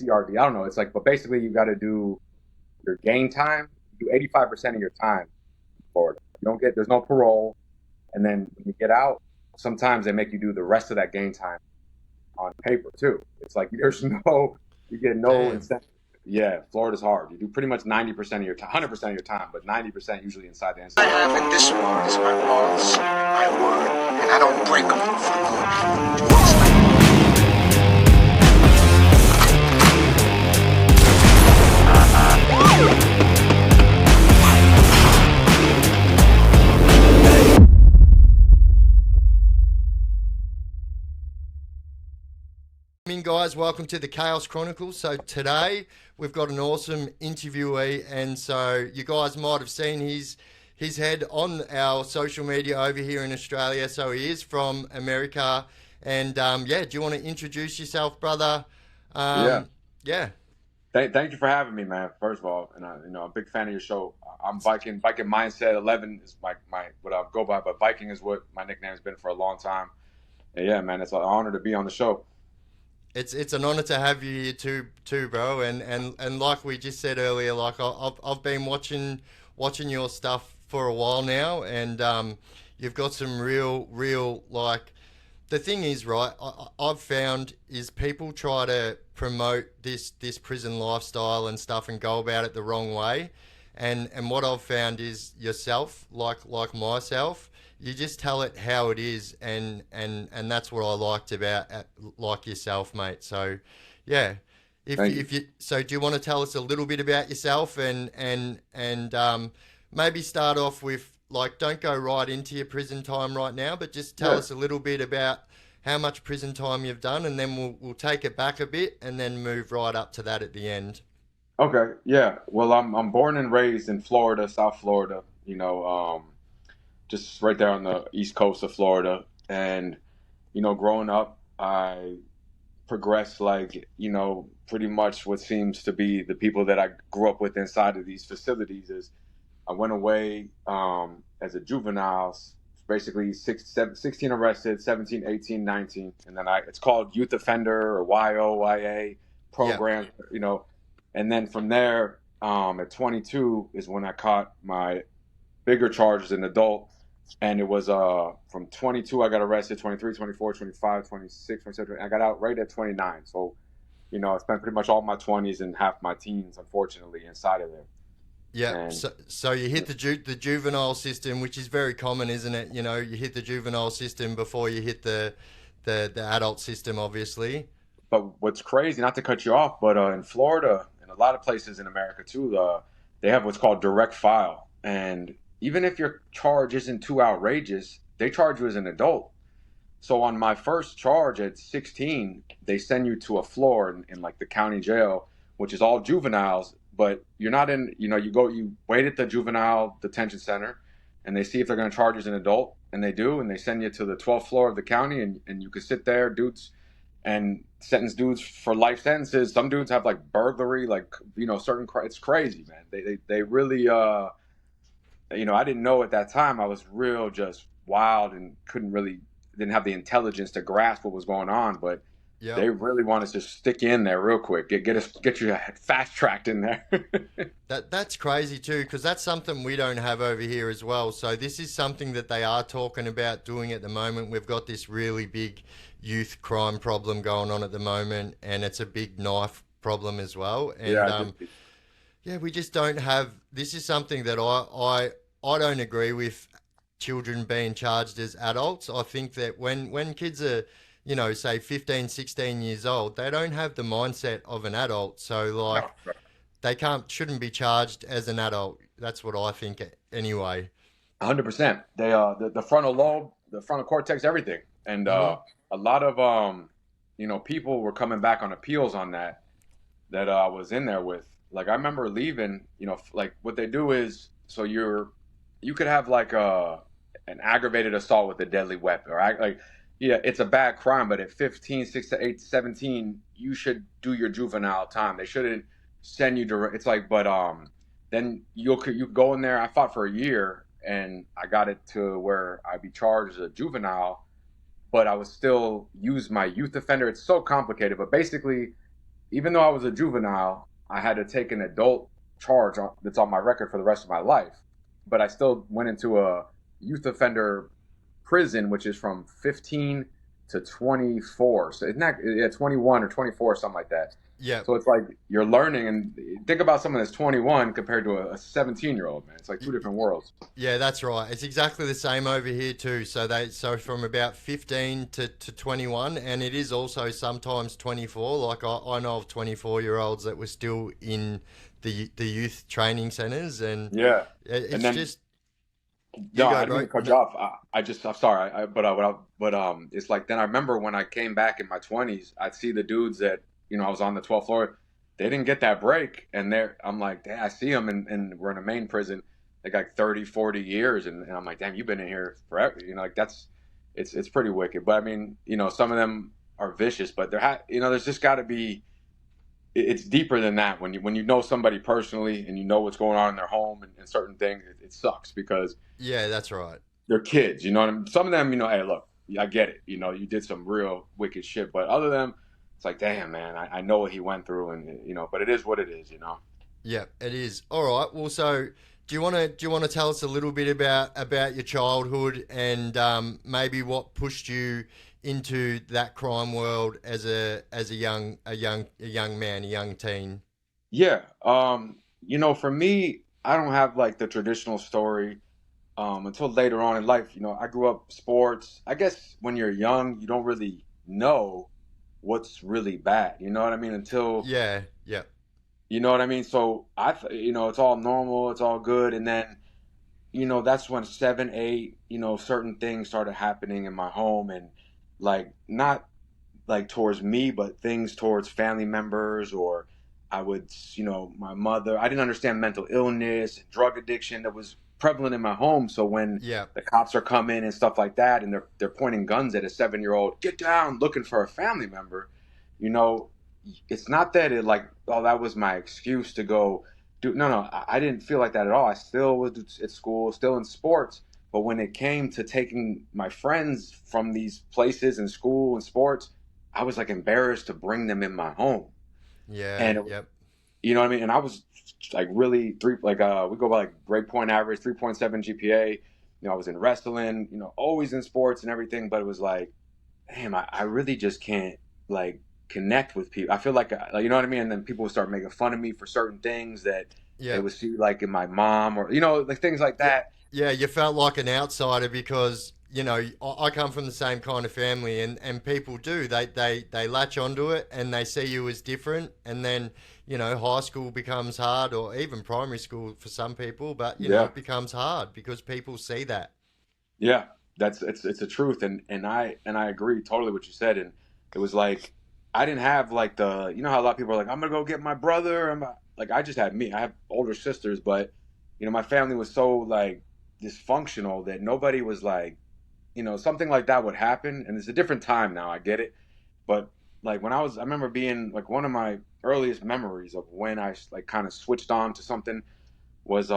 CRD. I don't know. It's like, but basically you got to do your gain time. You do 85% of your time in Florida. You don't get, there's no parole. And then when you get out, sometimes they make you do the rest of that gain time on paper too. It's like there's no, you get no Damn. incentive. Yeah, Florida's hard. You do pretty much 90% of your time, 100% of your time, but 90% usually inside the I institution. have in this world is my laws, my word, and I don't break them for good. Guys, welcome to the Chaos Chronicles. So today we've got an awesome interviewee, and so you guys might have seen his head on our social media over here in Australia. So he is from America, and yeah, do you want to introduce yourself, brother? Yeah. Yeah. Thank you for having me, man. First of all, and I'm a big fan of your show. I'm Viking Mindset 11 is my what I go by, but Viking is what my nickname has been for a long time. And yeah, man, it's an honor to be on the show. It's an honor to have you here too, bro. And like we just said earlier, like I've been watching your stuff for a while now, and you've got some real like. The thing is, right? I've found is people try to promote this prison lifestyle and stuff and go about it the wrong way, and what I've found is yourself, like myself, you just tell it how it is, and that's what I liked about like yourself, mate. So, yeah. Thank you. If you so, do you want to tell us a little bit about yourself and maybe start off with like don't go right into your prison time right now, but just tell Yeah. us a little bit about how much prison time you've done, and then we'll take it back a bit and then move right up to that at the end. Okay. Yeah. Well, I'm born and raised in Florida, South Florida. Just right there on the east coast of Florida. And growing up, I progressed like pretty much what seems to be the people that I grew up with inside of these facilities. Is I went away as a juvenile, basically 16 arrested, 17, 18, 19. And then it's called youth offender or YOYA Yeah. program, And then from there, at 22 is when I caught my bigger charge as an adult. And it was from 22, I got arrested, 23, 24, 25, 26, 27. I got out right at 29. So, I spent pretty much all my 20s and half my teens, unfortunately, inside of there. Yeah, And so you hit the juvenile system, which is very common, isn't it? You know, you hit the juvenile system before you hit the adult system, obviously. But what's crazy, not to cut you off, but in Florida and a lot of places in America too, they have what's called direct file. And even if your charge isn't too outrageous, they charge you as an adult. So on my first charge at 16, they send you to a floor in like the county jail, which is all juveniles, but you're not in, you wait at the juvenile detention center and they see if they're going to charge you as an adult, and they do, and they send you to the 12th floor of the county, and you can sit there, dudes, and sentence dudes for life sentences. Some dudes have like burglary, like, it's crazy, man. They really, I didn't know at that time. I was real just wild and didn't have the intelligence to grasp what was going on. But Yep. they really want us to stick you in there real quick, get you fast tracked in there. That's crazy too, because that's something we don't have over here as well. So this is something that they are talking about doing at the moment. We've got this really big youth crime problem going on at the moment, and it's a big knife problem as well. And Yeah, I did. yeah, we just don't have. This is something that I don't agree with. Children being charged as adults. I think that when kids are, say 15, 16 years old, they don't have the mindset of an adult. So like No, they shouldn't be charged as an adult. That's what I think anyway. 100%. They the frontal lobe, the frontal cortex, everything, and Hmm. a lot of people were coming back on appeals on that I was in there with. Like I remember leaving, like what they do is so you could have like an aggravated assault with a deadly weapon, or like yeah, it's a bad crime, but at 15, 6 to 8, 17, you should do your juvenile time. They shouldn't send you direct. It's like, but then you go in there. I fought for a year and I got it to where I'd be charged as a juvenile, but I would still use my youth offender. It's so complicated, but basically even though I was a juvenile, I had to take an adult charge that's on my record for the rest of my life. But I still went into a youth offender prison, which is from 15 to 24. So isn't that, yeah, 21 or 24, something like that. Yeah. So it's like you're learning, and think about someone that's 21 compared to a 17-year-old, man. It's like two different worlds. Yeah, that's right. It's exactly the same over here too. So from about 15 to 21, and it is also sometimes 24. Like I know of 24-year-olds that were still in the youth training centers, and Yeah. And it's then just you no, I go, didn't mean bro. to cut No, you off. I'm sorry. It's like then I remember when I came back in my 20s, I'd see the dudes that I was on the 12th floor. They didn't get that break, and I'm like, damn, I see them, and we're in a main prison. They got like 30, 40 years, and I'm like, damn, you've been in here forever. Like it's pretty wicked. But I mean, some of them are vicious, but there's just got to be. It's deeper than that when you know somebody personally and you know what's going on in their home and certain things. It sucks because yeah, that's right. they're kids, you know what I mean? Some of them, hey, look, I get it. You did some real wicked shit, but other than them, it's like, damn, man, I know what he went through, and but it is what it is. Yeah, it is. All right. Well, so do you want to tell us a little bit about your childhood and maybe what pushed you into that crime world as a young man, a young teen? Yeah. For me, I don't have like the traditional story until later on in life. I grew up sports. I guess when you're young, you don't really know what's really bad. You know what I mean? Until Yeah, yeah, you know what I mean. So it's all normal, it's all good, and then that's when 7, 8, certain things started happening in my home, and like not like towards me, but things towards family members, or I would, my mother. I didn't understand mental illness and drug addiction that was prevalent in my home. So when yeah, the cops are coming and stuff like that, and they're pointing guns at a 7-year-old, get down, looking for a family member, you know, it's not that it like, oh, that was my excuse to go do. No, no, I didn't feel like that at all. I still was at school, still in sports. But when it came to taking my friends from these places in school and sports, I was like embarrassed to bring them in my home. yeah, And yep, you know what I mean? And I was like really we go by like grade point average, 3.7 GPA. I was in wrestling, always in sports and everything, but it was like, damn, I really just can't like connect with people. I feel like, you know what I mean? And then people would start making fun of me for certain things that they yep. would see like in my mom, or like things like Yeah, that. yeah, you felt like an outsider because I come from the same kind of family, and people do they latch onto it and they see you as different, and then high school becomes hard, or even primary school for some people, but Yeah. it becomes hard because people see that. Yeah, it's a truth, and I agree totally what you said, and it was like I didn't have like how a lot of people are like, I'm gonna go get my brother. Like I just had me. I have older sisters, but my family was so like dysfunctional that nobody was like, something like that would happen, and it's a different time now. I get it, but like I remember being like one of my earliest memories of when I like kind of switched on to something was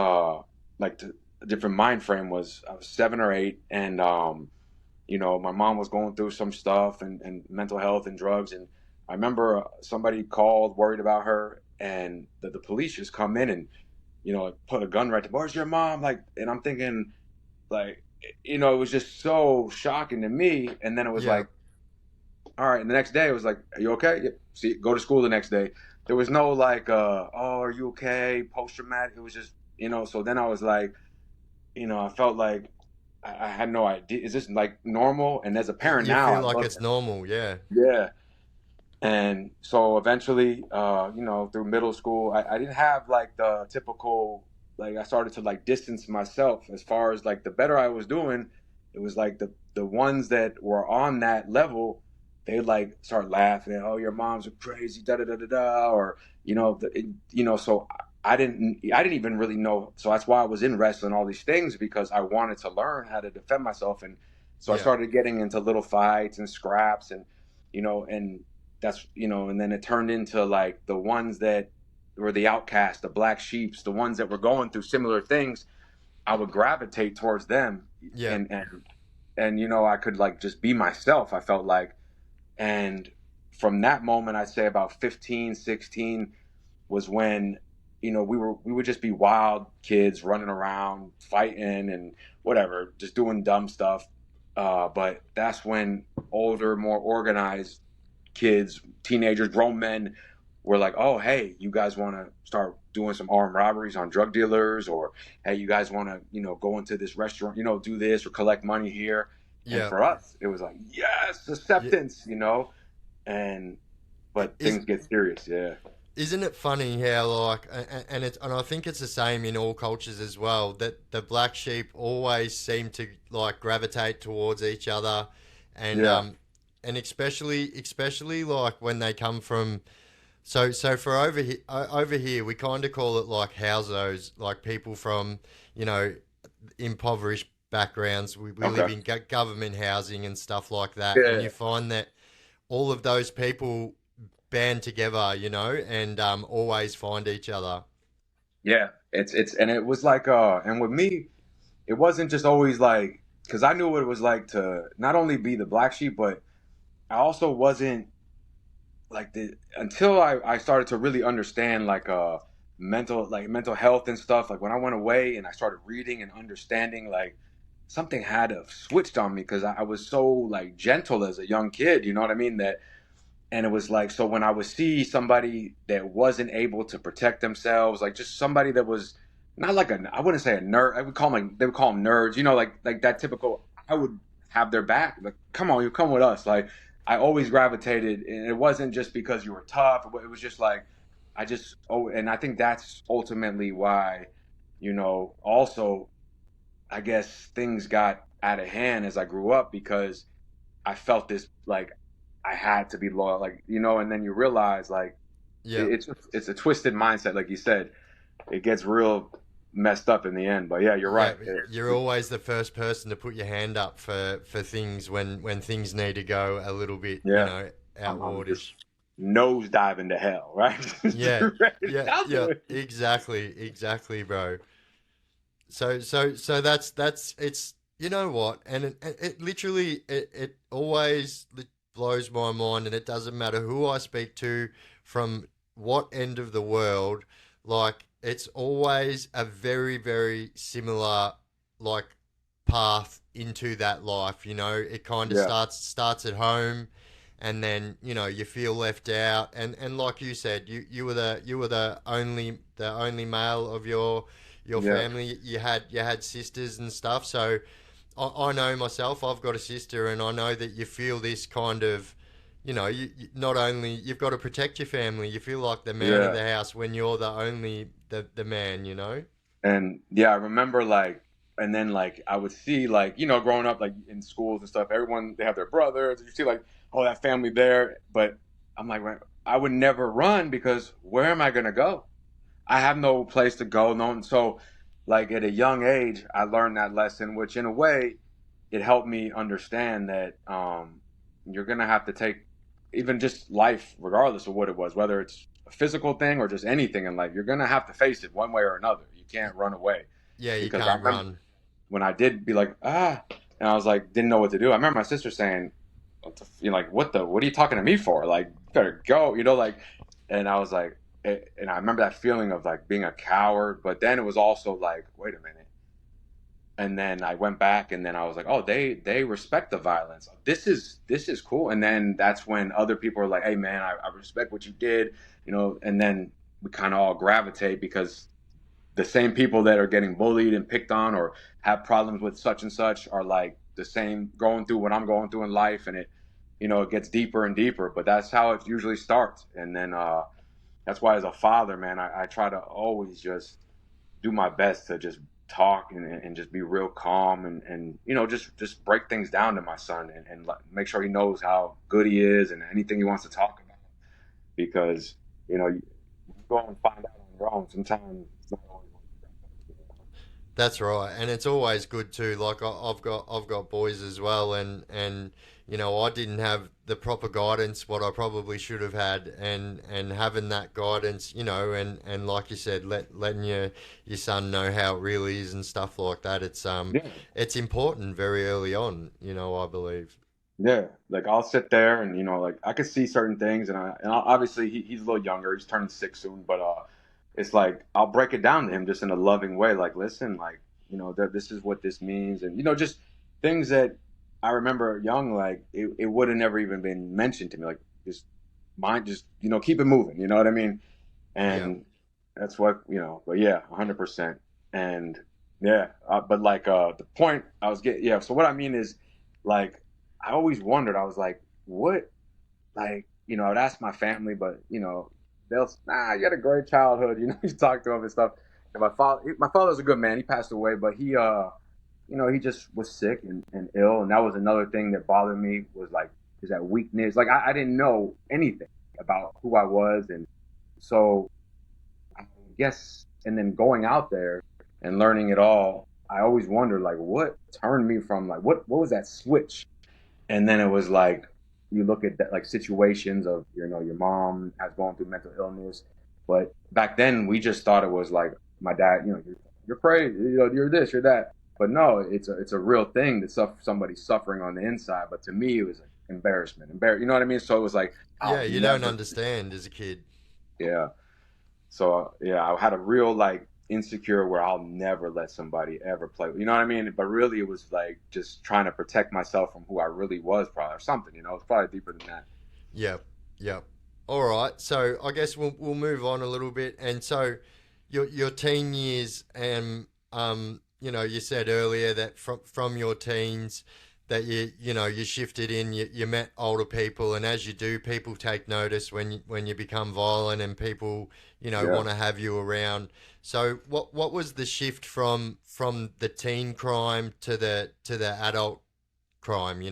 like a different mind frame. Was I was 7 or 8, and my mom was going through some stuff and mental health and drugs, and I remember somebody called worried about her, and the police just come in and like, put a gun right to, where's your mom, like, and I'm thinking like, it was just so shocking to me, and then it was Yeah, like, all right, and the next day it was like, are you okay? Yeah. See, go to school the next day. There was no like, oh, are you okay, post traumatic. It was just, so then I was like, I felt like I had no idea. Is this like normal? And as a parent you now, feel I like look it's at, normal. Yeah, yeah. And so eventually, through middle school, I didn't have like the typical, like I started to like distance myself as far as like the better I was doing. It was like the ones that were on that level, they like start laughing. Oh, your mom's crazy, da da da da da, or so I didn't even really know. So that's why I was in wrestling, all these things, because I wanted to learn how to defend myself. And so I yeah, started getting into little fights and scraps, and that's and then it turned into like the ones that were the outcasts, the black sheeps, the ones that were going through similar things. I would gravitate towards them, yeah, and I could like just be myself. I felt like, and from that moment, I'd say about 15, 16 was when, we would just be wild kids running around, fighting and whatever, just doing dumb stuff. But that's when older, more organized kids, teenagers, grown men were like, oh, hey, you guys want to start doing some armed robberies on drug dealers? Or, hey, you guys want to, go into this restaurant, do this or collect money here. And Yeah. for us, it was like, yes, Yeah. acceptance, and, but Is things get serious. Yeah. isn't it funny how like and I think it's the same in all cultures as well, that the black sheep always seem to like gravitate towards each other, and Yeah. and especially like when they come from, so for over here we kind of call it like housos, like people from, you know, impoverished backgrounds. We live Okay. in government housing and stuff like that, and Yeah. you find that all of those people band together, you know, and always find each other. Yeah. And it was like, and with me, it wasn't just always like, because I knew what it was like to not only be the black sheep, but I also wasn't like the until I started to really understand like mental health and stuff. Like when I went away and I started reading and understanding, like something had to have switched on me because I was so like gentle as a young kid, you know what I mean? That and it was like so when I would see somebody that wasn't able to protect themselves, like just somebody that was not like I wouldn't say a nerd. I would call them like they would call them nerds, like that typical. I would have their back. Like, come on, you come with us. Like I always gravitated, and it wasn't just because you were tough. It was just like and I think that's ultimately why, also I guess things got out of hand as I grew up because I felt this like I had to be loyal, like and then you realize like Yeah. it's a twisted mindset, like you said. It gets real messed up in the end. But yeah, you're Yeah, right. you're always the first person to put your hand up for things when things need to go a little bit, you Yeah, know, I'm just outwardish. nose diving to hell, right? Yeah, I'll do yeah, it. exactly, bro. So that's it's, you know what, and it literally it always blows my mind, and it doesn't matter who I speak to from what end of the world, like it's always a very similar like path into that life. You know, it kind of Yeah, starts at home, and then you know you feel left out, and like you said, you were the only male of your yeah, family. You had sisters and stuff. So I know myself. I've got a sister, and I know that you feel this kind of, you know, not only you've got to protect your family. You feel like the man of yeah. the house when you're the only the man. You know. And yeah, I remember like, and then like I would see like growing up like in schools and stuff, everyone they have their brothers. You see like oh that family there, but I'm like "Well, I would never run because where am I gonna go? I have no place to go. No, so like at a young age, I learned that lesson, which in a way, it helped me understand that you're gonna have to take even just life, regardless of what it was, whether it's a physical thing or just anything in life. You're gonna have to face it one way or another. You can't run away Yeah, you because I can't remember run. when I did be like and I was like didn't know what to do. I remember my sister saying, like what are you talking to me for? Like you better go, like, and I was like, and I remember that feeling of like being a coward, but then it was also like, wait a minute. And then I went back, and then I was like, oh, they respect the violence. This is cool. And then that's when other people are like, hey man, I respect what you did, and then we kind of all gravitate because the same people that are getting bullied and picked on or have problems with such and such are like the same going through what I'm going through in life, and it gets deeper and deeper. But that's how it usually starts, and then that's why as a father, man, I try to always just do my best to just talk and just be real calm and just break things down to my son and make sure he knows how good he is and anything he wants to talk about because you go and find out on your own sometimes it's not always what you That's right, and it's always good too. Like I've got boys as well, and you know I didn't have the proper guidance what I probably should have had, and having that guidance, you know, and like you said, letting your son know how it really is and stuff like that. yeah It's important very early on, you know. I believe. Yeah, like I'll sit there and like I could see certain things, obviously he's a little younger, he's turning 6 soon, but it's like I'll break it down to him just in a loving way, like listen, like that this is what this means, and just things that I remember young, like it would have never even been mentioned to me, like just mind, just keep it moving, you know what I mean? Yeah. And that's what but yeah, 100%. And yeah, but like the point I was getting, yeah, so what I mean is like I always wondered, I was like, what, like I'd ask my family, but they'll, you had a great childhood, you talk to them and stuff. And my father was a good man, he passed away, but he just was sick and ill, and that was another thing that bothered me, was like is that weakness, like I didn't know anything about who I was. And so I guess, and then going out there and learning it all, I always wondered like what turned me from, like what was that switch. And then it was like you look at that, like situations of your mom has gone through mental illness, but back then we just thought it was like my dad, you're crazy, you're this, you're that. But no, it's a real thing that somebody's suffering on the inside. But to me, it was like embarrassment, you know what I mean? So it was like Yeah, I'll you don't never, understand as a kid. yeah. So yeah, I had a real like insecure where I'll never let somebody ever play. You know what I mean? But really, it was like just trying to protect myself from who I really was, probably, or something. It's probably deeper than that. Yep, yep. All right, so I guess we'll move on a little bit. And so your teen years, and you said earlier that from your teens that you shifted in, you met older people, and as you do, people take notice when you become violent, and people Yeah. want to have you around. So what was the shift from the teen crime to the adult crime?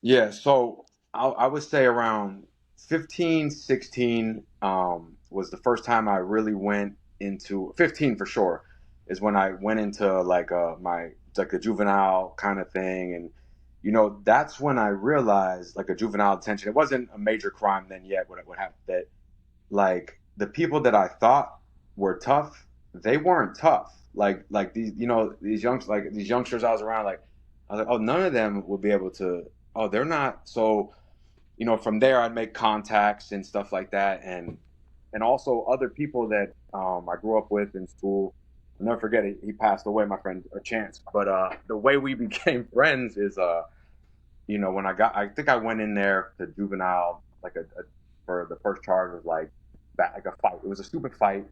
Yeah. So I would say around 15, 16 was the first time I really went into, 15 for sure, is when I went into like my like a juvenile kind of thing. And that's when I realized, like, a juvenile detention, it wasn't a major crime then yet. What happened, that like the people that I thought were tough, they weren't tough. Like these, these youngsters I was around, like I was like, oh, none of them would be able to. Oh, they're not. So from there I'd make contacts and stuff like that, and also other people that I grew up with in school. I'll never forget it. He passed away, my friend Chance. But the way we became friends is, when I think I went in there to juvenile, like for the first charge was like that, like a fight. It was a stupid fight,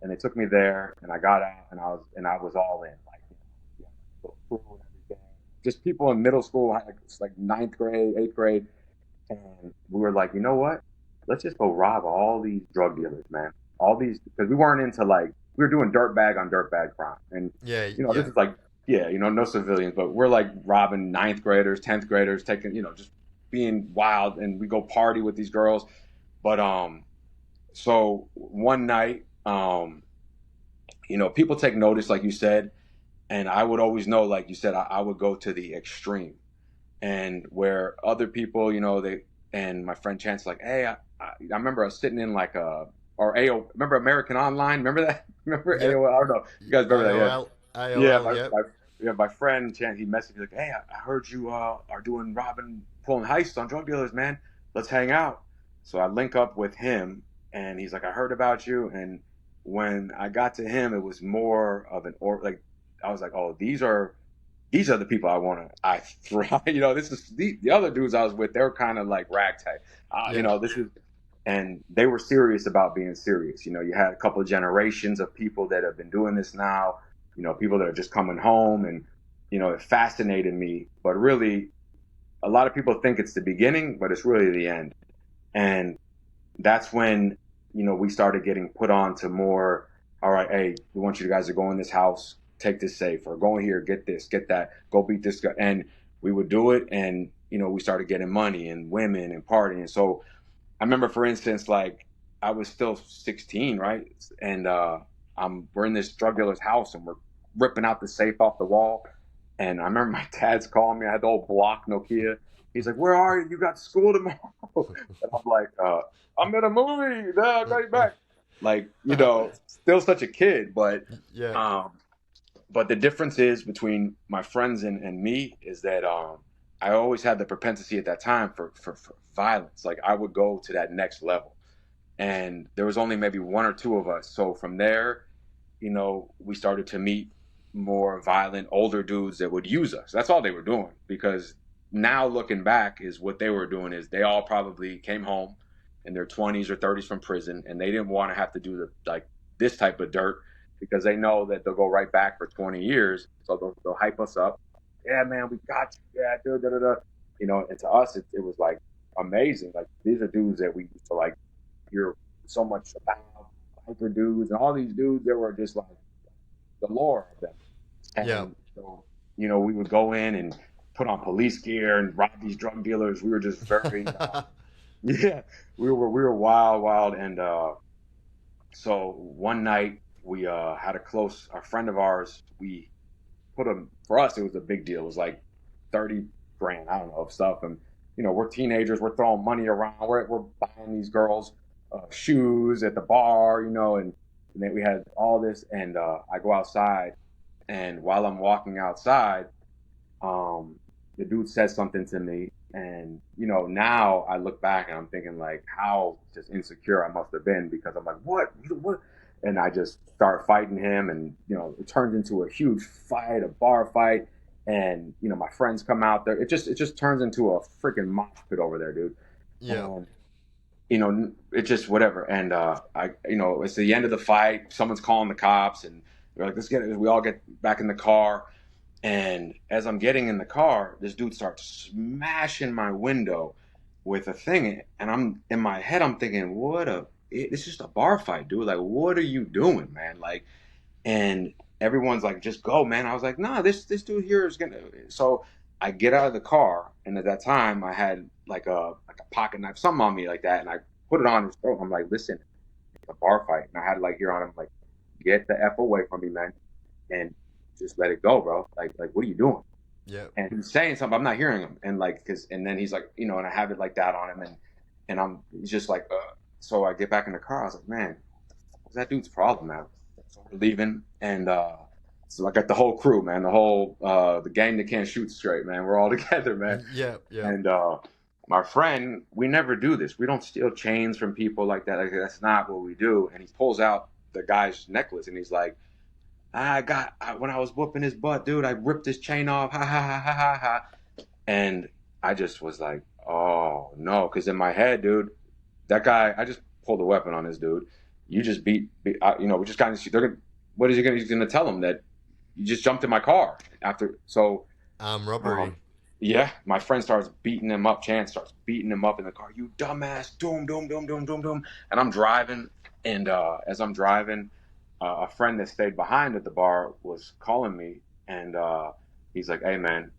and they took me there, and I got out, and I was all in, like, food and everything. Just people in middle school, like it's like ninth grade, eighth grade, and we were like, you know what? Let's just go rob all these drug dealers, man. All these, because we weren't into, like, we were doing dirt bag on dirt bag crime, and Yeah, this yeah. is like, yeah, no civilians, but we're like robbing ninth graders, 10th graders, taking, just being wild, and we go party with these girls. But so one night, people take notice, like you said, and I would always know, like you said, I would go to the extreme, and where other people, they, and my friend Chance, like, hey, I remember I was sitting in like or AO, remember American Online? Remember that? Remember Yep. AOL? I don't know. You guys remember that? Yeah. AOL. Yeah, AOL. Yep. my friend Chan, he messaged me like, "Hey, I heard you are doing robbing, pulling heists on drug dealers, man. Let's hang out." So I link up with him, and he's like, "I heard about you." And when I got to him, it was more of an, or like, I was like, "Oh, these are the people I thrive." This is the other dudes I was with. They were kind of like ragtag. Yeah. This is, and they were serious about being serious. You had a couple of generations of people that have been doing this now. People that are just coming home, and it fascinated me. But really, a lot of people think it's the beginning, but it's really the end. And that's when we started getting put on to more. All right, hey, we want you guys to go in this house, take this safe, or go in here, get this, get that, go beat this guy. And we would do it, and we started getting money and women and partying. So I remember, for instance, like I was still 16, right? And we're in this drug dealer's house, and we're ripping out the safe off the wall. And I remember my dad's calling me. I had the old block Nokia. He's like, "Where are you? You got school tomorrow." And I'm like, "I'm in a movie. Dad, I'll call you back." Like, still such a kid, Yeah. um, but the difference is between my friends and me is that I always had the propensity at that time for violence. Like I would go to that next level. And there was only maybe one or two of us. So from there, we started to meet more violent older dudes that would use us. That's all they were doing. Because now looking back, is what they were doing is they all probably came home in their 20s or 30s from prison, and they didn't want to have to do this type of dirt because they know that they'll go right back for 20 years. So they'll hype us up. Yeah, man, we got you. Yeah, da da da da. And to us, it was like amazing. Like these are dudes that we used to like hear so much about, hyper dudes and all these dudes that were just like the lore of them. Yeah. And so, we would go in and put on police gear and rob these drug dealers. We were just very, yeah, we were wild, wild. And so one night we had a friend of ours. We put him, for us, it was a big deal. It was like 30 grand, I don't know, of stuff. And, we're teenagers, we're throwing money around, we're buying these girls shoes at the bar, and then we had all this. And I go outside, and while I'm walking outside, the dude says something to me. And, now I look back and I'm thinking like how just insecure I must have been, because I'm like, what? And I just start fighting him, and, it turns into a huge fight, a bar fight. And, my friends come out there. It just turns into a freaking mosh pit over there, dude. Yeah. And, it just whatever. And it's the end of the fight. Someone's calling the cops, and they're like, we all get back in the car. And as I'm getting in the car, this dude starts smashing my window with a thing. And I'm in my head, I'm thinking, it's just a bar fight, dude. Like, what are you doing, man? Like, and everyone's like, just go, man. I was like, nah, this dude here is gonna. So I get out of the car, and at that time I had like a pocket knife, something on me like that, and I put it on his throat. I'm like, listen, it's a bar fight, and I had like here on him, like, get the f away from me, man, and just let it go, bro. Like, what are you doing? Yeah. And he's saying something, I'm not hearing him, and and then he's like, and I have it like that on him, and he's just like, so I get back in the car. I was like, man, what's that dude's problem, man? So we're leaving, and so I got the whole crew, man, the gang that can't shoot straight, man. We're all together, man. Yeah. Yeah. And my friend, we never do this. We don't steal chains from people like that. Like, that's not what we do. And he pulls out the guy's necklace, and he's like, when I was whooping his butt, dude, I ripped his chain off. Ha ha ha ha ha ha. And I just was like, oh no, because in my head, dude, that guy, I just pulled a weapon on this dude. You just we just got into, what is he going to, he's going to tell him that you just jumped in my car after. So, Robbery. yeah, my friend starts beating him up. Chance starts beating him up in the car. You dumbass, doom, doom, doom, doom, doom, doom. And I'm driving, and as I'm driving, a friend that stayed behind at the bar was calling me, and he's like, "Hey, man,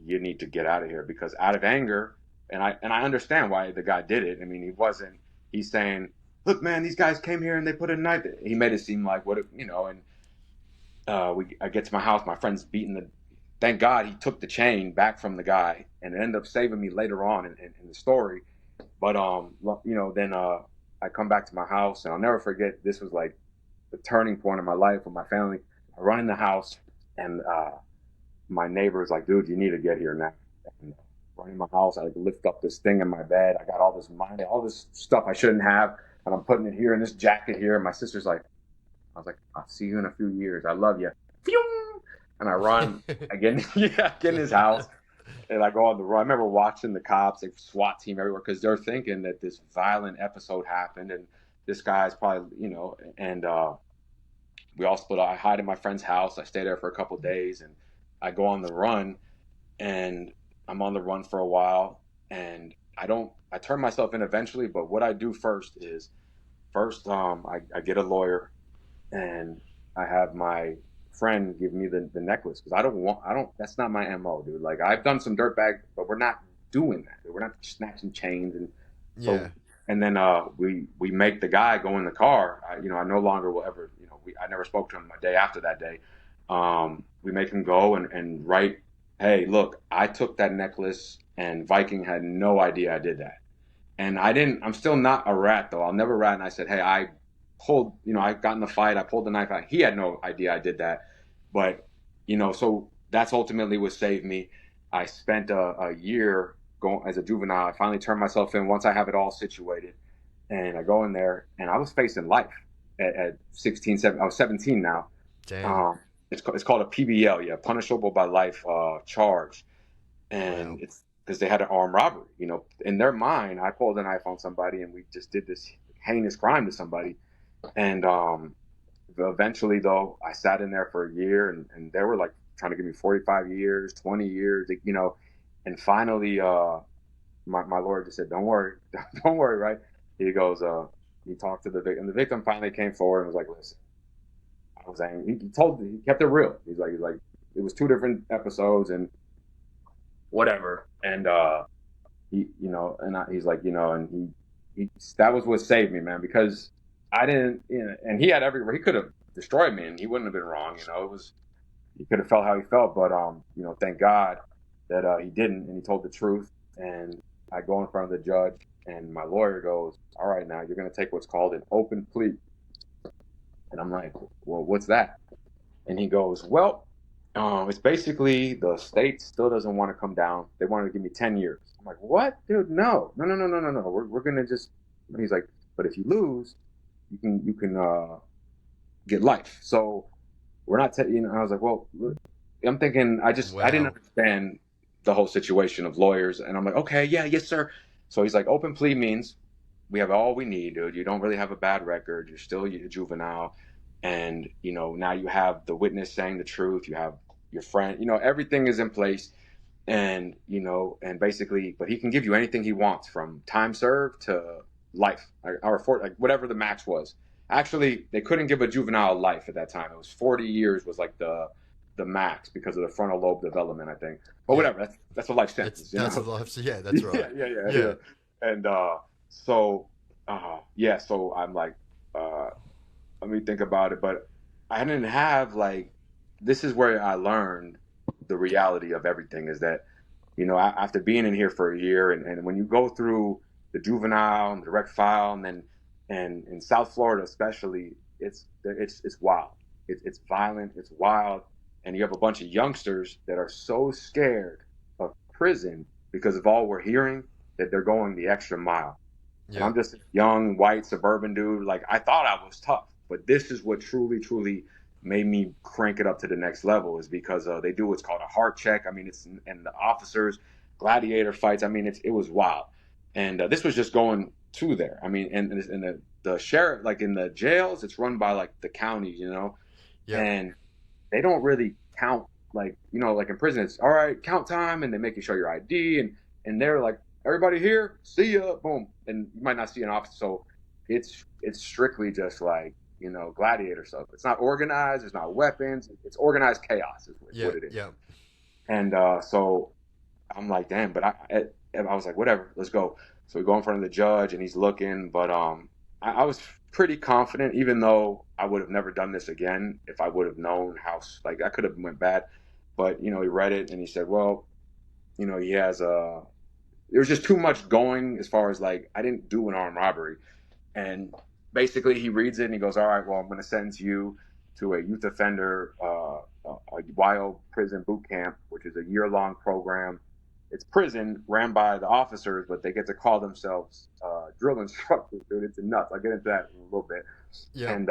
you need to get out of here," because out of anger, and I understand why the guy did it. I mean, he's saying, "Look, man, these guys came here and they put a knife." He made it seem like and I get to my house, my friend's beating the. Thank God he took the chain back from the guy, and it ended up saving me later on in the story. But then I come back to my house, and I'll never forget. This was like the turning point in my life with my family. I run in the house, and my neighbor is like, "Dude, you need to get here now." And run in my house, I lift up this thing in my bed. I got all this money, all this stuff I shouldn't have, and I'm putting it here in this jacket here. And my sister's like, I was like, "I'll see you in a few years. I love you." And I run, I get in his house, and I go on the run. I remember watching the cops, like SWAT team everywhere, because they're thinking that this violent episode happened, and this guy's probably, and we all split up. I hide in my friend's house. I stay there for a couple of days, and I go on the run, and I'm on the run for a while, and I turn myself in eventually, but what I do first is, I get a lawyer, and I have my friend give me the necklace, because that's not my MO, dude. Like, I've done some dirtbag, but we're not doing that. We're not snatching chains. And so, Yeah. and then we make the guy go in the car. I no longer will ever, I never spoke to him a day after that day. We make him go and write, "Hey, look, I took that necklace, and Viking had no idea I did that." And I'm still not a rat, though. I'll never rat. And I said, "Hey, I pulled, I got in the fight. I pulled the knife out. He had no idea I did that." But, so that's ultimately what saved me. I spent a year going as a juvenile. I finally turned myself in once I have it all situated, and I go in there, and I was facing life at 16, 17. I was 17 now. Damn. It's called a PBL, yeah, punishable by life charge, and Wow. it's because they had an armed robbery. You know, in their mind, I pulled a knife on somebody, and we just did this heinous crime to somebody, and eventually, though, I sat in there for a year, and they were like trying to give me 45 years, 20 years, you know. And finally, my lawyer just said, "Don't worry, don't worry," right? He goes, he talked to the victim, and the victim finally came forward and was like, "Listen," I was saying, he kept it real. He's like, it was two different episodes and whatever. And you know, and he's like, you know, and that was what saved me, man, because I didn't, you know, and he had he could have destroyed me, and he wouldn't have been wrong, you know. It was he could have felt how he felt, but you know, thank God that he didn't, and he told the truth. And I go in front of the judge, and my lawyer goes, "All right, now you're going to take what's called an open plea," and I'm like, "Well, what's that?" And he goes, "Well, it's basically the state still doesn't want to come down. They wanted to give me 10 years." I'm like, "What, dude? No, no, no, no, no, no, no. We're gonna just." And he's like, "But if you lose, you can get life." So we're not, you know. I was like, "Well, I'm thinking." I didn't Wow. understand the whole situation of lawyers, and I'm like, "Okay, yeah, yes, sir." So he's like, "Open plea means we have all we need, dude. You don't really have a bad record. You're still a juvenile, and you know now you have the witness saying the truth. You have your friend. You know everything is in place, and you know, and basically, but he can give you anything he wants from time served to life, or like whatever the max was. Actually, they couldn't give a juvenile life at that time. It was 40 years was like the max because of the frontal lobe development, I think. But Yeah. whatever, that's a life It's sentence, you that's a know. life. So yeah, that's right. Yeah, yeah, yeah, yeah. Yeah. And so yeah, so I'm like, uh, let me think about it. But I didn't have like, this is where I learned the reality of everything is that, you know, after being in here for a year, and when you go through the juvenile and the direct file, and then and in South Florida especially, it's wild. It's violent. It's wild, and you have a bunch of youngsters that are so scared of prison because of all we're hearing that they're going the extra mile. And Yeah. I'm just a young white suburban dude. Like I thought I was tough, but this is what truly, truly made me crank it up to the next level. Is because they do what's called a heart check. I mean, it's and the officers, gladiator fights. I mean, it was wild, and this was just going to there. I mean, and the sheriff, like in the jails, it's run by like the county, you know, Yep. and they don't really count, like, you know, like in prison it's all right, count time, and they make you show your ID, and they're like, everybody here, see ya, boom, and you might not see an officer. So it's strictly just like, you know, gladiator stuff. It's not organized, there's not weapons, it's organized chaos is what Yep. it is. Yep. And so I'm like, damn, but I was like, whatever, let's go. So we go in front of the judge, and he's looking, but I was pretty confident, even though I would have never done this again if I would have known how, like, I could have went bad. But you know, he read it and he said, well, you know, he has there was just too much going as far as like I didn't do an armed robbery, and basically he reads it and he goes, all right, well, I'm going to send you to a youth offender a wild prison boot camp, which is a year-long program. It's prison ran by the officers, but they get to call themselves drill instructors, dude. It's nuts. I'll get into that in a little bit. Yep. And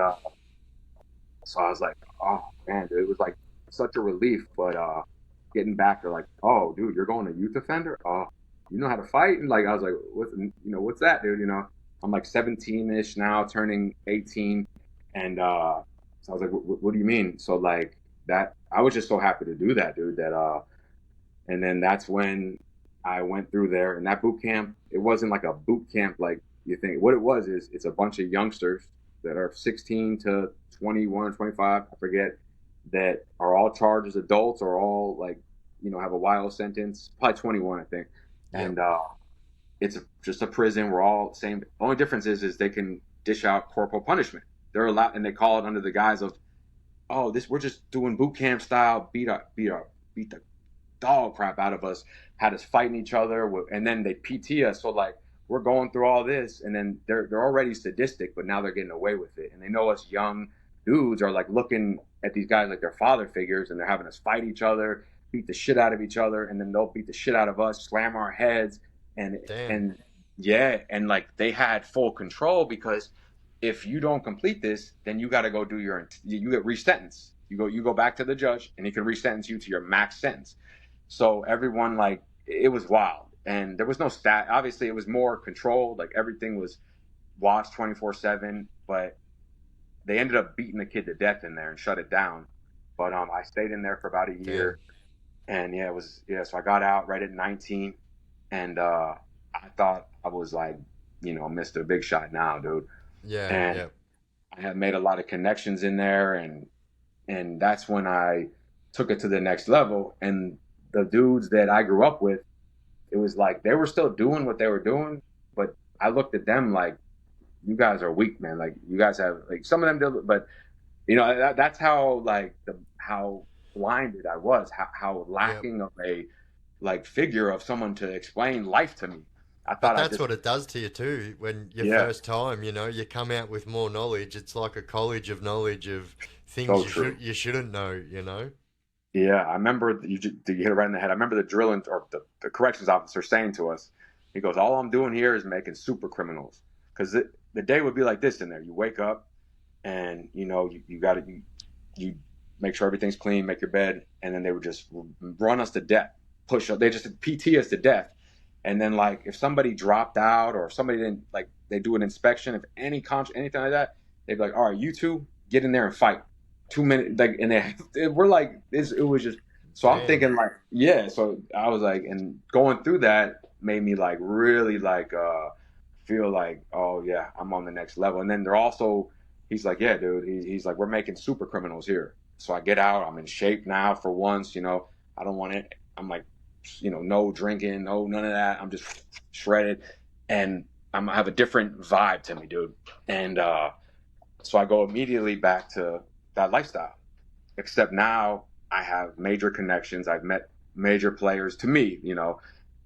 so I was like, oh man, dude, it was like such a relief. But getting back, they're like, oh, dude, you're going to youth offender? Oh, you know how to fight? And like, I was like, what's that, dude? You know, I'm like 17-ish now, turning 18, and so I was like, what do you mean? So like that, I was just so happy to do that, dude. That and then that's when I went through there. And that boot camp, it wasn't like a boot camp like you think. What it was is it's a bunch of youngsters that are 16 to 21 or 25, I forget, that are all charged as adults or all like, you know, have a wild sentence, probably 21, I think. Yep. And it's just a prison. We're all same. The only difference is they can dish out corporal punishment. They're allowed, and they call it under the guise of, oh, this we're just doing boot camp style, beat the dog crap out of us, had us fighting each other, and then they PT us. So like we're going through all this, and then they're already sadistic, but now they're getting away with it, and they know us young dudes are like looking at these guys like they're father figures, and they're having us fight each other. beat the shit out of each other, and then they'll beat the shit out of us, slam our heads, and Damn. and yeah, and like they had full control because if you don't complete this, then you got to go do you get resentenced. You go back to the judge, and he can resentence you to your max sentence. So everyone like it was wild, and there was no stat. Obviously, it was more controlled. Like everything was watched 24/7, but they ended up beating the kid to death in there and shut it down. But I stayed in there for about a Damn. year, and yeah, it was yeah. So I got out right at 19, and I thought I was like, Mr. Big Shot now, dude. Yeah. And Yeah. I had made a lot of connections in there, and that's when I took it to the next level. And the dudes that I grew up with, it was like they were still doing what they were doing, but I looked at them like, you guys are weak, man. Like you guys have like some of them did, but that's how like how blinded I was, how Yep. lacking of a like figure of someone to explain life to me. I But thought I that's just what it does to you too. When your yeah, first time, you come out with more knowledge. It's like a college of knowledge of things so true. you shouldn't know. Yeah, I remember you hit it right in the head. I remember the drilling or the corrections officer saying to us, he goes, "All I'm doing here is making super criminals." Because the day would be like this in there. You wake up and you got to you make sure everything's clean, make your bed, and then they would just run us to death, push up. They just PT us to death. And then like if somebody dropped out or if somebody didn't like they do an inspection, if anything like that, they'd be like, "All right, you two get in there and fight." 2 minutes like and we're like this it was just so I'm Damn. thinking like yeah so I was like and going through that made me like really like feel like oh yeah I'm on the next level and then they're also he's like yeah dude he's like we're making super criminals here so I get out I'm in shape now for once I don't want it I'm like no drinking no none of that I'm just shredded and I have a different vibe to me dude and so I go immediately back to that lifestyle. Except now I have major connections. I've met major players to me,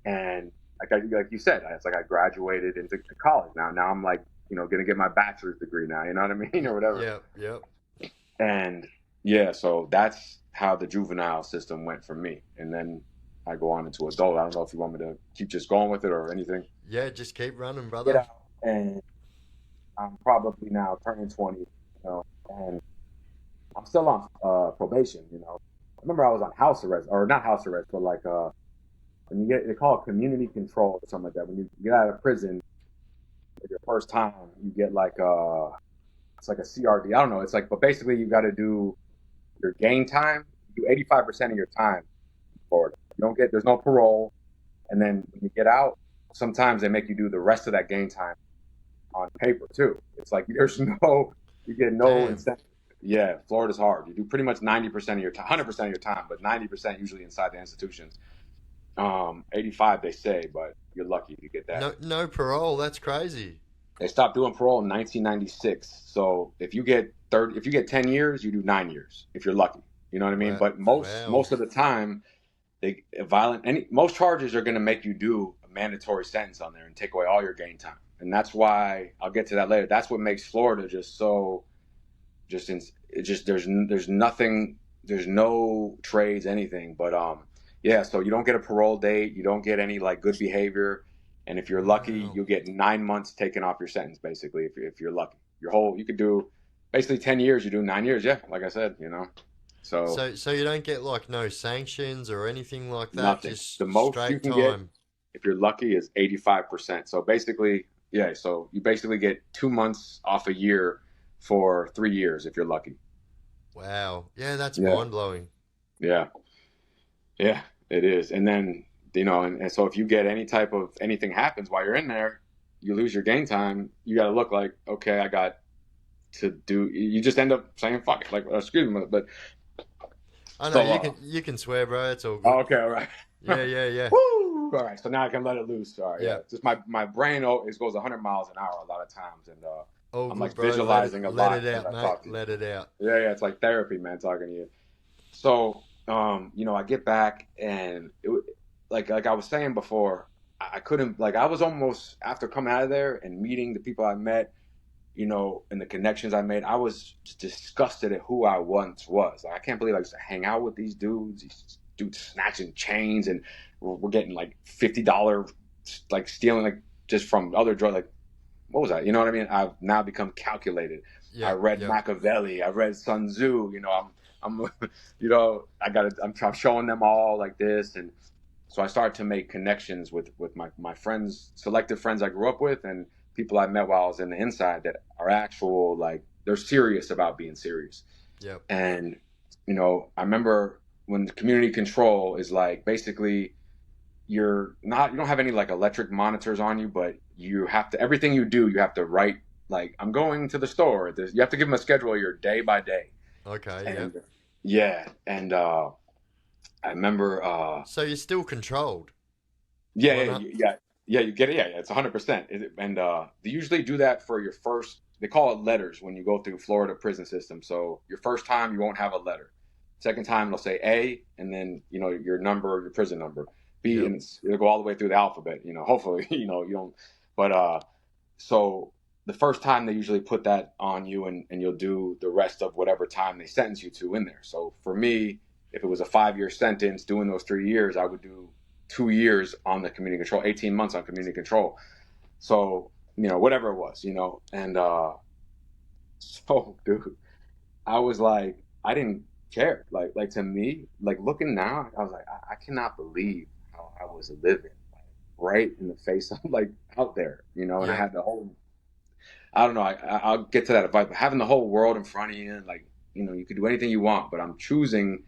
and like you said, it's like I graduated into college now. Now I'm like, going to get my bachelor's degree now. You know what I mean, or whatever. Yep. Yep. And yeah, so that's how the juvenile system went for me. And then I go on into adult. I don't know if you want me to keep just going with it or anything. Yeah. Just keep running, Get brother. out, and I'm probably now turning 20, and I'm still on probation. I remember I was on house arrest, or not house arrest, but like when they call it community control or something like that. When you get out of prison, for your first time, you get like it's like a CRD. I don't know. It's like, but basically you got to do your gain time. You do 85% of your time in Florida. You don't get there's no parole, and then when you get out, sometimes they make you do the rest of that gain time on paper too. It's like there's no you get no Damn. incentive. Yeah, Florida's hard. You do pretty much 90% of your time, 100% of your time, but 90% usually inside the institutions. 85 they say, but you're lucky if you get that. No, no parole. That's crazy. They stopped doing parole in 1996. So if you get 10 years, you do 9 years if you're lucky. You know what I mean? Wow. But most Wow. most of the time, most charges are going to make you do a mandatory sentence on there and take away all your gain time. And that's why I'll get to that later. That's what makes Florida just so just in it just there's nothing there's no trades anything but yeah so you don't get a parole date you don't get any like good behavior and if you're lucky Wow. you'll get 9 months taken off your sentence basically if you're lucky you could do basically 10 years you do 9 years yeah like I said so So you don't get like no sanctions or anything like that. nothing the Just most you straight can get time. if you're lucky is 85% so basically yeah so you basically get 2 months off a year for 3 years if you're lucky Wow. Yeah, that's yeah mind blowing. yeah Yeah, it is. And then, and so if you get any type of anything happens while you're in there, you lose your game time. You got to look like, okay, I got to do. You just end up saying fuck it, like excuse me, but I know so you can swear, bro. It's all good. okay, all right. Yeah, yeah, yeah, Woo! All right, so now I can let it loose. All right, yeah. yeah. Just my brain it goes 100 miles an hour a lot of times, and All I'm good, like bro. Let it visualizing a let lot it as out, I mate. talk to you. Let it out. Yeah, yeah, it's like therapy, man, talking to you. So, I get back and like I was saying before, I couldn't like I was almost after coming out of there and meeting the people I met, and the connections I made, I was just disgusted at who I once was. Like, I can't believe I used to hang out with these dudes, these dudes snatching chains, and we're getting like $50 like stealing like just from other drugs. Like, what was that? You know what I mean? I've now become calculated. I Yep. read Yep. Machiavelli. I read Sun Tzu. I'm, I'm showing them all like this, and so I started to make connections with my friends, selected friends I grew up with, and people I met while I was in the inside that are actual like they're serious about being serious. Yep. And I remember when the community control is like basically you don't have any like electric monitors on you, but you have to everything you do you have to write like I'm going to the store. You have to give them a schedule of your day by day. Okay. Yep. And yeah, and I remember So you're still controlled. yeah, One yeah, up. yeah, yeah. You get it. Yeah, yeah, it's 100%. And they usually do that for your first. They call it letters when you go through Florida prison system. So your first time, you won't have a letter. Second time, they'll say A, and then your number, your prison number. B, Yep. and it'll go all the way through the alphabet. Hopefully, you don't. But so the first time they usually put that on you, and you'll do the rest of whatever time they sentence you to in there. So for me, if it was a 5-year sentence, doing those 3 years, I would do 2 years on the community control, 18 months on community control. So, whatever it was, and so, dude, I was like, I didn't care. Like to me, like looking now, I was like, I cannot believe how I was living like, right in the face of like out there, and I Yep. had the whole, I don't know, I'll get to that advice, but having the whole world in front of you, and like, you could do anything you want, but I'm choosing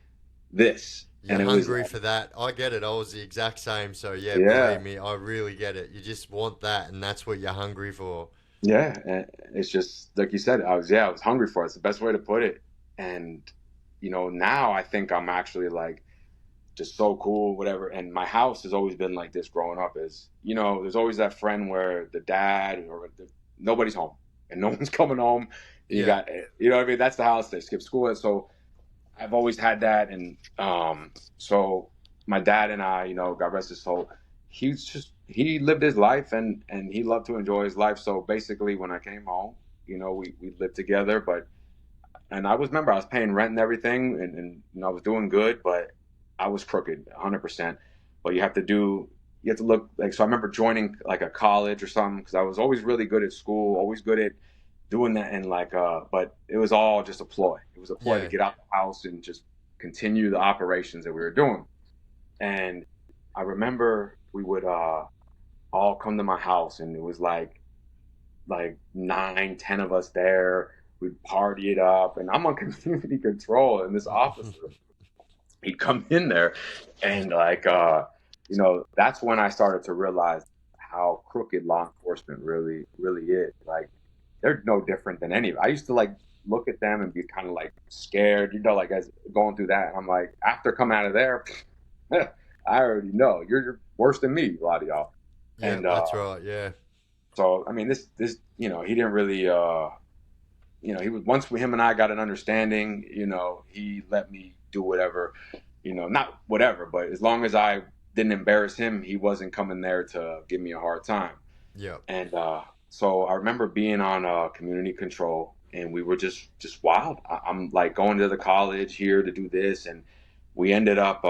this. You're And it was hungry like, for that. I get it. I was the exact same. So yeah, believe yeah, me, I really get it. You just want that, and that's what you're hungry for. yeah, and it's just like you said. I was hungry for it. It's the best way to put it. And now I think I'm actually like just so cool, whatever. And my house has always been like this growing up. Is there's always that friend where the dad nobody's home and no one's coming home. You Yeah. got what I mean. That's the house they skip school at. So I've always had that, and so my dad and I, God rest his soul, he lived his life, and he loved to enjoy his life. So basically, when I came home, we lived together, and I was paying rent and everything, and I was doing good, but I was crooked, 100%. But you have to look like. So I remember joining like a college or something because I was always really good at school, always good at doing that, and like but it was all just a ploy. It was a ploy to Yeah. get out the house and just continue the operations that we were doing. And I remember we would all come to my house, and it was like 9, 10 of us there. We'd party it up, and I'm on community control, and this officer, he'd come in there, and like that's when I started to realize how crooked law enforcement really really is. Like they're no different than any. I used to like look at them and be kind of like scared, like as going through that. And I'm like, after coming out of there, I already know you're worse than me, a lot of y'all. Yeah. And That's right. Yeah. so I mean, this he didn't really he was once him and I got an understanding. He let me do whatever, not whatever, but as long as I didn't embarrass him, he wasn't coming there to give me a hard time. Yep. And so I remember being on community control, and we were just wild. I'm like going to the college here to do this, and we ended up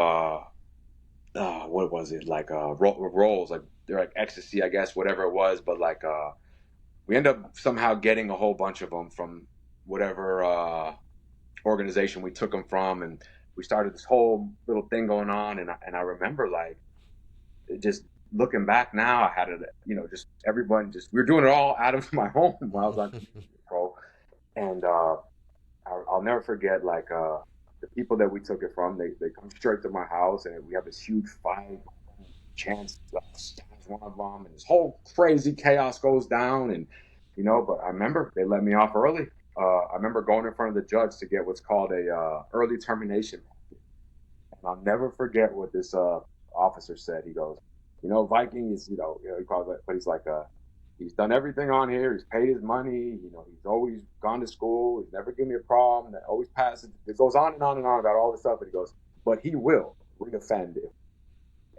what was it like rolls like they're like ecstasy, I guess, whatever it was, but like we end up somehow getting a whole bunch of them from whatever organization we took them from, and we started this whole little thing going on, and I remember like just looking back now, I had it, just everyone just we were doing it all out of my home while I was on community control, and I'll never forget like the people that we took it from. They come straight to my house, and we have this huge fight. Chance stabs one of them, and this whole crazy chaos goes down, and But I remember they let me off early. I remember going in front of the judge to get what's called a early termination. And I'll never forget what this officer said. He goes, Viking is, he calls it, but he's like, he's done everything on here. He's paid his money. He's always gone to school. He's never given me a problem. That always passes. It goes on and on and on about all this stuff. And he goes, but he will reoffend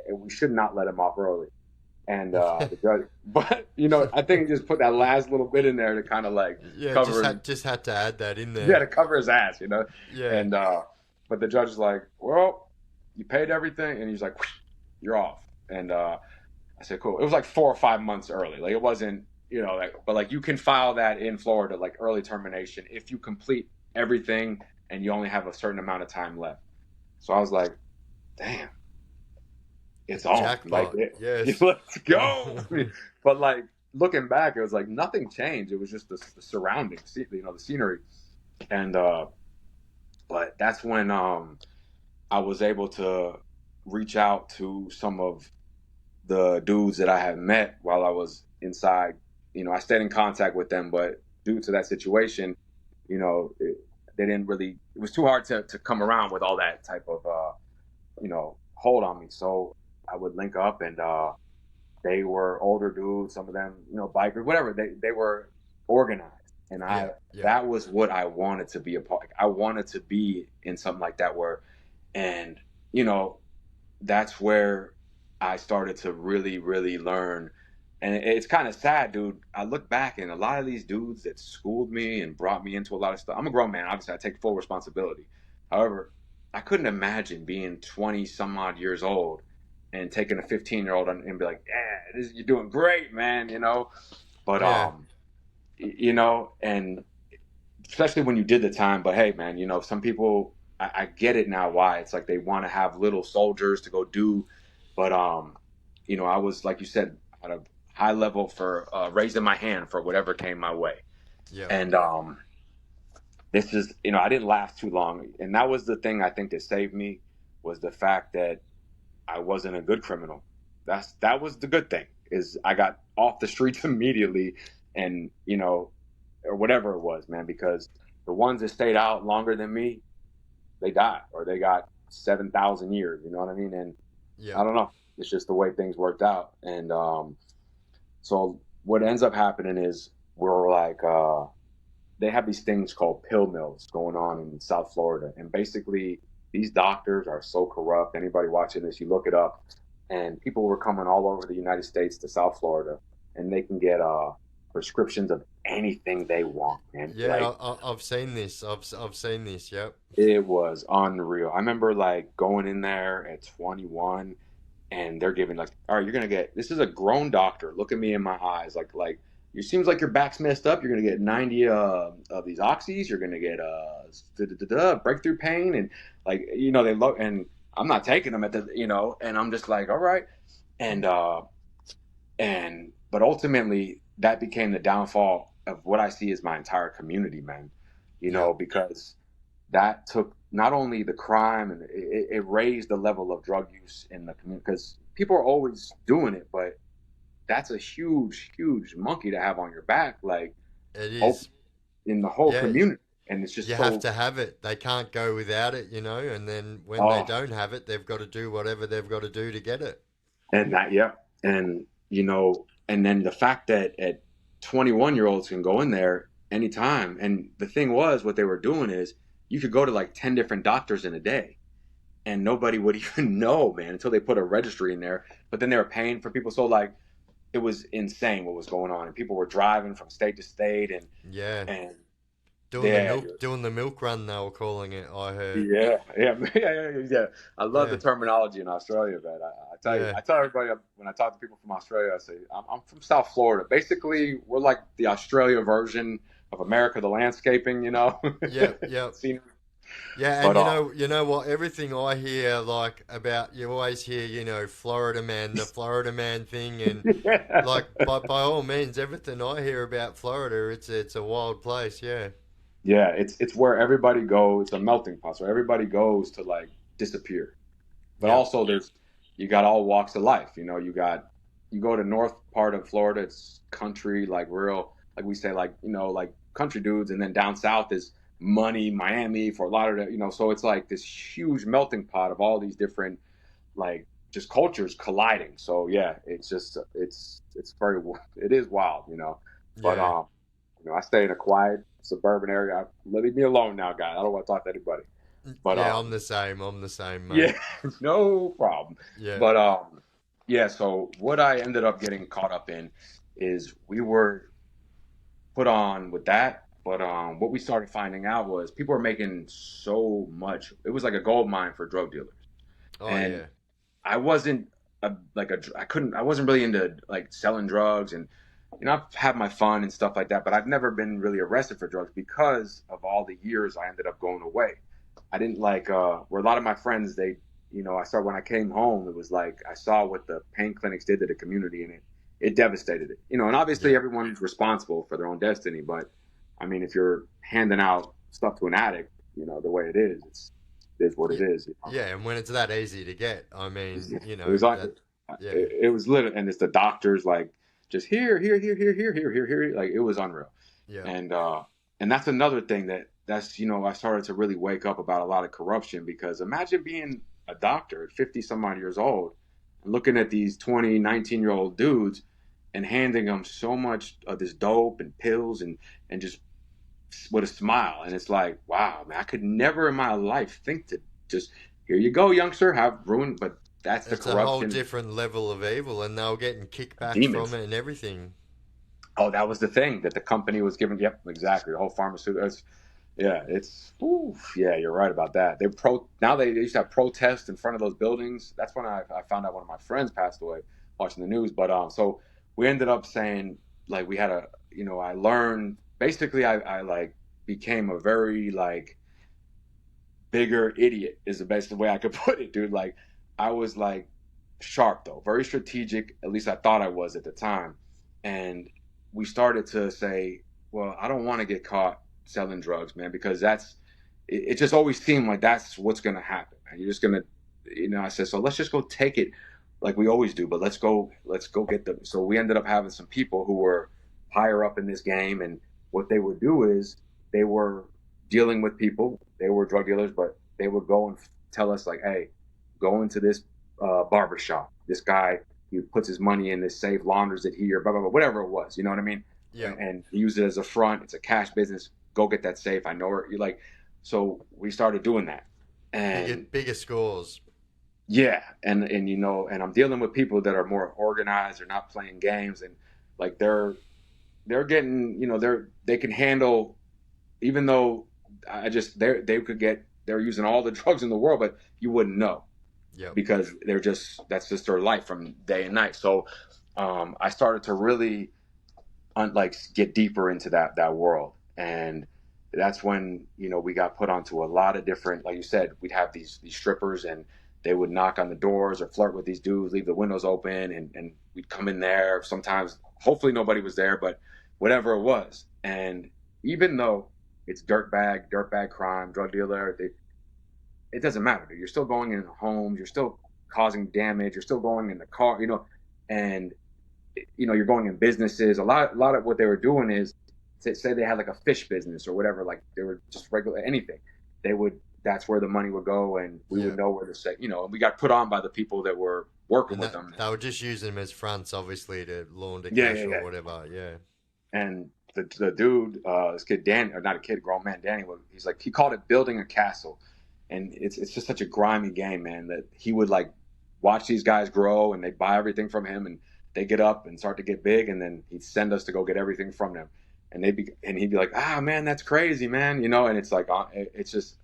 and we should not let him off early. And the judge, but I think he just put that last little bit in there to kind of like Yeah. cover, Just had to add that in yeah, there. to cover his ass, Yeah. And but the judge is like, well, You paid everything?" And he's like, "You're off." And I said, "Cool." It was like 4 or 5 months early. Like it wasn't, like, but like you can file that in Florida, like early termination, if you complete everything and you only have a certain amount of time left. So I was like, "Damn, it's on!" Like, Jackpot. Yes. let's go. But like looking back, it was like nothing changed. It was just the surroundings, the scenery, and but that's when I was able to reach out to some of the dudes that I had met while I was inside. I stayed in contact with them, but due to that situation, they didn't really. It was too hard to come around with all that type of hold on me. So I would link up, and they were older dudes. Some of them, bikers, whatever. They were organized, and Yeah. Yeah. that was what I wanted to be a part. I wanted to be in something like that and you know that's where I started to really, really learn. And it's kind of sad, dude. I look back and a lot of these dudes that schooled me and brought me into a lot of stuff. I'm a grown man, obviously. I take full responsibility. However, I couldn't imagine being 20 some odd years old and taking a 15-year-old and be like, "Yeah, you're doing great, man," But Yeah. and especially when you did the time. But hey, man, some people, I get it now why it's like they want to have little soldiers to go do. But I was, like you said, at a high level for raising my hand for whatever came my way. Yeah. And this is, I didn't last too long, and that was the thing I think that saved me, was the fact that I wasn't a good criminal. That was the good thing, is I got off the streets immediately, and or whatever it was, man, because the ones that stayed out longer than me, they died, or they got 7,000 years. You know what I mean? And Yeah. I don't know. It's just the way things worked out. And so what ends up happening is we're like, they have these things called pill mills going on in South Florida. And basically, these doctors are so corrupt. Anybody watching this, you look it up. And people were coming all over the United States to South Florida, and they can get prescriptions of anything they want, man. Like, Yeah. I've seen this. I've seen this. Yep. it was unreal. I remember like going in there at 21, and they're giving like, "All right, you're gonna get, this is a grown doctor. Look at me in my eyes. Like it seems like your back's messed up. You're gonna get 90 of these oxys. You're gonna get breakthrough pain." And like, they look, and I'm not taking them and I'm just like, all right. And but ultimately that became the downfall of what I see as my entire community, man. Yep. Because that took not only the crime, and it raised the level of drug use in the community, because people are always doing it, but that's a huge, huge monkey to have on your back, like, It op- is. in the whole Yeah. community. And it's You just have so, to have it. They can't go without it, And then when they oh, don't have it, they've got to do whatever they've got to do to get it. and that, yeah. And, and then the fact that at 21-year-olds can go in there anytime. And the thing was, what they were doing is you could go to like 10 different doctors in a day, and nobody would even know, man, until they put a registry in there. But then they were paying for people. So like, it was insane what was going on. And people were driving from state to state, Yeah. and Doing yeah, the milk run, they were calling it, I heard. yeah, yeah, yeah. I love the Yeah. terminology in Australia, man. I tell you, Yeah. I tell everybody when I talk to people from Australia, I say I'm from South Florida. Basically, we're like the Australia version of America, the landscaping, Yeah. Yeah. scenery. Yeah, and But you know what? Everything I hear, like about, you always hear, Florida man, the Florida man thing, and yeah, like by all means, everything I hear about Florida, it's a wild place. Yeah, yeah, it's where everybody goes. It's a melting pot, so everybody goes to like disappear. But yep, also, you got all walks of life. You go to north part of Florida, it's country, like real, like we say, like like country dudes, and then down south is money, Miami, Fort Lauderdale. So it's like this huge melting pot of all these different, like, just cultures colliding. So yeah, it's just it's very, it is wild. But yeah, I stay in a quiet suburban area. Leave me alone now, guys. I don't want to talk to anybody. But yeah. I'm the same. I'm the same, yeah, mate. no problem. Yeah, But yeah. So what I ended up getting caught up in is we were put on with that. But what we started finding out was people were making so much. It was like a gold mine for drug dealers. Oh And yeah. I wasn't I wasn't really into like selling drugs, and I've had my fun and stuff like that, but I've never been really arrested for drugs because of all the years I ended up going away. I didn't like where a lot of my friends, they, I saw when I came home, it was like I saw what the pain clinics did to the community, and it devastated it. And obviously Yeah. everyone's responsible for their own destiny, but I mean, if you're handing out stuff to an addict, the way it is what Yeah. it is. Yeah, and when it's that easy to get, I mean, It was like that yeah. it was lit, and it's the doctors like just here, here, here, here, here, here, here, here. Like it was unreal, Yeah. and that's another thing that's I started to really wake up about a lot of corruption, because imagine being a doctor at 50 some odd years old and looking at these 20, 19-year-old dudes and handing them so much of this dope and pills and just with a smile, and it's like, wow, man, I could never in my life think to just, here you go, youngster, have ruined. But that's the It's a whole corruption different level of evil, and they were getting of kickbacks from demons. it and everything. Oh, that was the thing that the company was giving. Yep, exactly. The whole pharmaceutical. Yeah, it's. Oof, yeah, you're right about that. They used to have protests in front of those buildings. That's when I found out one of my friends passed away watching the news. But so we ended up saying, like, we had I learned basically. I like became a very like bigger idiot is the best way I could put it, dude. Like I was like sharp though, very strategic. At least I thought I was at the time. And we started to say, well, I don't want to get caught selling drugs, man, because it just always seemed like that's what's gonna happen. And you're just gonna, I said, so let's just go take it like we always do, but let's go get them. So we ended up having some people who were higher up in this game, and what they would do is they were dealing with people. They were drug dealers, but they would go and tell us like, "Hey, go into this barber shop. This guy, he puts his money in this safe, launders it here, blah blah blah, whatever it was. You know what I mean? Yeah. And he used it as a front. It's a cash business. Go get that safe. I know her. You like." So we started doing that, and Bigger scores. yeah, and and I'm dealing with people that are more organized. They're not playing games, and like they're getting, they can handle, even though they could get, they're using all the drugs in the world, but you wouldn't know Yep. because that's just their life from day and night. So I started to really like get deeper into that world, and that's when we got put onto a lot of different, like you said, we'd have these strippers, and they would knock on the doors or flirt with these dudes, leave the windows open, and we'd come in there. Sometimes hopefully nobody was there, but whatever it was. And even though it's dirtbag crime, drug dealer, it doesn't matter. You're still going in homes, you're still causing damage, you're still going in the car, and you're going in businesses. A lot of what they were doing is, say they had like a fish business or whatever, like they were just regular anything. That's where the money would go, and we would Yeah. know where to say, and we got put on by the people that were working And with that them. they were just using them as fronts, obviously, to launder Yeah, cash yeah, or yeah. whatever. Yeah. And the dude, this kid Dan, or not a kid, grown man Danny, he's like, he called it building a castle, and it's just such a grimy game, man. That he would like watch these guys grow, and they buy everything from him, and they get up and start to get big, and then he'd send us to go get everything from them, and and he'd be like, man, that's crazy, man, and it's like, it's just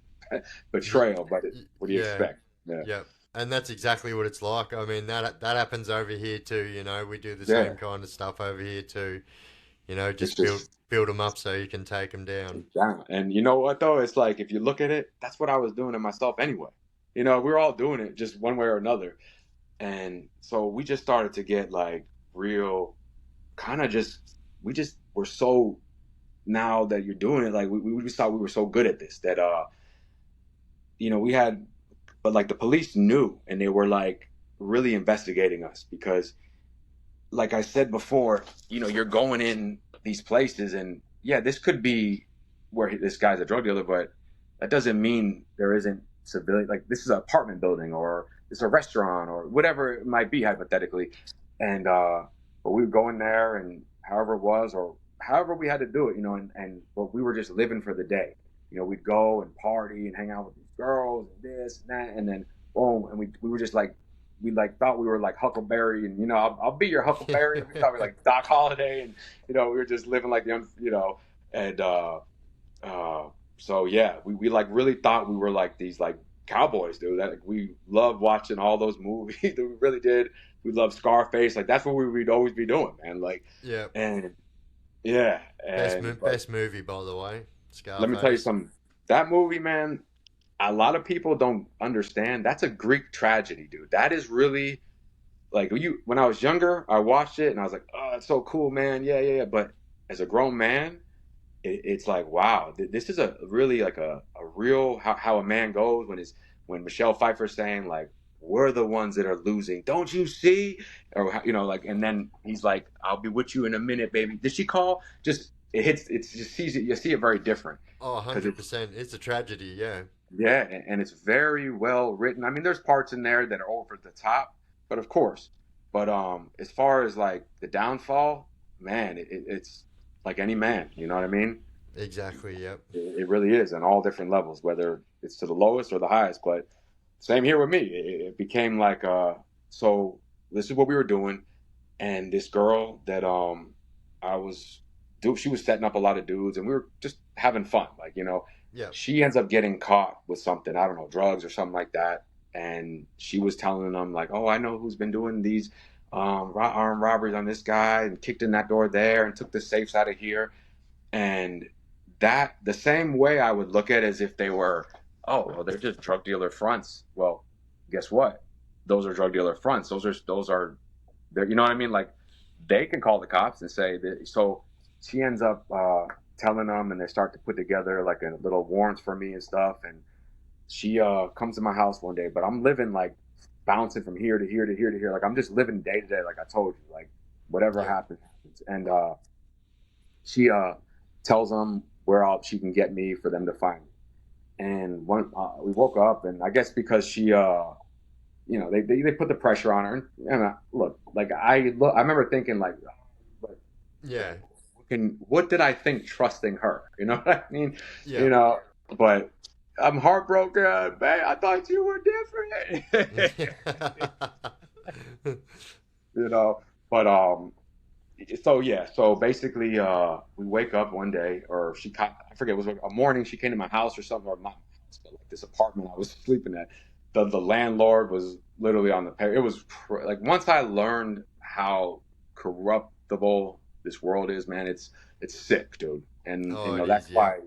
betrayal, but what do you Yeah. expect? Yeah, Yeah. And that's exactly what it's like. I mean, that happens over here too. We do the yeah. same kind of stuff over here too. It's Just just build them up so you can take them down. down. And you know what though? It's like if you look at it, that's what I was doing to myself anyway. We're all doing it just one way or another. And so we just started to get like real kind of we just were so, now that you're doing it, like we just thought we were so good at this that we had, but like the police knew, and they were like really investigating us because, like I said before, you're going in these places, and yeah, this could be where this guy's a drug dealer, but that doesn't mean there isn't civilian. Like this is an apartment building, or it's a restaurant, or whatever it might be hypothetically. And but we would go in there, and however it was, or however we had to do it, and but we were just living for the day. We'd go and party and hang out with these girls and this and that, and then boom, and we were just like, we like thought we were like Huckleberry, and I'll be your Huckleberry. We thought we were like Doc Holliday, and we were just living like and so yeah, we like really thought we were like these like cowboys, dude. That like, we love watching all those movies. We really did. We love Scarface. Like that's what we'd always be doing, man. Like, Yeah. and yeah, and but Best movie, by the way. let me tell you Scarface. something. That movie, man. A lot of people don't understand. That's a Greek tragedy, dude. That is really like you. When I was younger, I watched it and I was like, "Oh, it's so cool, man! Yeah, yeah, yeah." But as a grown man, it's like, wow, this is a really like a real how a man goes when his when Michelle Pfeiffer's saying like, "We're the ones that are losing, don't you see?" Or you know, like, and then he's like, "I'll be with you in a minute, baby." Did she call? Just it hits. It's just sees it. You see it very different Oh, because it's 100%. It's a tragedy, yeah. yeah, and it's very well written. I mean, there's parts in there that are over the top, but of course. But as far as like the downfall, man, it's like any man. You know what I mean? Exactly, yep. It really is on all different levels, whether it's to the lowest or the highest. But same here with me. It became like so this is what we were doing, and this girl that I was she was setting up a lot of dudes, and we were just having fun, like you know. Yep. She ends up getting caught with something, I don't know, drugs or something like that, and she was telling them like, "Oh, I know who's been doing these armed robberies on this guy, and kicked in that door there, and took the safes out of here." And that the same way I would look at it as if they were, oh, well, they're just drug dealer fronts. Well, guess what? Those are drug dealer fronts. Those are, you know what I mean? Like they can call the cops and say that. So she ends up telling them, and they start to put together like a little warrants for me and stuff. And she comes to my house one day, but I'm living like bouncing from here to here to here to here. Like I'm just living day to day, like I told you, like whatever Yep. happens. And she tells them where all she can get me for them to find me. And when we woke up, and I guess because she, they put the pressure on her. And look, like I remember thinking like, but Yeah. what did I think trusting her? You know what I mean? You Yep. know, but I'm heartbroken, man. I thought you were different. you know, but so yeah, so basically, we wake up one day, or I forget, it was like a morning. She came to my house or something, or not my house, but like this apartment I was sleeping at. The landlord was literally on the pay. It was like once I learned how corruptible this world is, man, it's sick, dude. And you Oh, it know that's is, yeah. why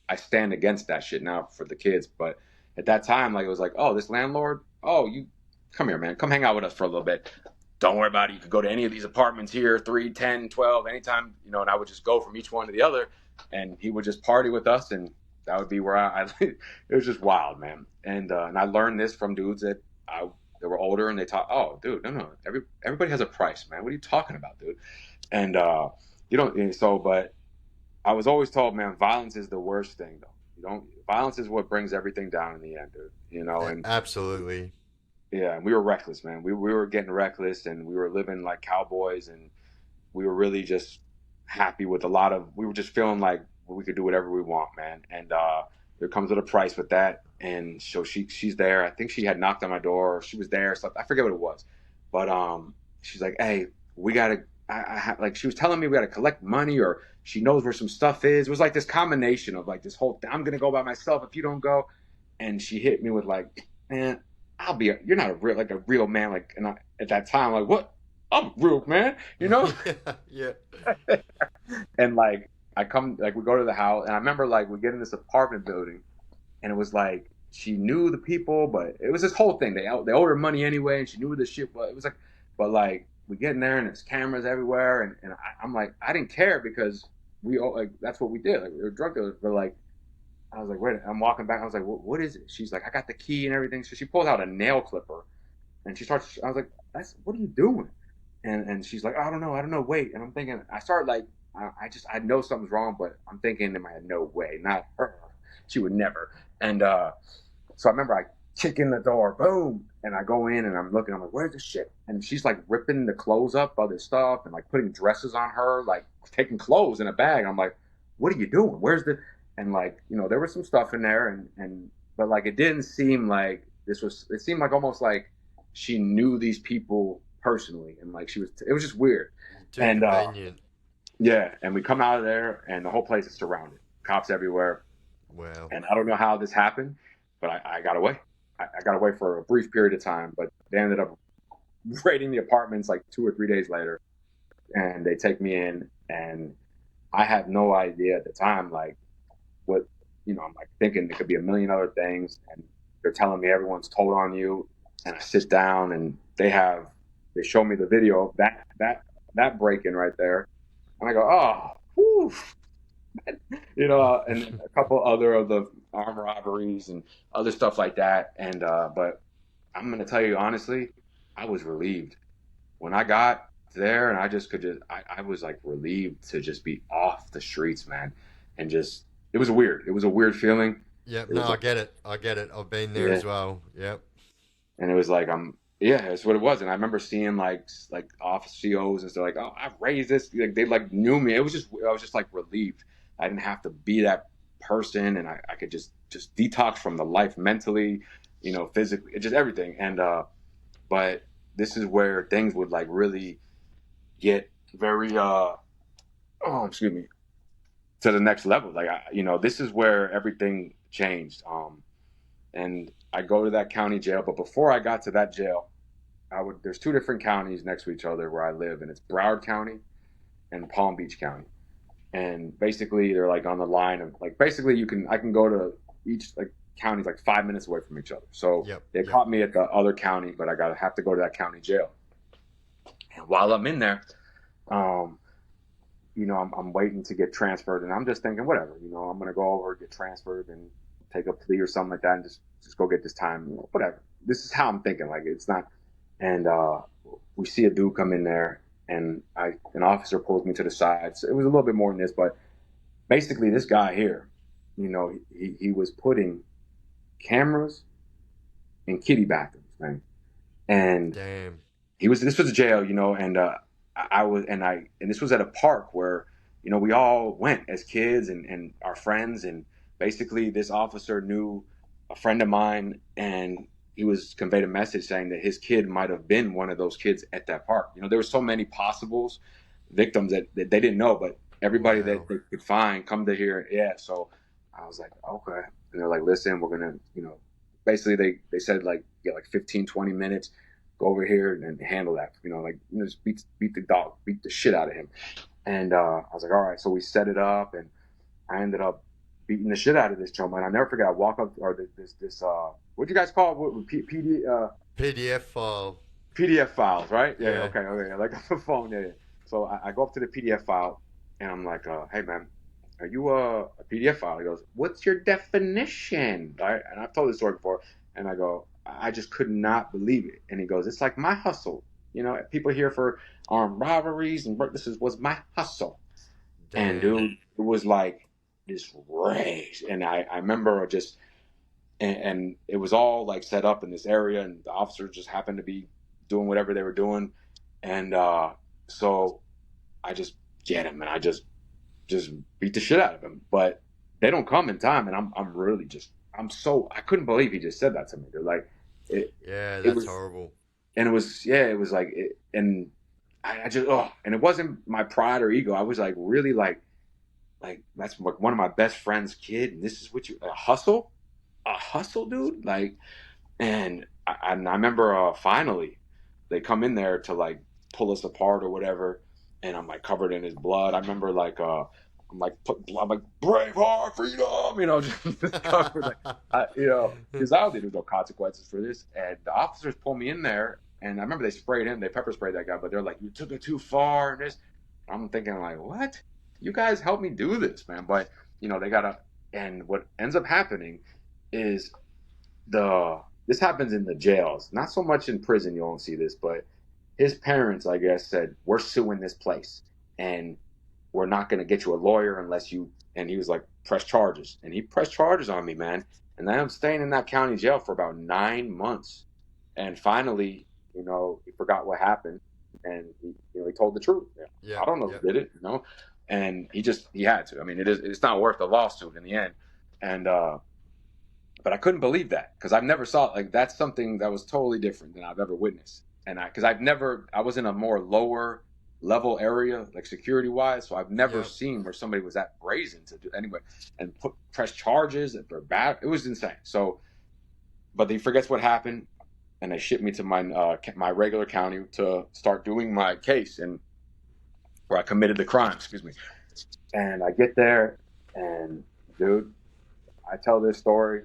I stand against that shit now for the kids. But at that time, like it was like, oh, this landlord, oh, you come here, man, come hang out with us for a little bit. Don't worry about it. You could go to any of these apartments here, 3, 10, 12, anytime, you know, and I would just go from each one to the other, and he would just party with us, and that would be where it was just wild, man. And I learned this from dudes that were older, and they taught, oh, dude, no, everybody has a price, man. What are you talking about, dude? And you don't, so, but I was always told, man, violence is the worst thing, though. You don't, violence is what brings everything down in the end, dude. You know, and Absolutely. yeah, and we were reckless, man. We were getting reckless, and we were living like cowboys, and we were really just happy with a lot of. We were just feeling like we could do whatever we want, man. And there comes with a price with that. And so she's there. I think she had knocked on my door. Or she was there. So I forget what it was, but she's like, "Hey, we gotta." Like she was telling me we gotta collect money, or she knows where some stuff is. It was like this combination of like this whole. I'm gonna go by myself if you don't go. And she hit me with like, man, you're not a real, like a real man. Like, and at that time, like, what? I'm a real man, you know? Yeah. And like, like, we go to the house, and I remember like we get in this apartment building, and it was like she knew the people, but it was this whole thing. They owed her money anyway, and she knew where the shit was. It was like, but like we get in there, and there's cameras everywhere, and I'm like, I didn't care because like that's what we did. Like we were drug dealers, but like I was like, wait, I'm walking back. I was like, what is it? She's like, I got the key and everything. So she pulls out a nail clipper, and she starts. I was like, what are you doing? And she's like, I don't know, wait. And I'm thinking, I start like, I know something's wrong, but I'm thinking in my head, no way, not her. She would never. And so I remember I kick in the door, boom, and I go in and I'm looking. I'm like, where's the shit? And she's like ripping the clothes up, other stuff, and like putting dresses on her, like taking clothes in a bag. I'm like, what are you doing? Where's the? And like, you know, there was some stuff in there, and but like it didn't seem like this was. It seemed like almost like she knew these people personally, and like she was. It was just weird. Too And convenient. yeah, and we come out of there, and the whole place is surrounded, cops everywhere, Wow. and I don't know how this happened, but I got away. I got away for a brief period of time, but they ended up raiding the apartments like 2 or 3 days later, and they take me in, and I had no idea at the time, like what, I'm like thinking it could be a million other things, and they're telling me everyone's told on you, and I sit down and they show me the video of that break in right there, and I go, oh, whew, and a couple other of the armed robberies and other stuff like that, and but I'm gonna tell you honestly, I was relieved when I got there, and I just could just I was like relieved to just be off the streets, man, and just it was a weird feeling. Yep. It No, was I like, get it. I get it. I've been there yeah, as well. Yep. and it was like yeah, that's what it was. And I remember seeing like office COs and stuff like, oh, I've raised this, like they like knew me. It was just I was just like relieved. I didn't have to be that person, and I could just detox from the life mentally, physically, just everything. And but this is where things would like really get very oh, excuse me, to the next level. Like this is where everything changed. And I go to that county jail, but before I got to that jail, there's two different counties next to each other where I live, and it's Broward County and Palm Beach County. And basically they're like on the line of like basically I can go to each like county's like 5 minutes away from each other. So Yep. they Yep. caught me at the other county, but I gotta have to go to that county jail. And while I'm in there, um, I'm waiting to get transferred, and I'm just thinking, whatever, I'm gonna go over, get transferred, and take a plea or something like that, and just go get this time, whatever. This is how I'm thinking. Like it's not, and we see a dude come in there, and an officer pulls me to the side. So it was a little bit more than this, but basically, this guy here, he was putting cameras in kiddie bathrooms, man, and Damn. this was a jail, and I was and this was at a park where we all went as kids and our friends, and basically this officer knew a friend of mine, and he was conveyed a message saying that his kid might have been one of those kids at that park. There were so many possibles victims that they didn't know, but everybody that Wow. they could find come to here. Yeah, so I was like, okay, and they're like, listen, we're gonna basically they said like get like 15-20 minutes, go over here and handle that. Like just beat the dog, beat the shit out of him. And I was like, all right. So we set it up, and I ended up beating the shit out of this chum. And I never forget. I walk up, or this what do you guys call it? PDF file. PDF files, right? Yeah. Yeah. Okay. Okay. Like on the phone. Yeah. Yeah. So I go up to the PDF file, and I'm like, hey man, are you a PDF file? He goes, what's your definition? Right? And I've told this story before, and I go, I just could not believe it. And he goes, it's like my hustle. People here for armed robberies, and was my hustle. And Damn. dude, it was like this rage. And I remember just, and it was all like set up in this area, and the officers just happened to be doing whatever they were doing. And so I just get him, and I just beat the shit out of him. But they don't come in time, and I'm really just I couldn't believe he just said that to me. They're like, it Yeah, it that's was, horrible. and it was like and I just and it wasn't my pride or ego. I was like really like that's like one of my best friend's kid, and this is what you a hustle, dude. Like, and I remember finally they come in there to like pull us apart or whatever, and I'm like covered in his blood. I remember like I'm like Braveheart, freedom, just covered like because I don't think there's no consequences for this. And the officers pull me in there, and I remember they pepper sprayed that guy, but they're like, you took it too far, and this. I'm thinking like, what? You guys helped me do this, man. But they gotta. And what ends up happening is this happens in the jails, not so much in prison. You won't see this, but his parents, I guess, said we're suing this place, and we're not going to get you a lawyer unless you. And he was like, press charges, and he pressed charges on me, man. And then I'm staying in that county jail for about 9 months, and finally, he forgot what happened, and he told the truth. I Yep. don't know Yep. who did it, and he had to. I mean, it's not worth a lawsuit in the end, and but I couldn't believe that because I've never saw like that's something that was totally different than I've ever witnessed. And because I was in a more lower level area, like security wise, so I've never Yep. seen where somebody was that brazen to do anyway and press charges for bad. It was insane. So but he forgets what happened, and they ship me to my regular county to start doing my case and where I committed the crime. Excuse me. And I get there, and dude, I tell this story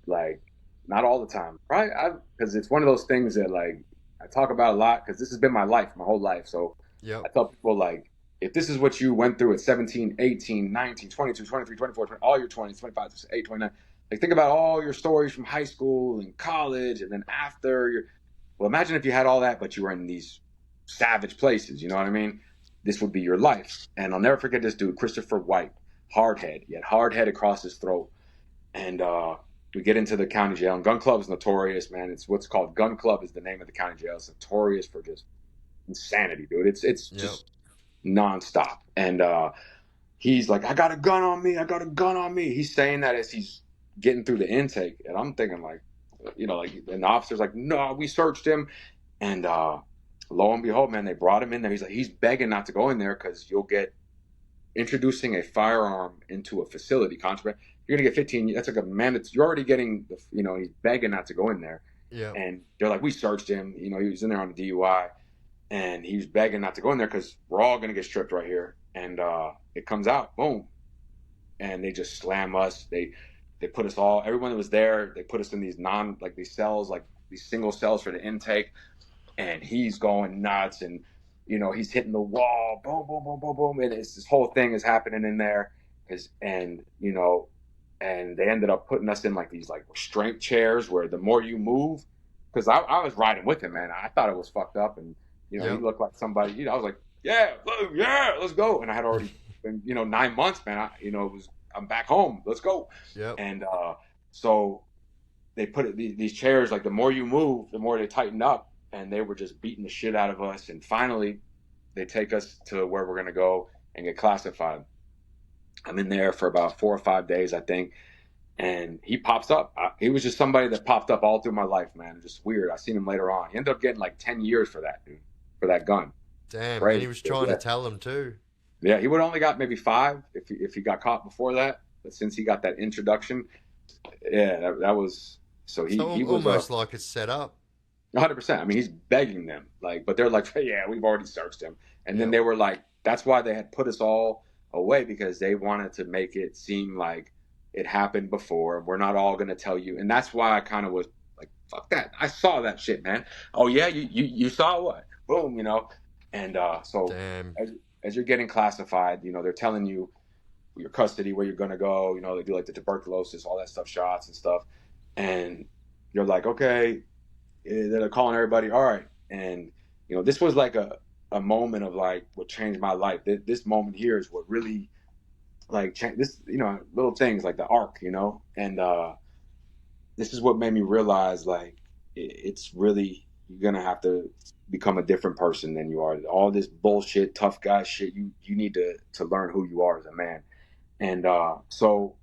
like not all the time, right? Because it's one of those things that like I talk about a lot because this has been my life, my whole life. So Yep. I tell people like, if this is what you went through at 17, 18, 19, 22, 23, 24, 20, all your 20s, 25, 28, 29, like think about all your stories from high school and college and then after your, well, imagine if you had all that, but you were in these savage places, you know what I mean? This would be your life. And I'll never forget this dude, Christopher White, hard head. He had hard head across his throat. And we get into the county jail. And Gun Club is notorious, man. It's what's called Gun Club is the name of the county jail. It's notorious for just insanity, dude. It's Yep. just nonstop. And he's like, I got a gun on me. I got a gun on me. He's saying that as he's getting through the intake. And I'm thinking like, like, and the officer's like, no, we searched him. And lo and behold, man, they brought him in there. He's like, he's begging not to go in there because you'll get introducing a firearm into a facility contraband. You're gonna get 15. That's like a mandate. You're already getting, he's begging not to go in there. Yep. And they're like, we searched him. He was in there on a DUI, and he was begging not to go in there because we're all gonna get stripped right here. And it comes out, boom, and they just slam us. They put us all, everyone that was there. They put us in these these cells, like these single cells for the intake. And he's going nuts, and he's hitting the wall, boom, boom, boom, boom, boom, and this whole thing is happening in there. And they ended up putting us in like these like restraint chairs where the more you move, because I was riding with him, man. I thought it was fucked up, and he Yep. looked like somebody. I was like, yeah, let's go. And I had already been 9 months, man. I'm back home. Let's go. Yep. And so they put it these chairs, like the more you move, the more they tighten up, and they were just beating the shit out of us. And finally, they take us to where we're gonna go and get classified. I'm in there for about 4 or 5 days, I think, and he pops up. He was just somebody that popped up all through my life, man. Just weird. I seen him later on. He ended up getting like 10 years for that, dude, for that gun. Damn. And he Crazy. was trying Yeah. to tell him too. Yeah, he would only got maybe 5 if he got caught before that. But since he got that introduction, yeah, that was so he So he was almost like it's set up. 100%. I mean, he's begging them, like, but they're like, yeah, we've already searched him. And then Yep. they were like, that's why they had put us all away, because they wanted to make it seem like it happened before. We're not all going to tell you. And that's why I kind of was like, fuck that. I saw that shit, man. Oh, yeah, you saw what? Boom, And so Damn. as you're getting classified, they're telling you your custody, where you're going to go. They do like the tuberculosis, all that stuff, shots and stuff. And you're like, okay. They're calling everybody, all right. And this was like a moment of like what changed my life. This moment here is what really like changed this, little things like the arc, and this is what made me realize like it's really, you're gonna have to become a different person than you are. All this bullshit tough guy shit, you need to learn who you are as a man. And so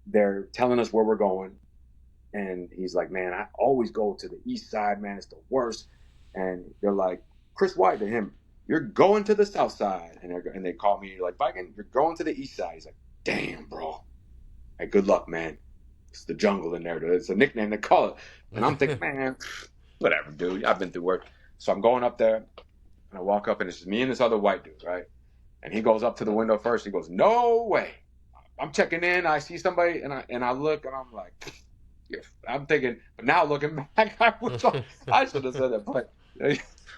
they're telling us where we're going. And he's like, man, I always go to the east side, man. It's the worst. And they're like, Chris White to him, you're going to the south side. And they call me like, Viking, you're going to the east side. He's like, damn, bro. Hey, good luck, man. It's the jungle in there. It's a nickname they call it. And I'm thinking, man, whatever, dude. I've been through work. So I'm going up there, and I walk up, and it's just me and this other white dude, right? And he goes up to the window first. He goes, no way. I'm checking in. I see somebody, and I look, and I'm like, I'm thinking, but now looking back, I should have said that,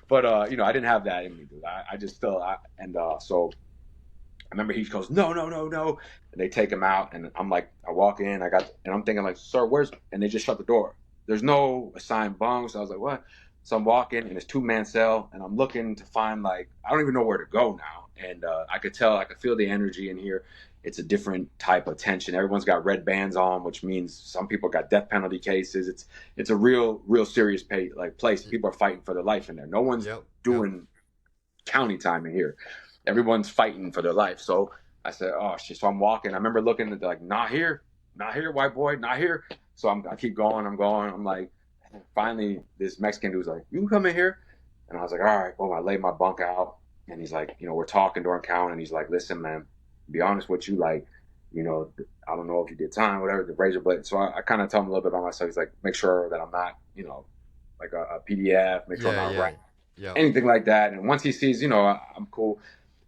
but I didn't have that in me, dude. I just still, so I remember he goes, no, no, no, no, and they take him out, and I'm like, I walk in, and I'm thinking like, sir, and they just shut the door. There's no assigned bunks. I was like, what? So I'm walking, and it's 2-man cell, and I'm looking to find like, I don't even know where to go now, and I could feel the energy in here. It's a different type of tension. Everyone's got red bands on, which means some people got death penalty cases. It's a real serious place. People are fighting for their life in there. No one's doing county time in here. Everyone's fighting for their life. So I said, oh shit. So I'm walking. I remember looking at like, not here, white boy, not here. So I keep going. I'm going. I'm like, finally, this Mexican dude's like, you can come in here. And I was like, all right. Well, I laid my bunk out, and he's like, we're talking during count, and he's like, listen, man. Be honest with you, like, I don't know if you did time, whatever, the razor blade. So I kind of tell him a little bit about myself. He's like, make sure that I'm not, like a PDF, make sure I'm Yeah, not yeah, right, yeah, anything like that. And once he sees, I'm cool,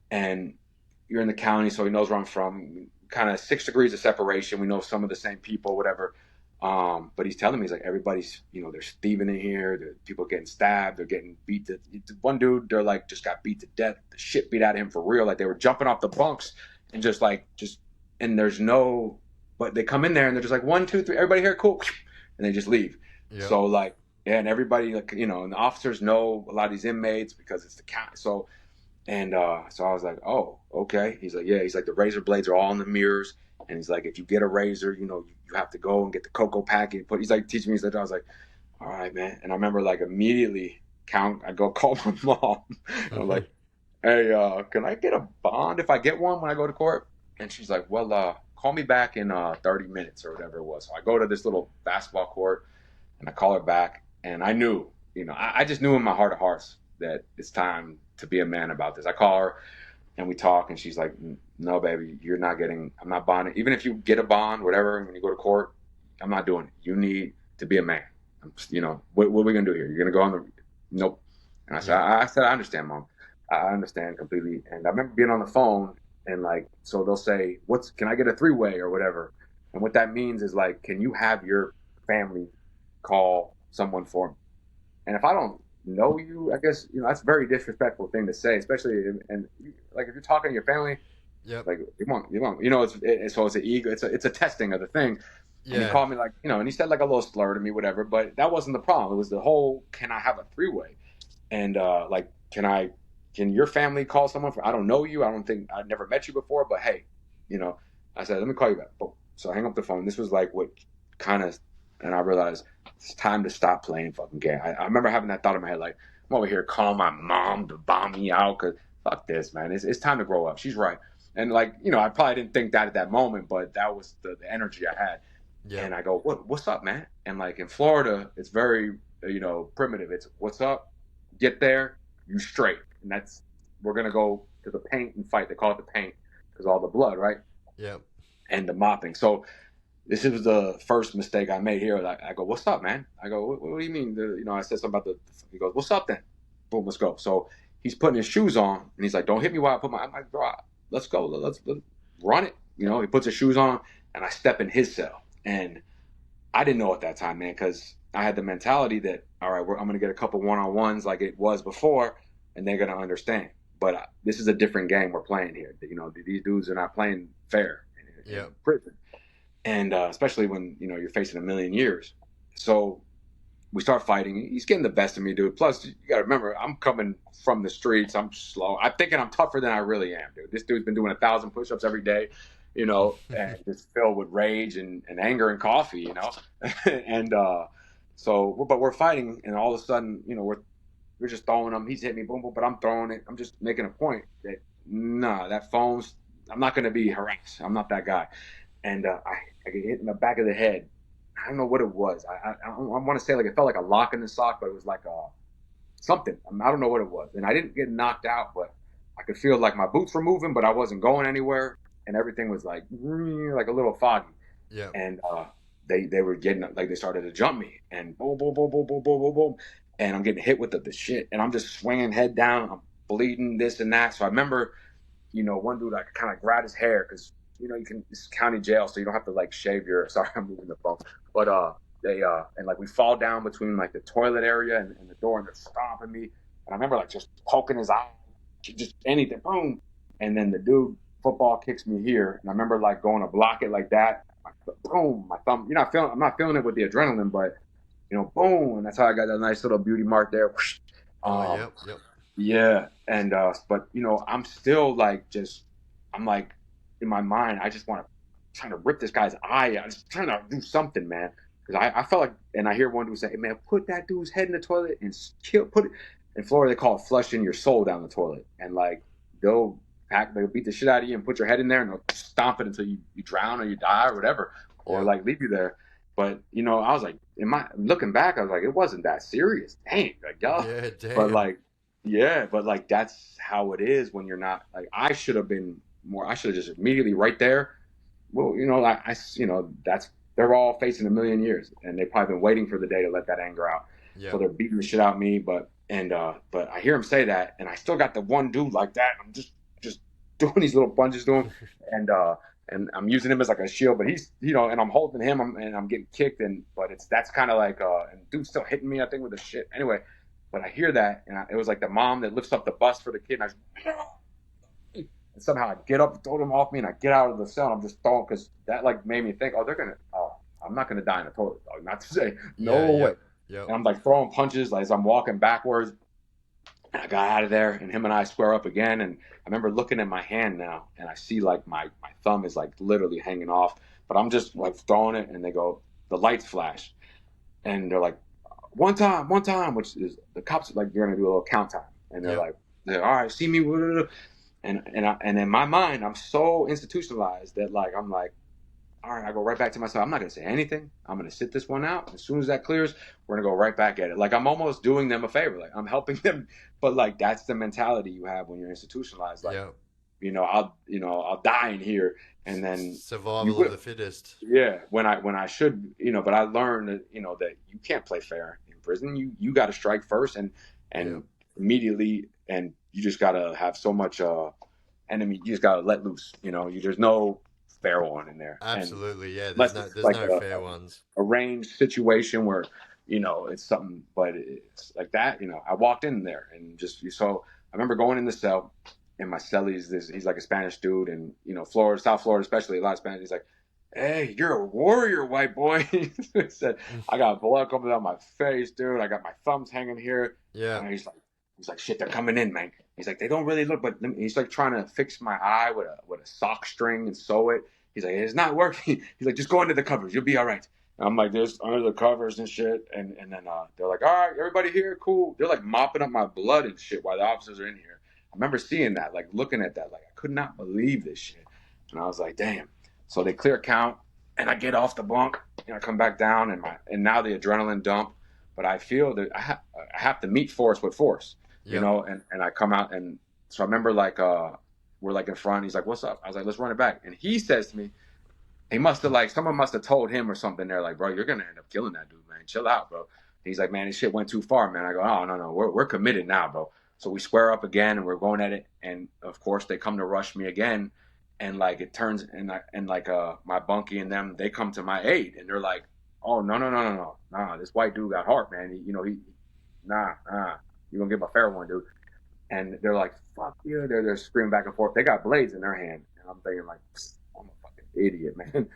and you're in the county, so he knows where I'm from. Kind of 6 degrees of separation. We know some of the same people, whatever. But he's telling me, he's like, everybody's, there's thieving in here. People getting stabbed. They're getting beat. One dude, they're like, just got beat to death. The shit beat out of him for real. Like they were jumping off the bunks and and there's no, but they come in there and they're just like, 1, 2, 3, everybody here, cool, and they just leave. yeah, So like, yeah, and everybody, like, and the officers know a lot of these inmates because it's the county. So I was like, oh, okay. He's like, yeah. He's like, the razor blades are all in the mirrors. And he's like, if you get a razor, you have to go and get the cocoa packet. He's like, teaching me. I was like, all right, man. And I remember like immediately I go call my mom. I'm like, hey, can I get a bond if I get one when I go to court? And she's like, well, call me back in 30 minutes or whatever it was. So I go to this little basketball court and I call her back. And I knew, I just knew in my heart of hearts that it's time to be a man about this. I call her and we talk, and she's like, no, baby, I'm not bonding. Even if you get a bond, whatever, when you go to court, I'm not doing it. You need to be a man. What are we going to do here? You're going to go on the, nope. And yeah, I said, I understand, mom. I understand completely. And I remember being on the phone and like, so they'll say, can I get a 3-way or whatever? And what that means is like, can you have your family call someone for me? And if I don't know you, I guess that's a very disrespectful thing to say, especially and like if you're talking to your family, yep, like so it's an ego, it's a testing of the thing. And he yeah, called me like and he said like a little slur to me, whatever. But that wasn't the problem. It was the whole, can I have a 3-way? And like, can your family call someone for? I don't know you. I don't think I've never met you before, but hey, you know, I said, let me call you back. So I hang up the phone. This was like what kind of, and I realized it's time to stop playing fucking game. I remember having that thought in my head, like, I'm over here calling my mom to bomb me out because fuck this, man. It's time to grow up. She's right. And like, I probably didn't think that at that moment, but that was the energy I had. yep, And I go, what's up, man? And like in Florida, it's very, primitive. It's what's up, get there, you straight. And we're going to go to the paint and fight. They call it the paint because all the blood, right? yep, And the mopping. So this was the first mistake I made here. I go, what's up, man? I go, what do you mean? I said something about he goes, what's up then? Boom, let's go. So he's putting his shoes on and he's like, don't hit me while I put I'm like, bro, let's go. Let's run it. He puts his shoes on and I step in his cell. And I didn't know at that time, man, because I had the mentality that, all right, I'm going to get a couple one-on-ones like it was before, and they're going to understand. But this is a different game we're playing here. These dudes are not playing fair in yep, prison, and especially when you're facing 1,000,000 years. So we start fighting. He's getting the best of me, dude. Plus, you got to remember, I'm coming from the streets. I'm slow. I'm thinking I'm tougher than I really am, dude. This dude's been doing 1,000 push-ups every day, and just filled with rage and anger and coffee. And but we're fighting, and all of a sudden, we're just throwing him. He's hitting me, boom, boom, but I'm throwing it. I'm just making a point that nah, that phone's. I'm not going to be harassed. I'm not that guy. And I get hit in the back of the head. I don't know what it was. I want to say like it felt like a lock in the sock, but it was like something. I don't know what it was. And I didn't get knocked out, but I could feel like my boots were moving, but I wasn't going anywhere, and everything was like a little foggy. yep, And they were getting like they started to jump me, and boom, boom, boom, boom, boom, boom, boom, boom, and I'm getting hit with the shit, and I'm just swinging head down. I'm bleeding this and that. So I remember, one dude, I kind of grabbed his hair because it's county jail, so you don't have to like shave your. Sorry, I'm moving the phone, but they and like we fall down between like the toilet area and the door, and they're stomping me. And I remember like just poking his eye, just anything, boom. And then the dude football kicks me here, and I remember like going to block it like that, boom, my thumb. I'm not feeling it with the adrenaline, but boom, and that's how I got that nice little beauty mark there. oh, Um, yep, yep, yeah, and but I'm still like I'm like in my mind, I just want to trying to rip this guy's eye out. I'm just trying to do something, man, because I felt like, and I hear one dude say, hey, man, put that dude's head in the toilet and put it. In Florida, they call it flushing your soul down the toilet, and like they'll beat the shit out of you and put your head in there and they'll stomp it until you drown or you die or whatever, or yep, like leave you there. But I was like, looking back, I was like, it wasn't that serious. Dang, like y'all. yeah, But damn, like, yeah, but like that's how it is when you're not like. I should have been more. I should have just immediately right there, well, that's they're all facing 1 million years, and they've probably been waiting for the day to let that anger out. So Yep. they're beating the shit out of me, but I hear him say that, and I still got the one dude like that. I'm just doing these little punches to him, and uh, and I'm using him as like a shield, but he's and I'm holding him, and I'm getting kicked, and but that's kind of like and dude's still hitting me, I think, with the shit. Anyway, but I hear that, and it was like the mom that lifts up the bus for the kid, and I just, and somehow I get up, throw them off me, and I get out of the cell. And I'm just throwing because that like made me think, I'm not gonna die in a toilet, dog. Not to say Yeah. no way. Yep. Yep. And I'm like throwing punches like as I'm walking backwards. And I got out of there, and him and I square up again. And I remember looking at my hand now, and I see like my thumb is like literally hanging off. But I'm just like throwing it, and they go, the lights flash, and they're like, one time, which is the cops like you're gonna do a little count time, and Yep. they're all right, see me, and in my mind, I'm so institutionalized that like I'm like, all right, I go right back to myself. I'm not gonna say anything. I'm gonna sit this one out. As soon as that clears, we're gonna go right back at it. Like I'm almost doing them a favor. Like I'm helping them, but like that's the mentality you have when you're institutionalized. Like Yep. I'll die in here, and then you Survival of will. the fittest. Yeah, when I should, but I learned that that you can't play fair in prison. You got to strike first, and Yep. immediately, and you just gotta have so much enemy. You just gotta let loose. There's no fair one in there, and Absolutely. Yeah. There's unless no it's there's like no fair ones. a arranged situation where it's something, but it's like that. I walked in there and just so I remember going in the cell, and my celly's he's like a Spanish dude, and Florida, South Florida especially, a lot of Spanish. He's like, "Hey, you're a warrior, white boy." He said, "I got blood coming down my face, dude. I got my thumbs hanging here." Yeah. And he's like, "Shit, they're coming in, man." He's like, "They don't really look," but he's like trying to fix my eye with a sock string and sew it. He's like, "It's not working." He's like, "Just go into the covers. You'll be all right." And I'm like, "This under the covers and shit." And then they're like, "All right, everybody here, cool." They're like mopping up my blood and shit while the officers are in here. I remember seeing that, like looking at that, like I could not believe this shit. And I was like, "Damn." So they clear count, and I get off the bunk, and I come back down, and now the adrenaline dump. But I feel that I have to meet force with force, Yep. and I come out, and so I remember like we're like in front. He's like, "What's up?" I was like, "Let's run it back." And he says to me, he must have like someone must have told him or something. They're like, "Bro, you're gonna end up killing that dude, man. Chill out, bro." He's like, "Man, this shit went too far, man." I go, "Oh, no, no, we're committed now, bro." So we square up again, and we're going at it. And of course, they come to rush me again, and like it turns, and like my bunkie and them, they come to my aid, and they're like, "Oh, no, no, no, no, no, nah, this white dude got heart, man. He nah, you gonna give him a fair one, dude." And they're like, "Fuck you!" They're screaming back and forth. They got blades in their hand, and I'm thinking like, I'm a fucking idiot, man,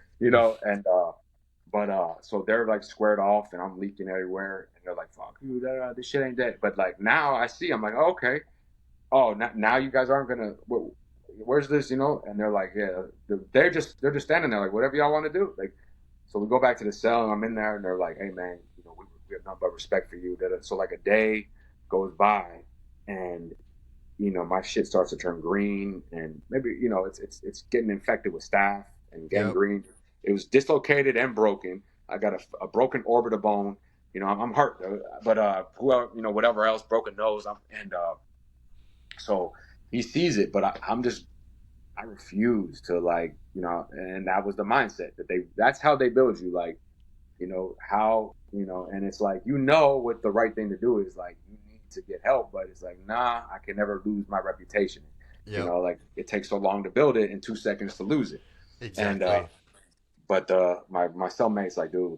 And so they're like squared off, and I'm leaking everywhere, and they're like, "Fuck you, this shit ain't dead." But like now I see, I'm like, oh, okay, oh, now you guys aren't gonna. Where's this, And they're like, yeah, they're just standing there like, whatever y'all want to do, like. So we go back to the cell, and I'm in there, and they're like, "Hey, man, we have nothing but respect for you." So like a day goes by, and my shit starts to turn green, and maybe it's getting infected with staph and Yep. gangrene. It was dislocated and broken. I got a broken orbital bone. I'm hurt, but whoever whatever else, broken nose. So he sees it, but I refuse to like and that was the mindset that's how they build you, like how and it's like what the right thing to do is, like you need to get help, but it's like, nah, I can never lose my reputation. Yep. Like it takes so long to build it, in 2 seconds to lose it. And Exactly. but my cellmate's like, "Dude,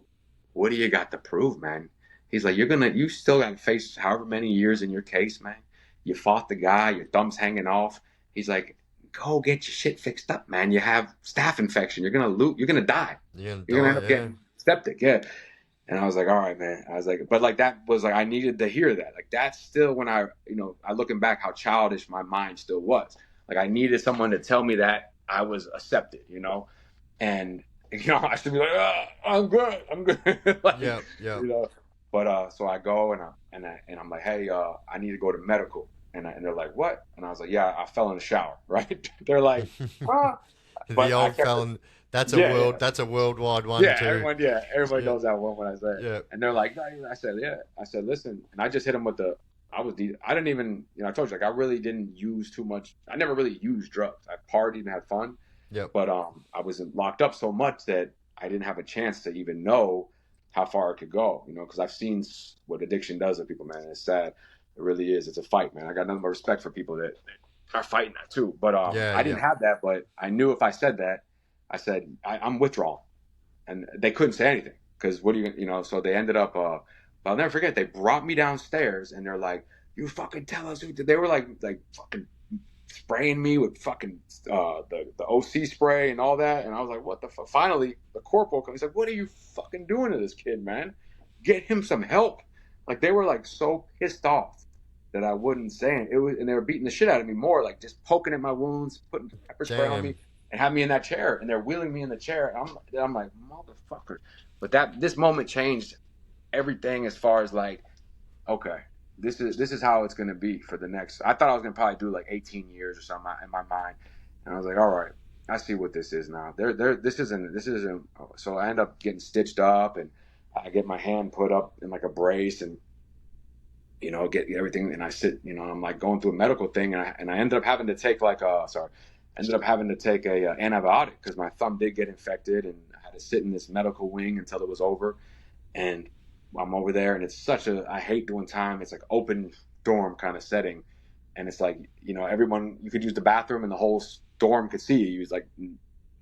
what do you got to prove, man?" He's like, you still got to face however many years in your case, man. You fought the guy, your thumb's hanging off. He's like, "Go get your shit fixed up, man. You have staph infection. You're gonna die. You're gonna You're gonna end die. up Yeah. getting septic." Yeah. And I was like, "All right, man." I was like, but like that was like I needed to hear that. Like that's still when I looking back how childish my mind still was. Like I needed someone to tell me that I was accepted, and I should be like, I'm good, I'm good, like Yep. Yep. you know. But so I go, and I'm like, "Hey, I need to go to medical," and they're like, "What?" And I was like, "Yeah, I fell in the shower." Right? They're like, "Ah," The but I old kept it. felon. That's a Yeah, yeah. world. That's a worldwide one Yeah, too. everybody Yeah. knows that one when I say it. Yeah. And they're like, "No," I said, "Yeah." I said, "Listen," and I just hit him with I didn't even, I told you, like, I really didn't use too much. I never really used drugs. I partied and had fun. Yep. But I was locked up so much that I didn't have a chance to even know how far it could go, because I've seen what addiction does to people, man. It's sad. It really is. It's a fight, man. I got nothing but respect for people that are fighting that too. But Yeah. I didn't Yeah. have that, but I knew if I said that, I said I'm withdrawal, and they couldn't say anything because what do So they ended up. I'll never forget. They brought me downstairs, and they're like, "You fucking tell us who." They were like fucking spraying me with fucking the OC spray and all that, and I was like, "What the fuck?" Finally, the corporal comes. He's like, "What are you fucking doing to this kid, man? Get him some help." Like they were like so pissed off that I wouldn't say it. And they were beating the shit out of me more, like just poking at my wounds, putting pepper spray on me, Damn. and had me in that chair. And they're wheeling me in the chair. And I'm like, motherfucker. But this moment changed everything as far as like, okay, this is how it's gonna be for the next. I thought I was gonna probably do like 18 years or something in my mind, and I was like, all right, I see what this is now. This isn't. So I end up getting stitched up, and I get my hand put up in like a brace, and get everything, and I sit, I'm like going through a medical thing, and I ended up having to take like ended up having to take a antibiotic because my thumb did get infected, and I had to sit in this medical wing until it was over, and I'm over there, and it's I hate doing time. It's like open dorm kind of setting, and it's like everyone, you could use the bathroom, and the whole dorm could see you. It's like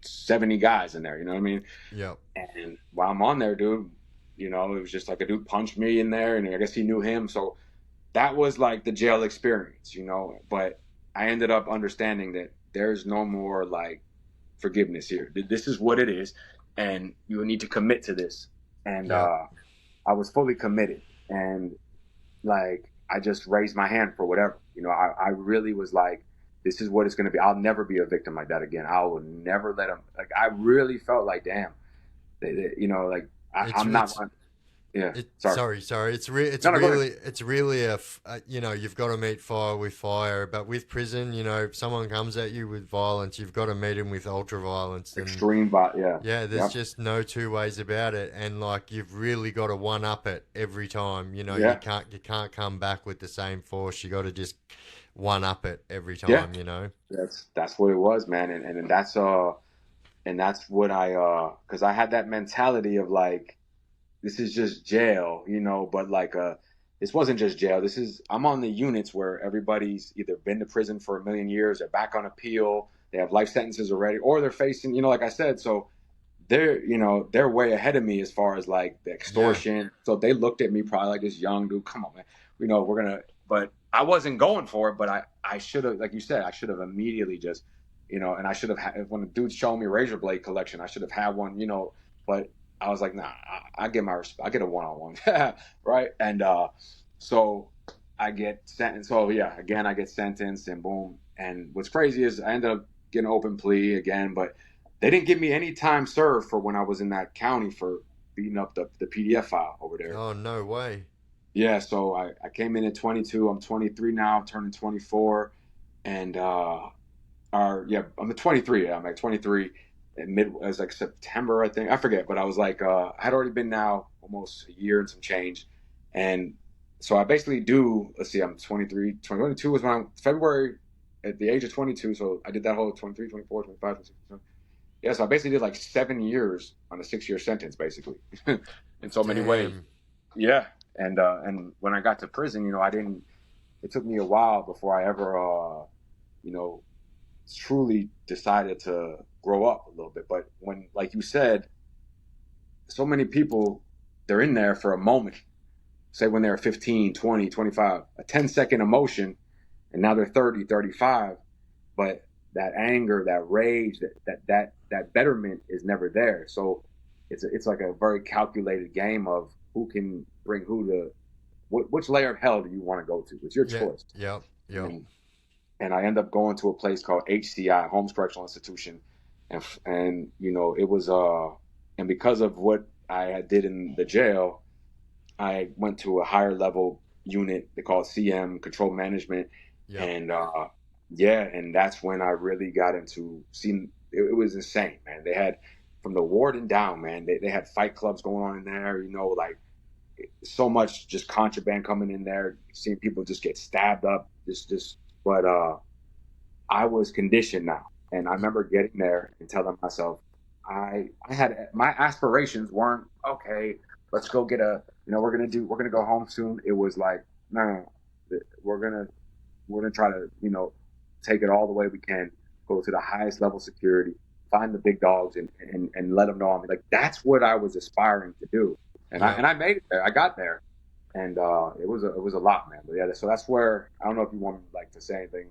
70 guys in there. You know what I mean? Yep. And while I'm on there, dude, it was just like a dude punched me in there, and I guess he knew him, so that was like the jail experience. But I ended up understanding that there's no more like forgiveness here. This is what it is, and you need to commit to this. And Yep. I was fully committed, and like I just raised my hand for whatever. I really was like, this is what it's going to be. I'll never be a victim like that again. I will never let them. Like I really felt like, damn, like It's I'm not. it's Yeah, It sorry. sorry. No, no, go ahead. It's really you've got to meet fire with fire. But with prison, if someone comes at you with violence, you've got to meet them with ultra violence. And Extreme, but yeah, yeah, there's yeah, just no two ways about it. And like you've really got to one up it every time. yeah, You can't come back with the same force. You got to just one up it every yeah. time. That's what it was, man, and that's what because I had that mentality of like, this is just jail, but like this wasn't just jail. I'm on the units where everybody's either been to prison for a million years, they're back on appeal, they have life sentences already, or they're facing, like I said, so they're way ahead of me as far as like the Yeah, extortion. So they looked at me probably like, this young dude, come on, man, we're gonna. But I wasn't going for it. But I should have, like you said, I should have immediately just, and I should have had, when the dude's showing me razor blade collection, I should have had one, But I was like, nah, I get my respect. I get a one-on-one, right? And so I get sentenced. So yeah, again, I get sentenced, and boom. And what's crazy is I ended up getting open plea again, but they didn't give me any time served for when I was in that county for beating up the PDF file over there. oh no way. Yeah, so I came in at 22. I'm 23 now, turning 24, and yeah, I'm at 23. Yeah, I'm at 23. It was like September, I think. I forget, but I was like, I had already been now almost a year and some change, and so I basically do. Let's see, I'm 23. 22 was when I'm February at the age of 22. So I did that whole 23, 24, 25, 26. Yeah, so I basically did like 7 years on a 6-year sentence, basically, in so many ways. Damn. Yeah, and when I got to prison, I didn't. It took me a while before I ever, you know, truly decided to grow up a little bit. But when, like you said, so many people, they're in there for a moment. Say when they're 15, 20, 25, a 10-second emotion, and now they're 30, 35. But that anger, that rage, that betterment is never there. So it's like a very calculated game of who can bring who to which layer of hell do you want to go to? It's your Yeah. choice. Yep. Yep. And and I end up going to a place called HCI, Holmes Correctional Institution, and it was and because of what I did in the jail, I went to a higher level unit they call CM, Control Management, Yep. and yeah, and that's when I really got into seeing. It was insane, man. They had from the warden down, man. They had fight clubs going on in there, like so much just contraband coming in there, seeing people just get stabbed up, just but I was conditioned now. And I remember getting there and telling myself, I had my aspirations weren't okay. Let's go get a, we're gonna go home soon. It was like, no, we're gonna we're gonna try to, take it all the way we can, go to the highest level security, find the big dogs, and let them know. I mean, like that's what I was aspiring to do, and I Yeah. and I made it there. I got there, and it was a lot, man. But yeah, so that's where I don't know if you want me like to say anything.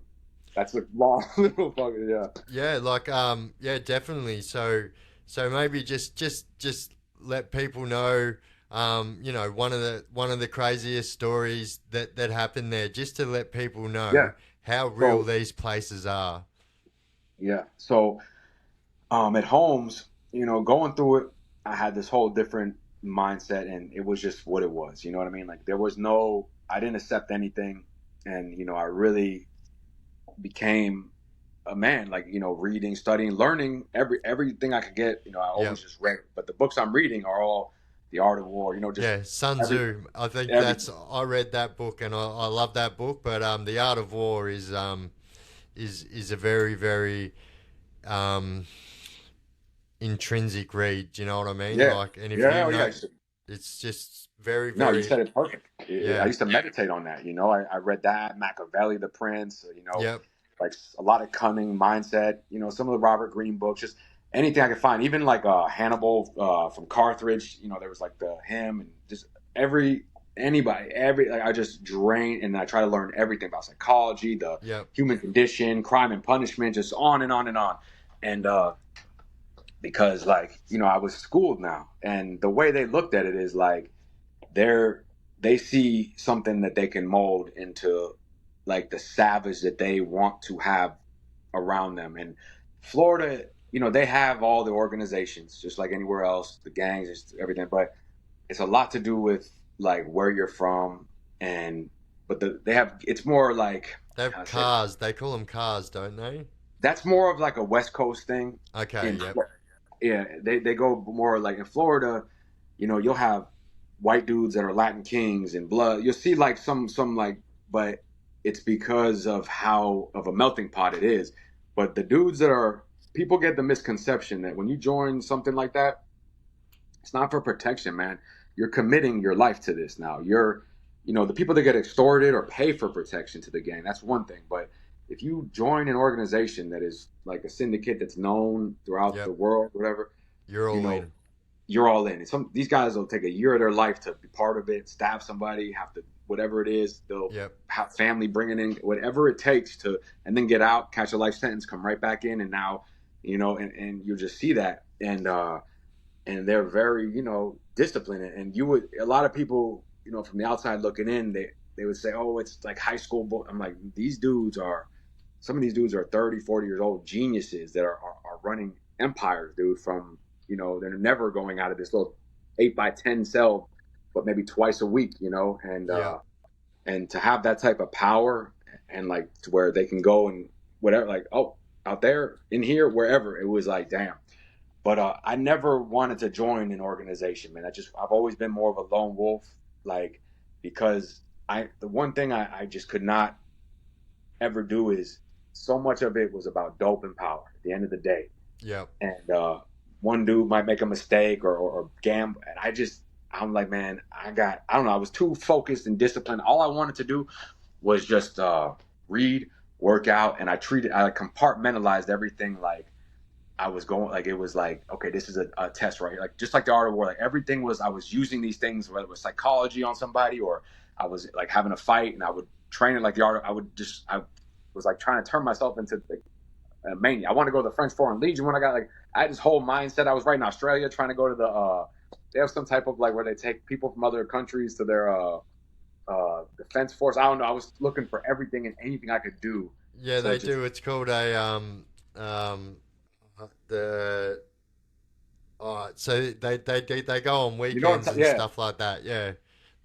That's a long little fucking yeah. Yeah, like yeah, definitely. So maybe just let people know one of the craziest stories that happened there, just to let people know Yeah. how real So these places are. yeah. So at Holmes, going through it, I had this whole different mindset, and it was just what it was. You know what I mean? Like there was no, I didn't accept anything, and I really became a man. Like reading, studying, learning everything I could get. I always Yep. just read. But the books I'm reading are all The Art of War. Just Yeah, Sun everything, Tzu. I think everything. I read that book and I love that book. But The Art of War is a very very um intrinsic read. Do you know what I mean? Yeah, Like, and if yeah, you oh, yeah. know, it's just very No, you very said it perfect. I yeah. used to meditate on that. I read that Machiavelli, The Prince. Yep. Like a lot of cunning mindset. Some of the Robert Greene books, just anything I could find. Even like Hannibal from Carthage. There was like the him and just every like I just drain and I try to learn everything about psychology, the Yep. human condition, crime and punishment, just on and on and on. And because like I was schooled now, and the way they looked at it is like they're they see something that they can mold into like the savage that they want to have around them. And Florida, they have all the organizations just like anywhere else, the gangs, just everything, but it's a lot to do with like where you're from. And but they have, it's more like, They how have to say it, cars. They call them cars, don't they? that's more of like a West Coast thing. Okay. In Yep. Yeah, they go more like in Florida. You'll have white dudes that are Latin kings and blood. You'll see like some like, but it's because of how of a melting pot it is. But the dudes that are, people get the misconception that when you join something like that, it's not for protection, man. You're committing your life to this now. The people that get extorted or pay for protection to the gang, that's one thing. But if you join an organization that is like a syndicate that's known throughout the Yep. world, whatever, You're you all know, in. you're all in. And these guys will take a year of their life to be part of it, stab somebody, have to whatever it is. They'll Yep. have family bringing in whatever it takes to, and then get out, catch a life sentence, come right back in, and now, and you just see that, and they're very, disciplined. And you would, a lot of people, from the outside looking in, they would say, oh, it's like high school book. I'm like, some of these dudes are 30, 40 years old geniuses that are running empires, dude, from, they're never going out of this little 8 by 10 cell, but maybe twice a week, Yep. and to have that type of power, and like to where they can go and whatever, like, oh, out there, in here, wherever, it was like, damn. But I never wanted to join an organization, man. I've always been more of a lone wolf, like, because the one thing I just could not ever do is, so much of it was about dope and power at the end of the day. Yep. And one dude might make a mistake or gamble, and I'm like, man, I don't know, I was too focused and disciplined. All I wanted to do was just read, work out, and I compartmentalized everything. Like I was going, like, it was like, okay, this is a test right here. Like, just like the Art of War, like everything was, I was using these things, whether it was psychology on somebody, or I was like having a fight and I would train it like the art. I was like trying to turn myself into like a mania. I want to go to the French Foreign Legion when I had this whole mindset. I was right in Australia trying to go to they have some type of like where they take people from other countries to their defense force. I don't know. I was looking for everything and anything I could do Yeah, to they just, do. It's called a um the so they go on weekends and yeah. stuff like that. Yeah.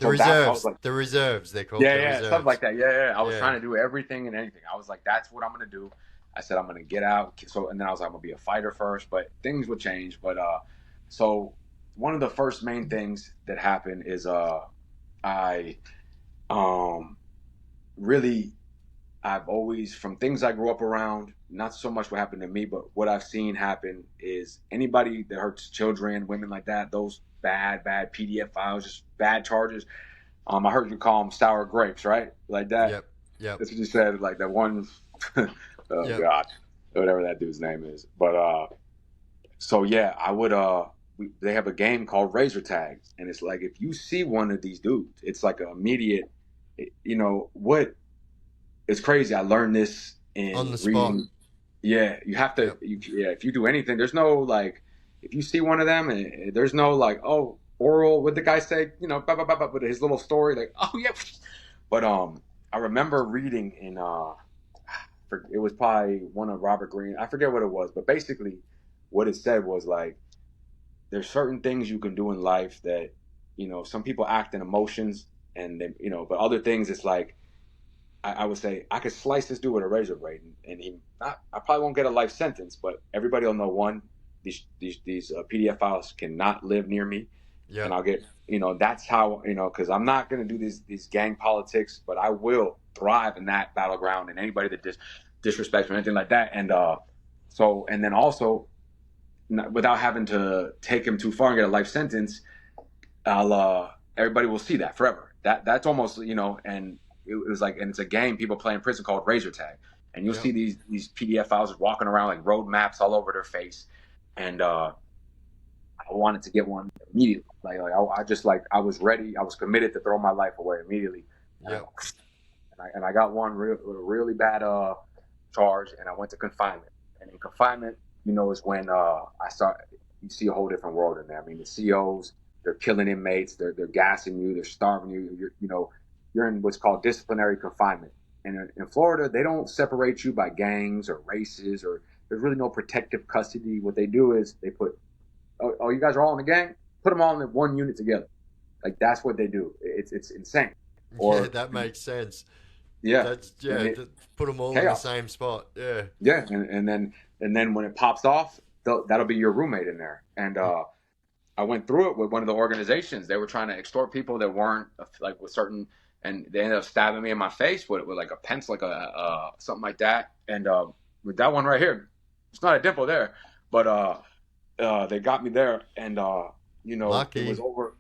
So that's, I was like, The reserves, they're called yeah, the yeah, something reserves. like that. Yeah, yeah. I was Yeah. trying to do everything and anything. I was like, that's what I'm gonna do. I said I'm gonna get out. So, and then I was like, I'm gonna be a fighter first, but things would change. But so one of the first main things that happened is I um really I've always, from things I grew up around, not so much what happened to me, but what I've seen happen is anybody that hurts children, women like that, those bad PDF files, just bad charges. I heard you call them sour grapes, right? Like that. Yep. Yep. That's what you said. Like that one. Oh Yep. God, whatever that dude's name is. But so yeah, I would. They have a game called Razor Tag, and it's like if you see one of these dudes, it's like an immediate. You know what? It's crazy. I learned this On in the spot. reading. Yeah, you have to. Yep. Yeah, if you do anything, there's no like. If you see one of them, there's no like, oh, oral. What the guy say? You know, blah, blah, blah, blah, with his little story, like, oh yeah. But I remember reading in it was probably one of Robert Greene. I forget what it was, but basically, what it said was like, there's certain things you can do in life that, some people act in emotions, and they, but other things it's like I would say I could slice this dude with a razor blade, and I probably won't get a life sentence, but everybody will know one, these PDF files cannot live near me, and Yep. I'll get, that's how, because I'm not gonna do these gang politics, but I will thrive in that battleground, and anybody that disrespects or anything like that, and and then also without having to take him too far and get a life sentence, I'll everybody will see that forever. That's almost, and it was like, and it's a game people play in prison called Razor Tag, and you'll see Yep. these PDF files walking around like road maps all over their face, and I wanted to get one immediately. I just like I was ready, I was committed to throw my life away immediately, and Yep. I got one really bad charge, and I went to confinement, and in confinement, is when I start. You see a whole different world in there. I mean, the COs, they're killing inmates, they're gassing you, they're starving you. You're in what's called disciplinary confinement. And in Florida, they don't separate you by gangs or races, or there's really no protective custody. What they do is they put, oh, you guys are all in the gang, put them all in one unit together. Like that's what they do. It's insane. Yeah, Or that makes sense. yeah, That's and yeah. Put them all in the chaos. same spot. Yeah. Yeah, and then when it pops off, that'll be your roommate in there. And I went through it with one of the organizations. They were trying to extort people that weren't like with certain, and they ended up stabbing me in my face with like a pencil, like a something like that. And with that one right here, it's not a dimple there, but they got me there, and it was Lucky. over.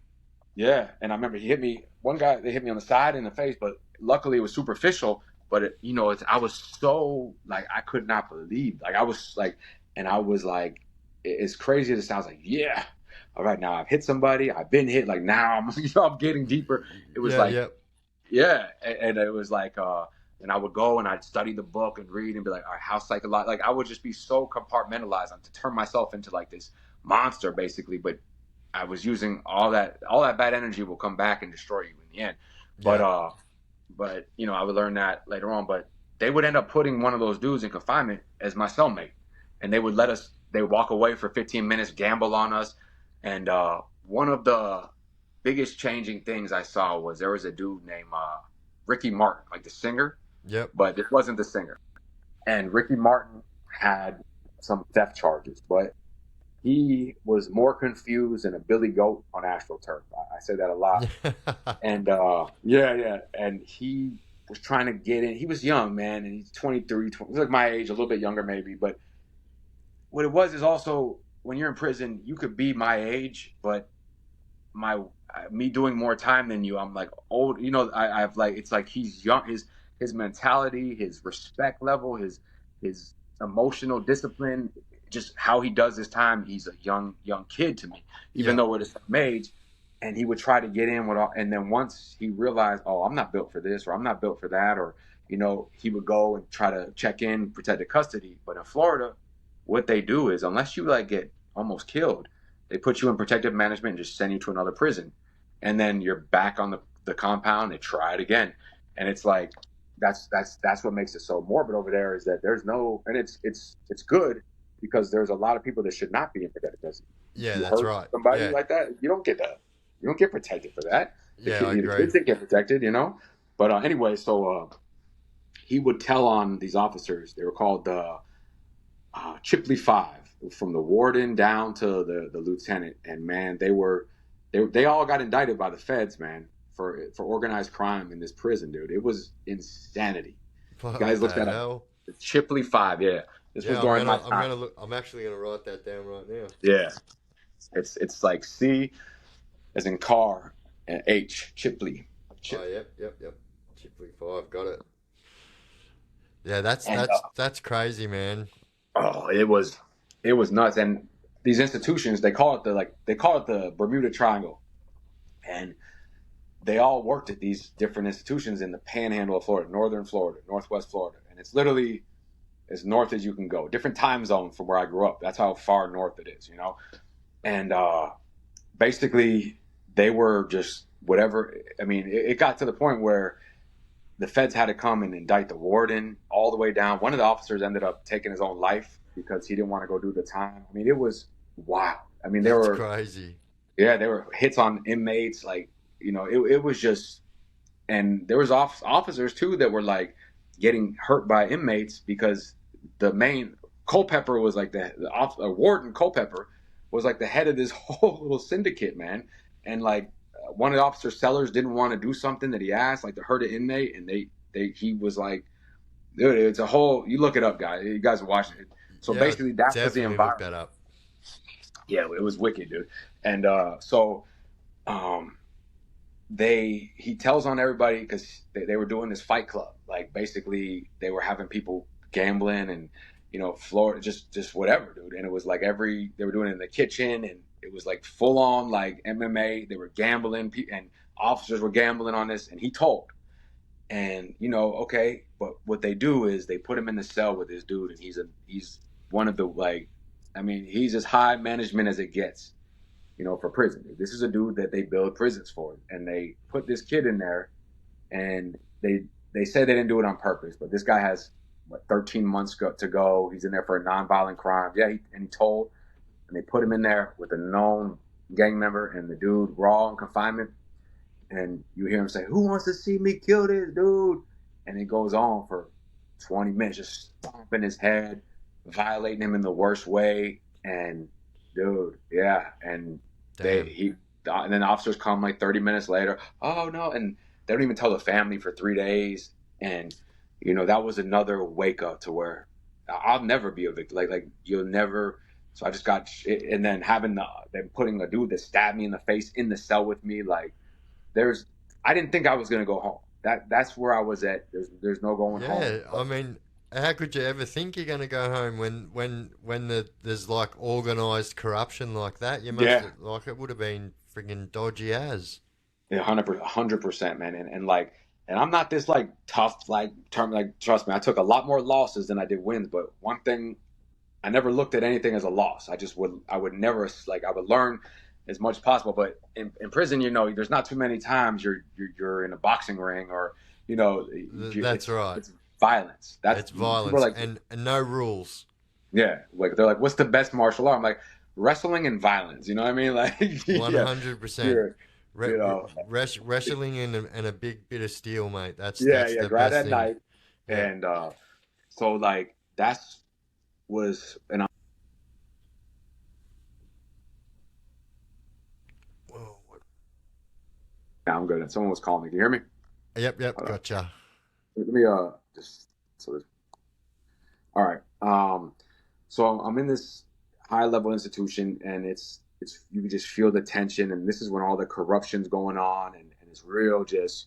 Yeah, and I remember he hit me. One guy, they hit me on the side in the face, but luckily it was superficial. But I was so like I could not believe, like I was like, and I was like, as crazy as it sounds, like yeah, all right, now I've hit somebody, I've been hit, like now I'm I'm getting deeper. It was Yeah. like Yep. yeah, and it was like and I would go and I'd study the book and read and be like, all right, how psychological, like I would just be so compartmentalized to turn myself into like this monster basically, but I was using all that bad energy will come back and destroy you in the end. But Yeah. I would learn that later on. But they would end up putting one of those dudes in confinement as my cellmate, and they would walk away for 15 minutes, gamble on us, and one of the biggest changing things I saw was there was a dude named Ricky Martin, like the singer, Yep. but it wasn't the singer. And Ricky Martin had some theft charges, but he was more confused than a billy goat on astroturf. I say that a lot. And yeah, and he was trying to get in. He was young, man, and he's 23, 20, he's like my age, a little bit younger maybe. But what it was is also when you're in prison, you could be my age, but my me doing more time than you, I'm like old. I've like it's like he's young. His mentality, his respect level, his emotional discipline, just how he does his time. He's a young kid to me, even Yep. though we're the same age. And he would try to get in with all. And then once he realized, oh, I'm not built for this, or I'm not built for that, or he would go and try to check in protected custody. But in Florida, what they do is unless you like get almost killed, they put you in protective management and just send you to another prison, and then you're back on the compound. They try it again, and it's like that's what makes it so morbid over there is that there's no, and it's good because there's a lot of people that should not be in protective custody. Yeah. You That's hurt right. somebody Yeah. like that, you don't get protected for that. Yeah. I The agree. kids didn't get protected, But anyway, so he would tell on these officers. They were called Chipley Five, from the warden down to the lieutenant. And man, they all got indicted by the feds, man, for organized crime in this prison, dude. It was insanity. What Guys, looks the at a hell? Chipley 5. Yeah, this was Yeah, during my I'm time. gonna look. I'm actually gonna write that down right now. Yeah, it's like C as in car and H Chipley. Oh, Chip. yep. Chipley 5, got it. Yeah, that's And that's that's crazy, man. oh, it was nuts. And these institutions, they call it the Bermuda Triangle, and they all worked at these different institutions in the Panhandle of Florida, northern Florida, northwest Florida, and it's literally as north as you can go. Different time zone from where I grew up. That's how far north it is, And basically, they were just whatever. I mean, it got to the point where the feds had to come and indict the warden all the way down. One of the officers ended up taking his own life because he didn't want to go do the time. I mean, it was wild. I mean, That's crazy. there were hits on inmates. Like, it was just, and there was officers too that were like getting hurt by inmates because the main Culpepper was like the warden Culpepper was like the head of this whole little syndicate, man. And like one of the officer sellers didn't want to do something that he asked, like to hurt an inmate, and he was like, dude, it's a whole. You look it up, guys. You guys are watching it. So Yeah, basically, that was the definitely look environment. that up. Yeah, it was wicked, dude. And so um, he tells on everybody because they were doing this fight club. Like basically, they were having people gambling and Florida just whatever, dude. And it was like they were doing it in the kitchen, and it was like full on like MMA. They were gambling, and officers were gambling on this. And he told, and okay, but what they do is they put him in the cell with this dude, and he's one of the like, I mean, he's as high management as it gets for prison. This is a dude that they build prisons for, and they put this kid in there, and they said they didn't do it on purpose, but this guy has 13 months to go. He's in there for a nonviolent crime. Yeah, and he told, and they put him in there with a known gang member, and the dude raw in confinement, and you hear him say, "Who wants to see me kill this dude?" And it goes on for 20 minutes, just stomping his head, violating him in the worst way, and dude, yeah, and they Damn. he and then the officers come like 30 minutes later. Oh no, and they don't even tell the family for 3 days, and that was another wake up to where I'll never be a victim. Like you'll never. So I just got, and then having them putting a dude that stabbed me in the face in the cell with me, like there's, I didn't think I was gonna go home. That's where I was at. There's no going home. Yeah, I mean, how could you ever think you're going to go home when there's like organized corruption like that? You must Yeah, have, like it would have been friggin' dodgy as. yeah, 100%, man. And like, and I'm not this like tough like term. Like, trust me, I took a lot more losses than I did wins. But one thing, I never looked at anything as a loss. I would never like, I would learn as much as possible. But in prison, there's not too many times you're in a boxing ring or That's right. it's violence. That's It's people are violence like, and no rules. yeah, like they're like, what's the best martial art? I'm like, wrestling and violence. You know what I mean? Like, yeah, 100%. yeah, you know, Wrestling and a big bit of steel, mate. yeah, That's yeah. the Grab best that thing. knife, Yeah. and so like that's was, and Whoa. I'm good. And someone was calling me. Can you hear me? Yep, Hold on. gotcha. Let me just so this. All right. So I'm in this high level institution, and it's you can just feel the tension, and this is when all the corruption's going on, and it's real just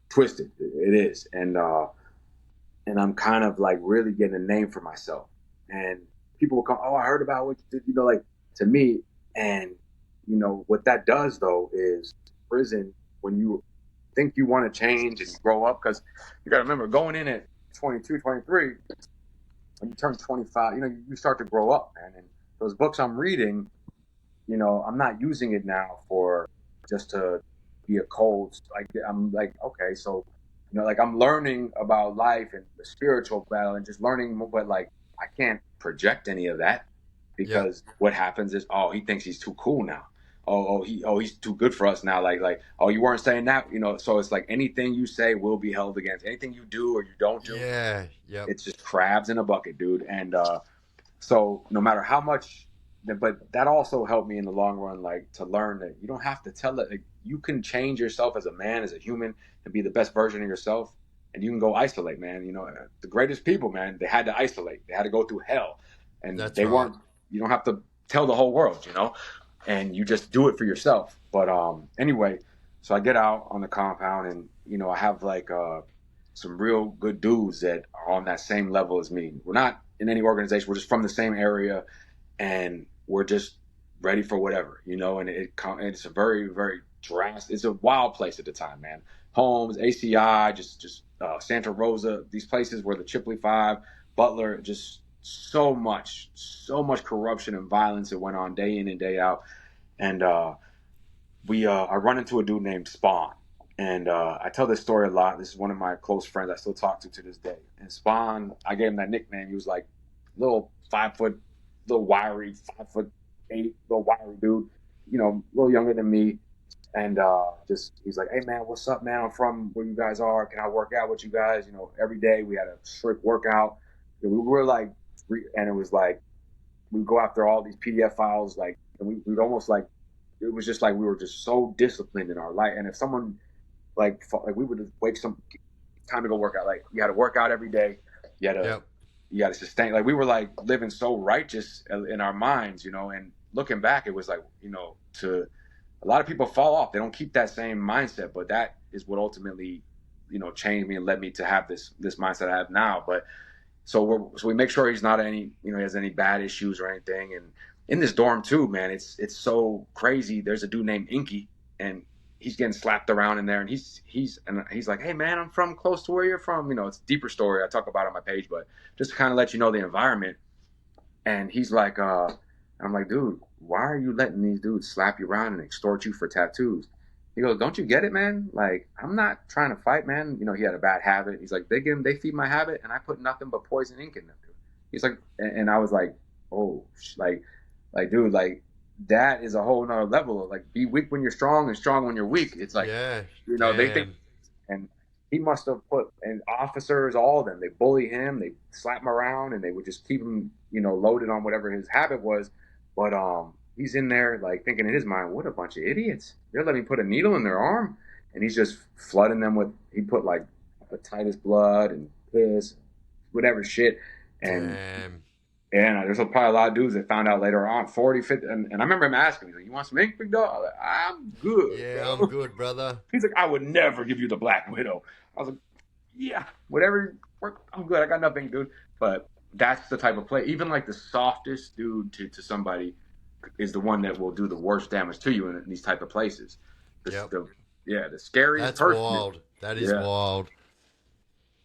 twisted. It is, and I'm kind of like really getting a name for myself. And people will come, oh, I heard about what you did, like to me. And what that does though is prison, when you think you want to change and grow up, because you got to remember going in at 22, 23, when you turn 25, you start to grow up, man. And those books I'm reading, I'm not using it now for just to be a cold. Like I'm like, okay, so like I'm learning about life and the spiritual battle and just learning, but like I can't project any of that Yep. because what happens is, oh, he thinks he's too cool now. He's too good for us now. Like, oh, you weren't saying that, So it's like anything you say will be held against. Anything you do or you don't do, Yeah. Yep. it's just crabs in a bucket, dude. And so no matter how much, but that also helped me in the long run, like to learn that you don't have to tell it. Like, you can change yourself as a man, as a human, and be the best version of yourself. and you can go isolate, man. You know, the greatest people, man, they had to isolate. They had to go through hell, and That's they right. weren't. You don't have to tell the whole world, you know, and you just do it for yourself. But anyway, so I get out on the compound, and you know, I have like some real good dudes that are on that same level as me. We're not in any organization. We're just from the same area, and we're just ready for whatever, you know. And it's a very, very drastic. It's a wild place at the time, man. Holmes, ACI, just Santa Rosa, these places where the Chipley Five, Butler, just so much corruption and violence that went on day in and day out. And we I run into a dude named Spawn, and I tell this story a lot. This is one of my close friends I still talk to this day. And Spawn, I gave him that nickname. He was like little 5 foot, little wiry, 5'8", little wiry dude, you know, a little younger than me. And just he's like, hey man, what's up, man? I'm from where you guys are. Can I work out with you guys? You know, every day we had a strict workout. We were like, and it was like we go after all these PDF files, like, and we'd almost like it was just like we were just so disciplined in our life. And if someone like we would just wake some time to go work out, like you had to work out every day. You had to Yep. you had to sustain. Like we were like living so righteous in our minds, you know. And looking back, it was like, you know, to a lot of people fall off. They don't keep that same mindset, but that is what ultimately, you know, changed me and led me to have this mindset I have now. But so we make sure he's not any, you know, he has any bad issues or anything. And in this dorm too, man, it's so crazy. There's a dude named Inky, and he's getting slapped around in there, and he's like, hey man, I'm from close to where you're from. You know, it's a deeper story I talk about on my page, but just to kind of let you know the environment. And he's like, I'm like, dude, why are you letting these dudes slap you around and extort you for tattoos? He goes, don't you get it, man? Like, I'm not trying to fight, man. You know, he had a bad habit. He's like, they feed my habit, and I put nothing but poison ink in them, dude. He's like, and I was like, oh, dude, like that is a whole nother level of like, be weak when you're strong and strong when you're weak. It's like, Yeah. you know, they think, Damn. and he must have put, and officers, all of them, they bully him, they slap him around, and they would just keep him, you know, loaded on whatever his habit was. But he's in there like thinking in his mind, what a bunch of idiots. They're letting me put a needle in their arm, and he's just flooding them with. He put like hepatitis blood and piss, whatever shit, and Damn. there's probably a lot of dudes that found out later on, 40, 50, and I remember him asking me, like, you want some ink, big dog? I was like, I'm good, Yeah, I'm bro. good, brother. He's like, I would never give you the Black Widow. I was like, yeah, whatever, I'm good. I got nothing, dude. But that's the type of play. Even like the softest dude to somebody is the one that will do the worst damage to you in these type of places. Yep. The scariest That's person. wild. That is Yeah, wild.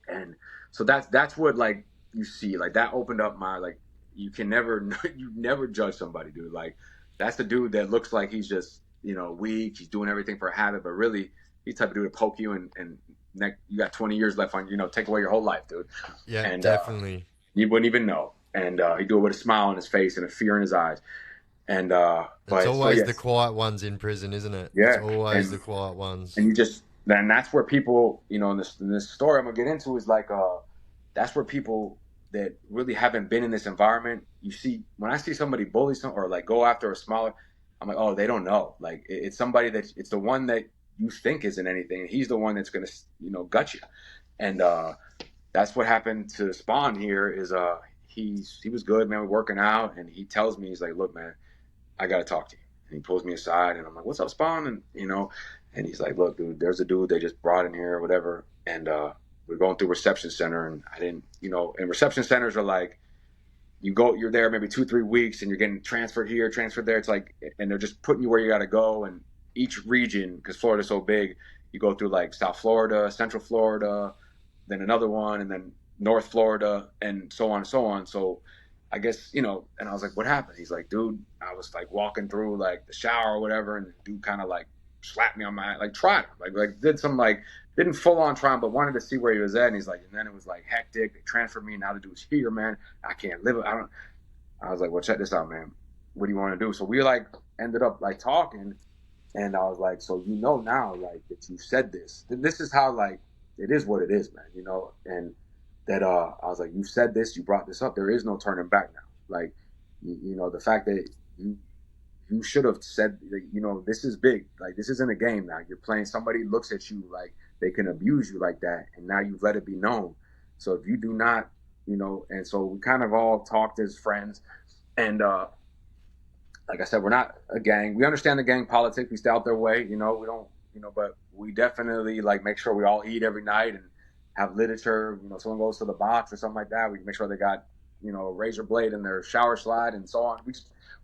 and so that's what like you see, like that opened up my like you can never you never judge somebody, dude. Like that's the dude that looks like he's just, you know, weak, he's doing everything for a habit, but really he's the type of dude to poke you and you got 20 years left on, you know, take away your whole life, dude. Yeah, And definitely. you wouldn't even know. And he'd do it with a smile on his face and a fear in his eyes. And It's but so always the yes, quiet ones in prison, isn't it? It's yeah, always the quiet ones. and you just then that's where people, you know, in this story I'm gonna get into is like that's where people that really haven't been in this environment, you see, when I see somebody bully some or like go after a smaller, I'm like, oh, they don't know. Like it's somebody that it's the one that you think isn't anything. He's the one that's gonna, you know, gut you. And that's what happened to Spawn here. Is he was good, man, working out, and he tells me, he's like, look, man, I gotta talk to you. And he pulls me aside, and I'm like, what's up, Spawn? And you know, and he's like, look, dude, there's a dude they just brought in here or whatever, and we're going through reception center, and I didn't, you know, and reception centers are like, you're there maybe 2-3 weeks, and you're getting transferred here, transferred there. It's like, and they're just putting you where you got to go, and each region, because Florida's so big, you go through like South Florida, Central Florida, then another one, and then North Florida, and so on and so on. So I guess, you know, and I was like, what happened? He's like, dude, I was like walking through like the shower or whatever, and the dude kind of like slapped me on my, like tried him, like did some like, didn't full on try him, but wanted to see where he was at. And he's like, and then it was like hectic. They transferred me. Now the dude's here, man. I can't live it. I was like, well, check this out, man. What do you want to do? So we like ended up like talking, and I was like, so you know now, like that you said this. This is how like it is what it is, man. You know, and that I was like, you said this, you brought this up. There is no turning back now. Like, you know, the fact that you should have said, you know, this is big. Like this isn't a game now. You're playing. Somebody looks at you like they can abuse you like that, and now you've let it be known. So if you do not, and so we kind of all talked as friends, and like I said, we're not a gang. We understand the gang politics. We stay out their way. We don't. But we definitely like make sure we all eat every night and have literature. Someone goes to the box or something like that. We make sure they got a razor blade in their shower slide and so on.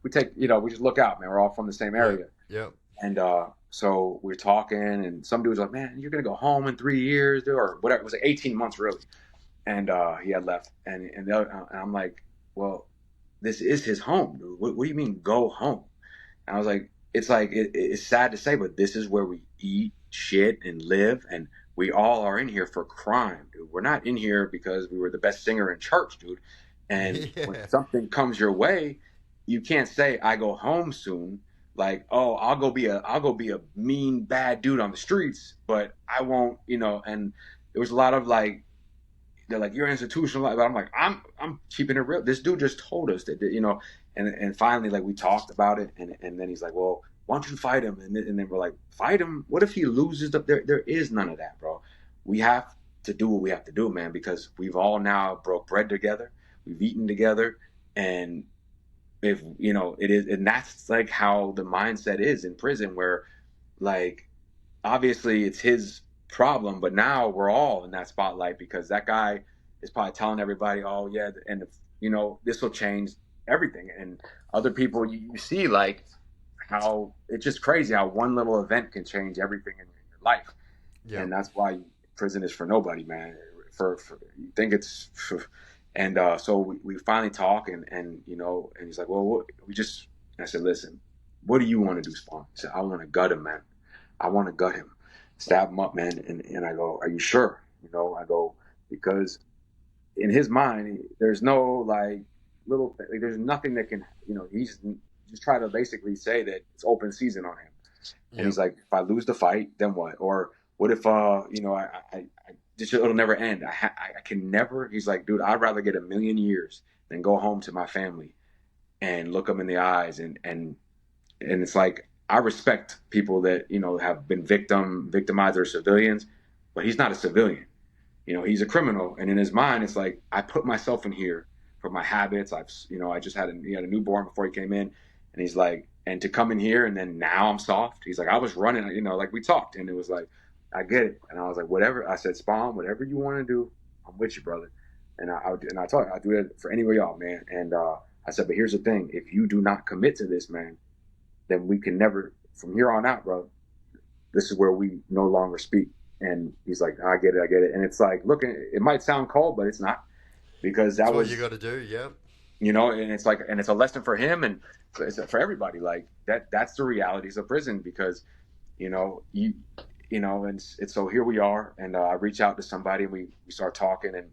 We take we just look out, man. We're all from the same Yep. area, Yep. and so we're talking, and some dude's like, "Man, you're gonna go home in 3 years, dude," or whatever. It was like 18 months really, and he had left, and and I'm like, "Well, this is his home, dude. What do you mean go home?" And I was like, it's sad to say, but this is where we eat, shit, and live, and we all are in here for crime, dude. We're not in here because we were the best singer in church, dude. And when Yeah. something comes your way, you can't say I go home soon. Like, oh, I'll go be a mean, bad dude on the streets, but I won't, And there was a lot of like, they're like, you're institutional, but I'm like, I'm keeping it real. This dude just told us that. And finally, like, we talked about it, and then he's like, well, why don't you fight him? And then we're like, fight him? What if he loses? There is none of that, bro. We have to do what we have to do, man, because we've all now broke bread together, we've eaten together, and if it is, and that's like how the mindset is in prison, where like obviously it's his problem, but now we're all in that spotlight because that guy is probably telling everybody, oh yeah, and this will change everything. And other people, you see like how it's just crazy how one little event can change everything in your life, and Yep. that's why prison is for nobody, man. For you think it's, and so we finally talk, and he's like, well, we just. And I said, listen, what do you want to do, Spawn? He said, I want to gut him, man. I want to gut him, stab him up, man. And I go, are you sure? I go, because in his mind, there's no like little, like, there's nothing that can, he's just try to basically say that it's open season on him. And he's Yep. like, if I lose the fight, then what? Or what if, I this it'll never end. I can never. He's like, dude, I'd rather get 1,000,000 years than go home to my family and look them in the eyes, and it's like I respect people that have been victimized or civilians, but he's not a civilian. He's a criminal, and in his mind, it's like I put myself in here for my habits. I just he had a newborn before he came in, and he's like, and to come in here, and then now I'm soft. He's like, I was running, like we talked, and it was like, I get it, and I was like, whatever. I said, Spawn, whatever you want to do, I'm with you, brother. And I told you, I do it for any of y'all, man. And I said, but here's the thing: if you do not commit to this, man, then we can never, from here on out, bro, this is where we no longer speak. And he's like, I get it, I get it. And it's like, look, it might sound cold, but it's not, because It's that what you was, got to do. Yep. and it's like, and it's a lesson for him and for everybody. Like that's the realities of prison, because, you, and it's so here we are. And I reach out to somebody, and we start talking, and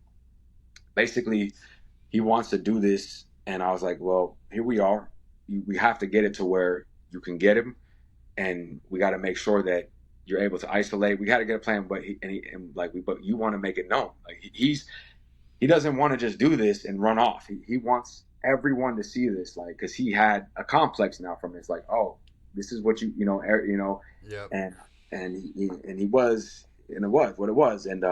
basically he wants to do this. And I was like, well, here we are. We have to get it to where you can get him, and we got to make sure that you're able to isolate. We got to get a plan, but but you want to make it known. Like he doesn't want to just do this and run off. He wants everyone to see this, like, because he had a complex now from it. It's like, oh, this is what Yep. and he was, and it was what it was, and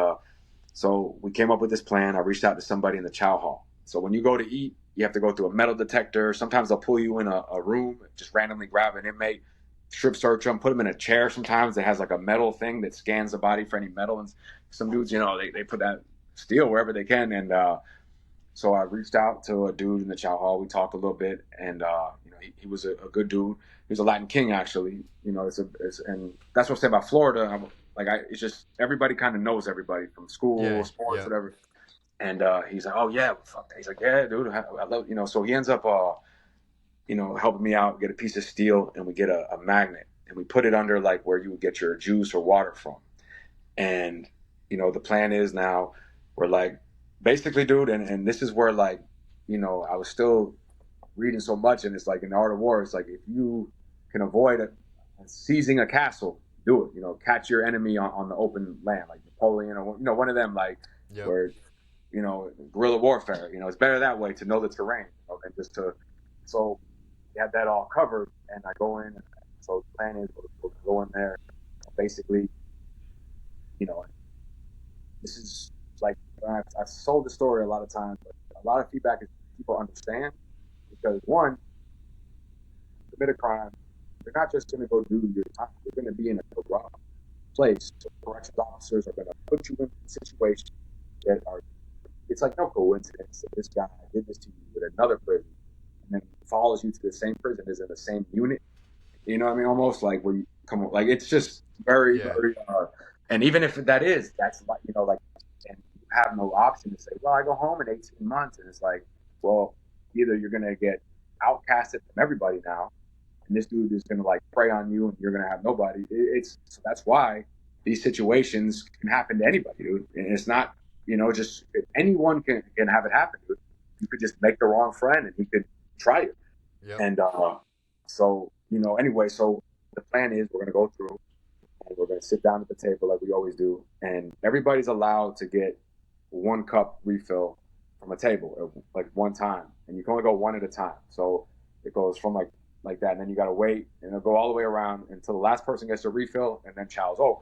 so we came up with this plan. I reached out to somebody in the chow hall. So when you go to eat, you have to go through a metal detector. Sometimes they'll pull you in a room, just randomly grab an inmate, strip search them, put them in a chair sometimes that has like a metal thing that scans the body for any metal. And some dudes, they put that steel wherever they can. And so I reached out to a dude in the chow hall. We talked a little bit, and he was a good dude. He was a Latin king, actually. And that's what I say about Florida. It's just everybody kind of knows everybody from school, Yeah. sports, Yep. whatever. And he's like, oh yeah, fuck that. He's like, yeah, dude, I love. So he ends up helping me out, get a piece of steel, and we get a magnet, and we put it under like where you would get your juice or water from. And the plan is now we're like, basically, dude, and this is where like, I was still reading so much, and it's like in the art of war, it's like if you can avoid seizing a castle, do it. Catch your enemy on the open land, like Napoleon, or one of them, like Yep. where guerrilla warfare. It's better that way to know the terrain, than just to. So we had that all covered, and I go in. So the plan is we'll go in there, basically you know, this is like I've sold the story a lot of times, but a lot of feedback is people understand because one, commit a crime, you're not just going to go do your time. You're going to be in a corrupt place. So corrections officers are going to put you in situations that are. It's like no coincidence that this guy did this to you with another prison, and then follows you to the same prison, is in the same unit. You know what I mean? Almost like where you come, like it's just very, Yeah. very. And even if that's like like, and you have no option to say, well, I go home in 18 months, and it's like, well, either you're gonna get outcasted from everybody now, and this dude is gonna like prey on you, and you're gonna have nobody. It's so that's why these situations can happen to anybody, dude. And it's not, just anyone can have it happen, dude. You could just make the wrong friend, and he could try you. Yep. And so anyway, so the plan is we're gonna go through and we're gonna sit down at the table like we always do, and everybody's allowed to get 1 cup refill from a table like one time, and you can only go one at a time. So it goes from like that, and then you gotta wait, and it'll go all the way around until the last person gets a refill, and then chow's over.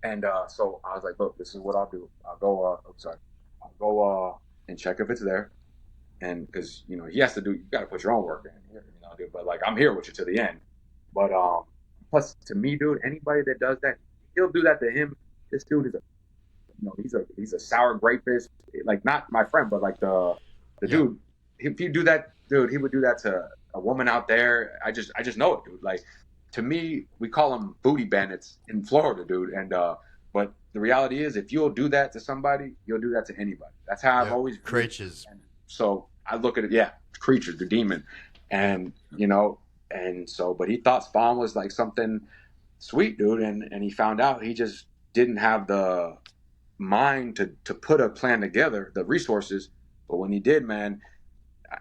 And so I was like, look, this is what I'll do. I'll go. I'll go and check if it's there, and because he has to do. You got to put your own work in here, dude. But like I'm here with you to the end. But plus to me, dude, anybody that does that, he'll do that to him. This dude is he's a sour grapist. Like not my friend, but like the dude. If you do that, dude, he would do that to a woman out there. I just know it, dude. Like to me, we call them booty bandits in Florida, dude. And but the reality is, if you'll do that to somebody, you'll do that to anybody. That's how I've always creatures. So I look at it, creatures, the demon, and and so, but he thought Spawn was like something sweet, dude, and he found out he just didn't have the mind to put a plan together, the resources. But when he did, man,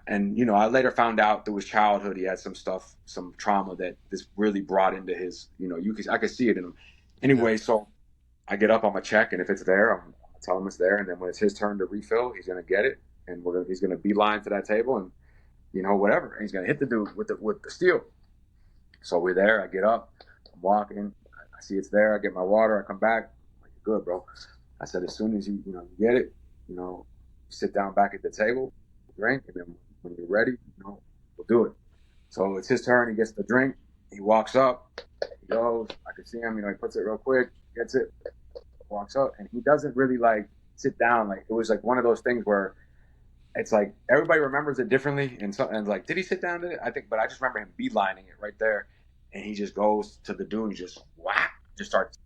and I later found out through his childhood he had some stuff, some trauma that this really brought into his, I could see it in him. Anyway, so I get up on my check, and if it's there, I'm tell him it's there, and then when it's his turn to refill, he's gonna get it, and he's gonna beeline to that table, and whatever, and he's gonna hit the dude with the steel. So we're there. I get up, I'm walking, I see it's there. I get my water. I come back. I'm like, good, bro. I said, as soon as you get it, sit down back at the table, drink, and then when you're ready, we'll do it. So it's his turn. He gets the drink. He walks up. He goes. I can see him. He puts it real quick, gets it, walks up, and he doesn't really like sit down. Like it was like one of those things where it's like everybody remembers it differently, and like, did he sit down? I think, but I just remember him beelining it right there, and he just goes to the dude, and just whack, just starts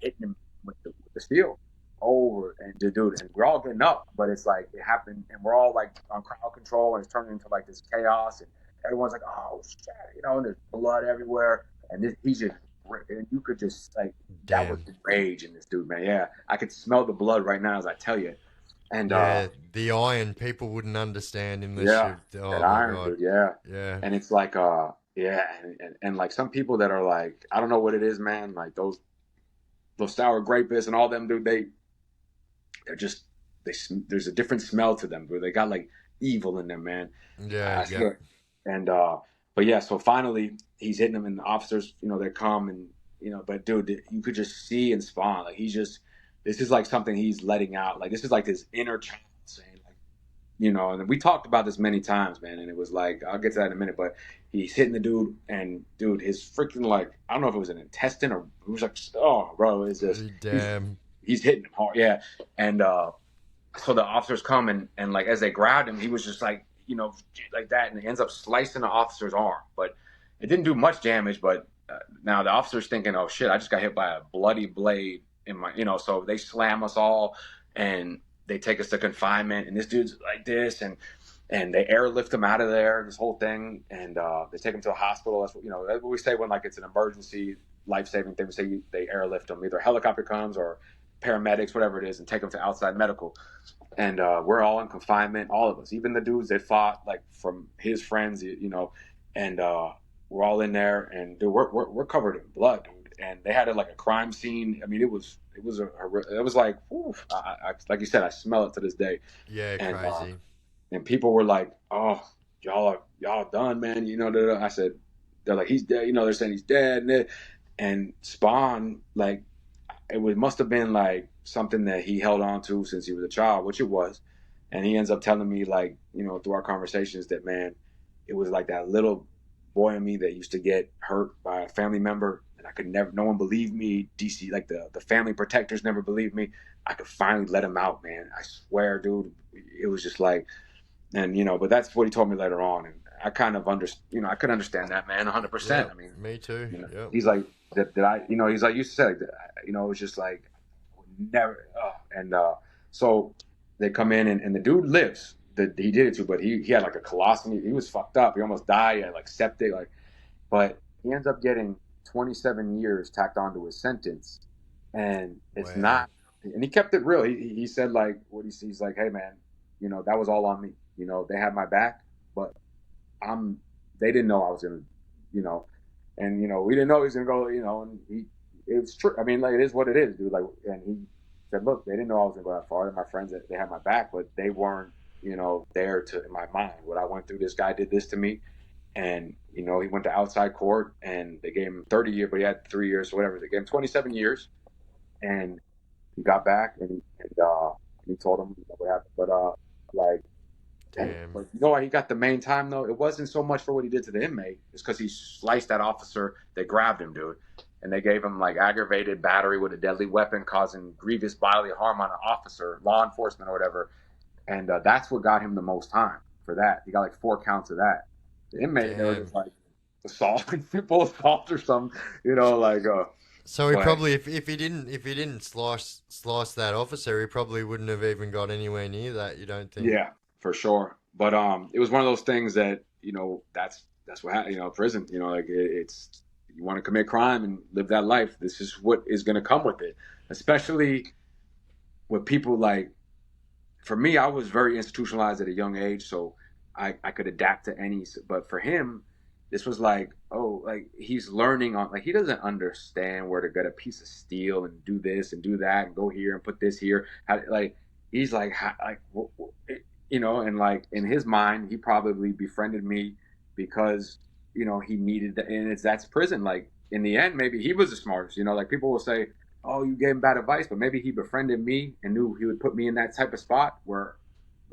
hitting him with the steel over, and the dude, and we're all getting up, but it's like it happened, and we're all like on crowd control, and it's turning into like this chaos, and everyone's like, oh shit, and there's blood everywhere, and he's just, and you could just like, that was the rage in this dude, man. Yeah, I could smell the blood right now as I tell you. And the iron, people wouldn't understand unless you. Oh that my iron, God. dude, yeah. And it's like, and like some people that are like, I don't know what it is, man. Like those sour grapists and all them, dude. They're just there's a different smell to them, dude. They got like evil in them, man. Yeah. And but yeah, so finally he's hitting them, and the officers, they come, and but dude, you could just see in Spawn, like this is like something he's letting out. Like this is like his inner child saying, like, and we talked about this many times, man. And it was like, I'll get to that in a minute, but he's hitting the dude, and dude, his freaking, like, I don't know if it was an intestine or it was like, oh, bro, it's just, damn. He's hitting him hard, yeah. And so the officers come, and like as they grabbed him, he was just like, like that, and it ends up slicing the officer's arm, but it didn't do much damage. But now the officer's thinking, oh shit, I just got hit by a bloody blade in my, so they slam us all, and they take us to confinement, and this dude's like this, and they airlift him out of there, this whole thing, and they take him to a hospital. That's what, that's what we say when like it's an emergency, life-saving thing. We say they airlift him, either a helicopter comes or paramedics, whatever it is, and take them to outside medical. And we're all in confinement, all of us, even the dudes that fought, like from his friends, and we're all in there, and dude, we're covered in blood, dude. And they had like a crime scene. I mean, it was like, oof, I like you said, I smell it to this day. Yeah, and, crazy. And people were like, oh, y'all done, man. I said, they're like, he's dead. They're saying he's dead, and Spawn, like, it was must have been like something that he held on to since he was a child, which it was. And he ends up telling me, like, through our conversations, that, man, it was like that little boy in me that used to get hurt by a family member, and I could never, no one believed me. DC, like the family protectors never believed me. I could finally let him out, man. I swear, dude. It was just like, and but that's what he told me later on, and I kind of I could understand that, man, 100%. Yep, I mean, me too. Yep. he's like that I, he's like you said, it was just like never, and so they come in, and the dude lives. That he did it to, but he had like a colostomy. He was fucked up. He almost died. He had like septic, like, but he ends up getting 27 years tacked onto his sentence, and it's Wow. not. And he kept it real. He said, like, what he sees, like, hey man, that was all on me. They had my back, but I'm. They didn't know I was gonna, and we didn't know he was gonna go. And it's true. I mean, like, it is what it is, dude. Like, and he said, look, they didn't know I was gonna go that far. They're my friends. They had my back, but they weren't, there to in my mind what I went through. This guy did this to me, and he went to outside court, and they gave him 30 years, but he had 3 years or whatever. They gave him 27 years, and he got back, and he told him what happened. But like, and Damn. but you know why he got the main time though? It wasn't so much for what he did to the inmate. It's because he sliced that officer that grabbed him, dude. And they gave him like aggravated battery with a deadly weapon, causing grievous bodily harm on an officer, law enforcement, or whatever. And that's what got him the most time for that. He got like 4 counts of that. The inmate, they were Damn. just like assault, simple assault or something, like. So he But probably, if he didn't slice that officer, he probably wouldn't have even got anywhere near that. You don't think? yeah, for sure. But it was one of those things that that's what happened. Prison. Like it's you want to commit crime and live that life. This is what is going to come with it, especially with people like. For me, I was very institutionalized at a young age, so I could adapt to any. But for him, this was like, oh, like he's learning on, like he doesn't understand where to get a piece of steel and do this and do that and go here and put this here. Like he's like, and like in his mind, he probably befriended me because he needed the, and that's prison. Like in the end, maybe he was the smartest. Like people will say, oh, you gave him bad advice, but maybe he befriended me and knew he would put me in that type of spot where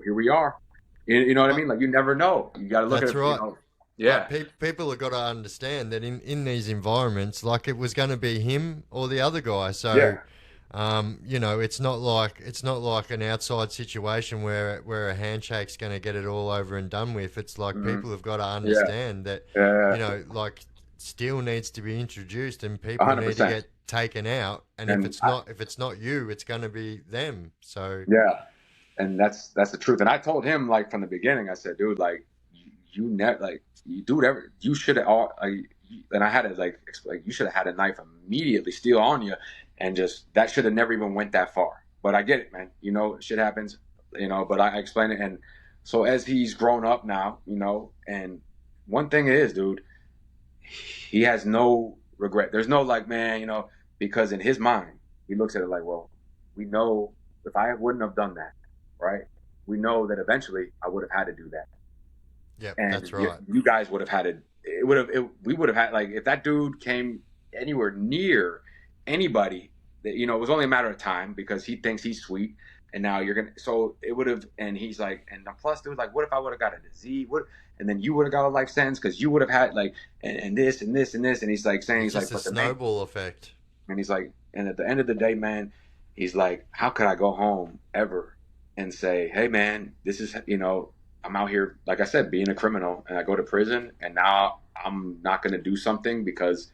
here we are. You know what I But mean? Like you never know. You got to look at that's it. right. But Yeah, people have got to understand that in these environments, like it was going to be him or the other guy. So, yeah, it's not like an outside situation where a handshake's going to get it all over and done with. It's like hmm people have got to yeah, understand that, yeah, like steel needs to be introduced and people hundred need to percent. get taken out. And if And it's not you, it's going to be them. So yeah, and that's the truth. And I told him like from the beginning. I said, dude, like you never like you do whatever you should have all. And I had to like explain. You should have had a knife immediately, steel on you, and just that should have never even went that far. But I get it, man. Shit happens. But I explain it, and so as he's grown up now, and one thing is, dude, he has no regret. There's no like, man, because in his mind, he looks at it like, well, we know if I wouldn't have done that, right? We know that eventually I would have had to do that, yep, and that's you, right. you guys would have had to. It would have. We would have had like if that dude came anywhere near anybody, that it was only a matter of time because he thinks he's sweet, and now you're gonna. So it would have, and he's like, and plus it was like, what if I would have got a disease? What? And then you would have got a life sentence because you would have had like, and this and this and this, and he's like saying, It's he's like, just a but the main, snowball effect. and he's like, and at the end of the day, man, he's like, how could I go home ever and say, hey, man, this is, I'm out here, like I said, being a criminal, and I go to prison, and now I'm not going to do something because,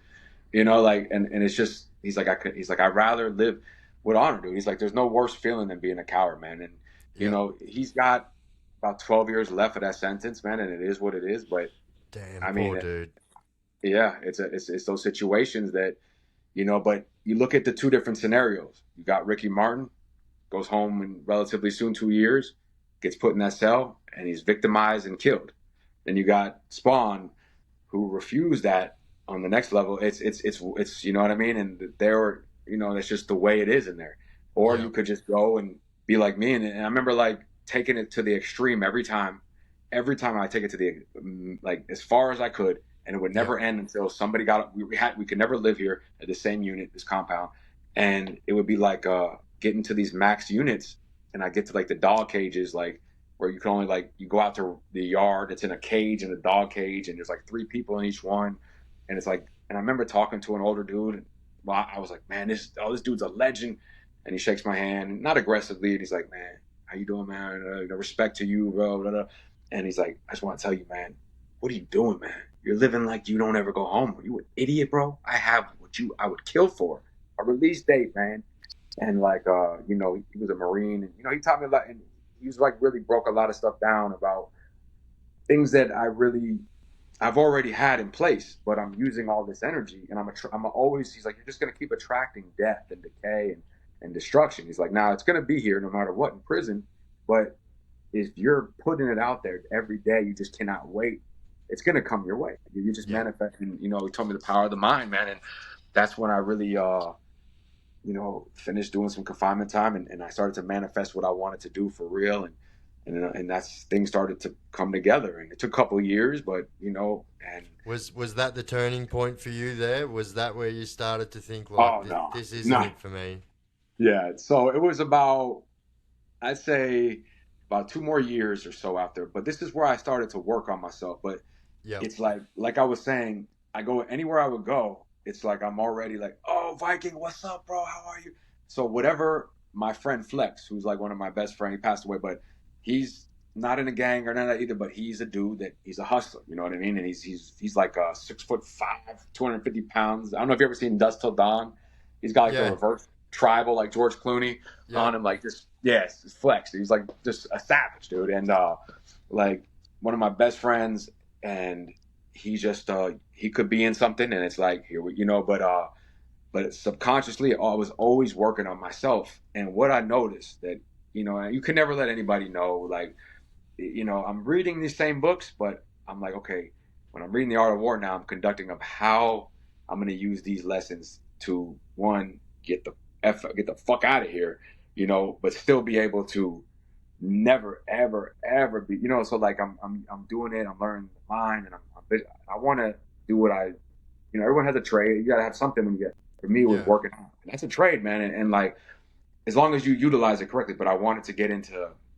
like, and it's just, he's like, I'd rather live with honor, dude. He's like, there's no worse feeling than being a coward, man. And, Yep. he's got about 12 years left of that sentence, man, and it is what it is. But Damn, I poor mean, dude. yeah, it's those situations that, but you look at the two different scenarios. You got Ricky Martin, goes home in relatively soon, 2 years, gets put in that cell, and he's victimized and killed. Then you got Spawn, who refused that on the next level. It's you know what I mean? And there, that's just the way it is in there. Or you Yep. could just go and be like me. And I remember like taking it to the extreme every time. Every time I take it to the like as far as I could, and it would Yep. never end until somebody got. We could never live here at the same unit, this compound, and it would be like getting to these max units, and I get to like the dog cages, like where you can only like you go out to the yard, it's in a cage in a dog cage, and there's like three people in each one, and it's like, and I remember talking to an older dude, and well, I was like, man, this dude's a legend, and he shakes my hand, not aggressively, and he's like, man, how you doing, man? Respect to you, bro. Blah, blah. And he's like, I just want to tell you, man, what are you doing, man? You're living like you don't ever go home. Are you an idiot, bro? I have what I would kill for, a release date, man. And like, he was a Marine, and he taught me a lot, and he was like really broke a lot of stuff down about things that I've already had in place, but I'm using all this energy, and I'm always. He's like, you're just gonna keep attracting death and decay and destruction. He's like, now it's gonna be here no matter what in prison, but if you're putting it out there every day, you just cannot wait. It's gonna come your way. You're just manifesting. He told me the power of the mind, man, and that's when I really finished doing some confinement time, and I started to manifest what I wanted to do for real, and that's things started to come together, and it took a couple of years, but and Was that the turning point for you there? Was that where you started to think like oh no, this isn't no, it for me? yeah. So it was about, I'd say, about 2 more years or so out there, but this is where I started to work on myself. But Yep. it's like I was saying, I go anywhere I would go, it's like I'm already like, oh, Viking, what's up, bro? How are you? So whatever my friend Flex, who's like one of my best friends, he passed away, but he's not in a gang or none of that either. But he's a dude that he's a hustler, you know what I mean? And he's like 6'5", 250 pounds. I don't know if you ever seen Dust Till Dawn. He's got like the Yeah. reverse tribal, like George Clooney Yep. on him, like just yes, it's Flex. He's like just a savage, dude, and like one of my best friends, and he just he could be in something, and it's like here we, but subconsciously I was always working on myself, and what I noticed that and you can never let anybody know, like I'm reading these same books, but I'm like, okay, when I'm reading The Art of War now, I'm conducting of how I'm going to use these lessons to one get the fuck out of here, but still be able to never ever ever be, so like I'm doing it, I'm learning the mind, and I want to do what everyone has a trade. You got to have something when you get. For me, it was Yeah. working out, and that's a trade, man, and like as long as you utilize it correctly. But I wanted to get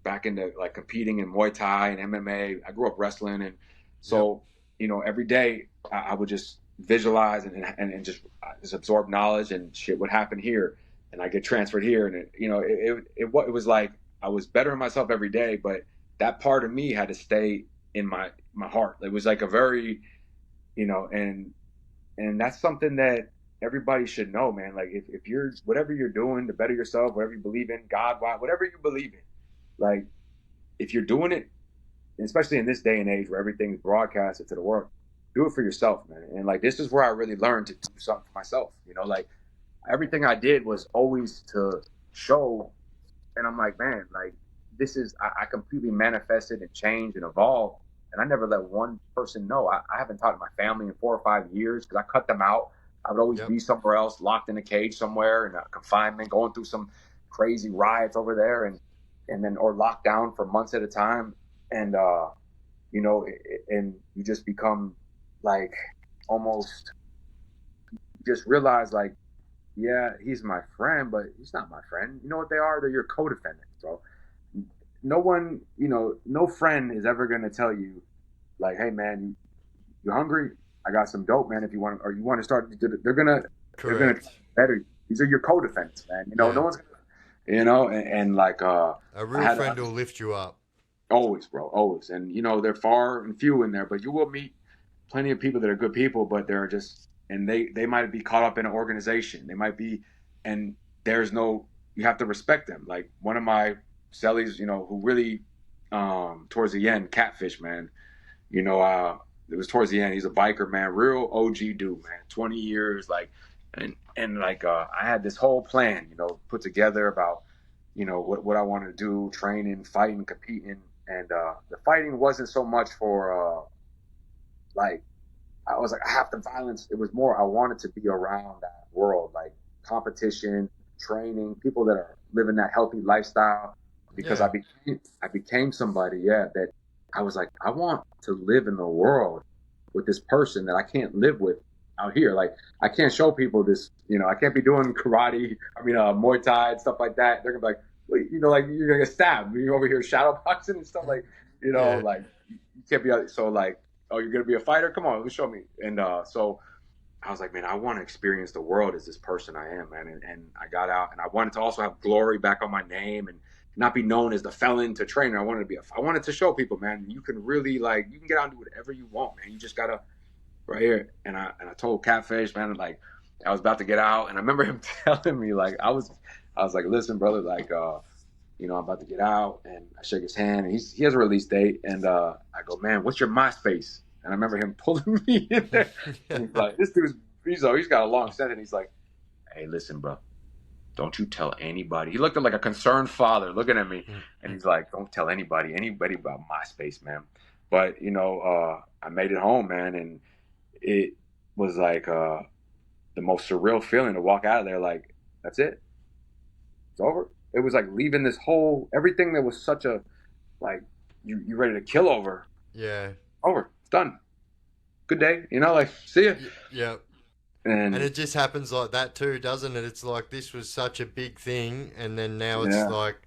back into like competing in Muay Thai and MMA. I grew up wrestling, and Yep. so every day I would just visualize and just absorb knowledge, and shit would happen here, and I get transferred here, and it was like I was bettering myself every day, but that part of me had to stay in my heart. It was like a very and that's something that everybody should know, man. Like if you're whatever you're doing to better yourself, whatever you believe in, God, why, whatever you believe in, like if you're doing it, especially in this day and age where everything's broadcasted to the world, do it for yourself, man. And like this is where I really learned to do something for myself. Like everything I did was always to show, and I'm like, man, like this is I completely manifested and changed and evolved, and I never let one person know. I haven't talked to my family in 4 or 5 years because I cut them out. I would always Yep. be somewhere else, locked in a cage somewhere in a confinement, going through some crazy riots over there, and then or locked down for months at a time, and and you just become like almost just realize like, yeah, he's my friend, but he's not my friend. You know what they are? They're your co-defendants, bro. No one, no friend is ever going to tell you, like, hey, man, you hungry? I got some dope, man. If you want, or you want to start, they're gonna Correct. better you. These are your co-defendants, man. No Yeah. one's gonna, and like, A I real had friend will lift you up. always, bro, always, and they're far and few in there, but you will meet plenty of people that are good people, but they're just, and they might be caught up in an organization. They might be, and there's no, you have to respect them. Like one of my cellies, who really, towards the end, catfish, man. It was towards the end. He's a biker, man, real OG dude, man. 20 years, like, and like, I had this whole plan, put together about, what I wanted to do, training, fighting, competing, and the fighting wasn't so much for like I was like, I have the violence. It was more I wanted to be around that world, like competition, training, people that are living that healthy lifestyle. Because Yeah. I became somebody, yeah, that I was like, I want to live in the world with this person that I can't live with out here. Like I can't show people this, I can't be doing karate. I mean, Muay Thai and stuff like that. They're gonna be like, well, like you're gonna get stabbed. You're over here shadow boxing and stuff like, Yeah. like you can't be so like, oh, you're gonna be a fighter? Come on, show me. And so I was like, man, I want to experience the world as this person I am, man. And I got out, and I wanted to also have glory back on my name and not be known as the felon to trainer. I wanted to show people, man, you can really like, you can get out and do whatever you want, man. You just gotta right here. And I told Catfish, man, like I was about to get out, and I remember him telling me, like I was like, listen, brother, like I'm about to get out, and I shake his hand, and he has a release date, and I go, man, what's your MySpace? And I remember him pulling me in there, and he's like, this dude's he's got a long sentence. He's like, hey, listen, bro, don't you tell anybody. He looked like a concerned father looking at me, and he's like, don't tell anybody about MySpace, man. But I made it home, man, and it was like the most surreal feeling to walk out of there like, that's it, it's over. It was like leaving this whole everything that was such a like you ready to kill over. Yeah. Over. It's done. Good day. Like see ya. Yeah. And And it just happens like that too, doesn't it? It's like this was such a big thing, and then now it's yeah, like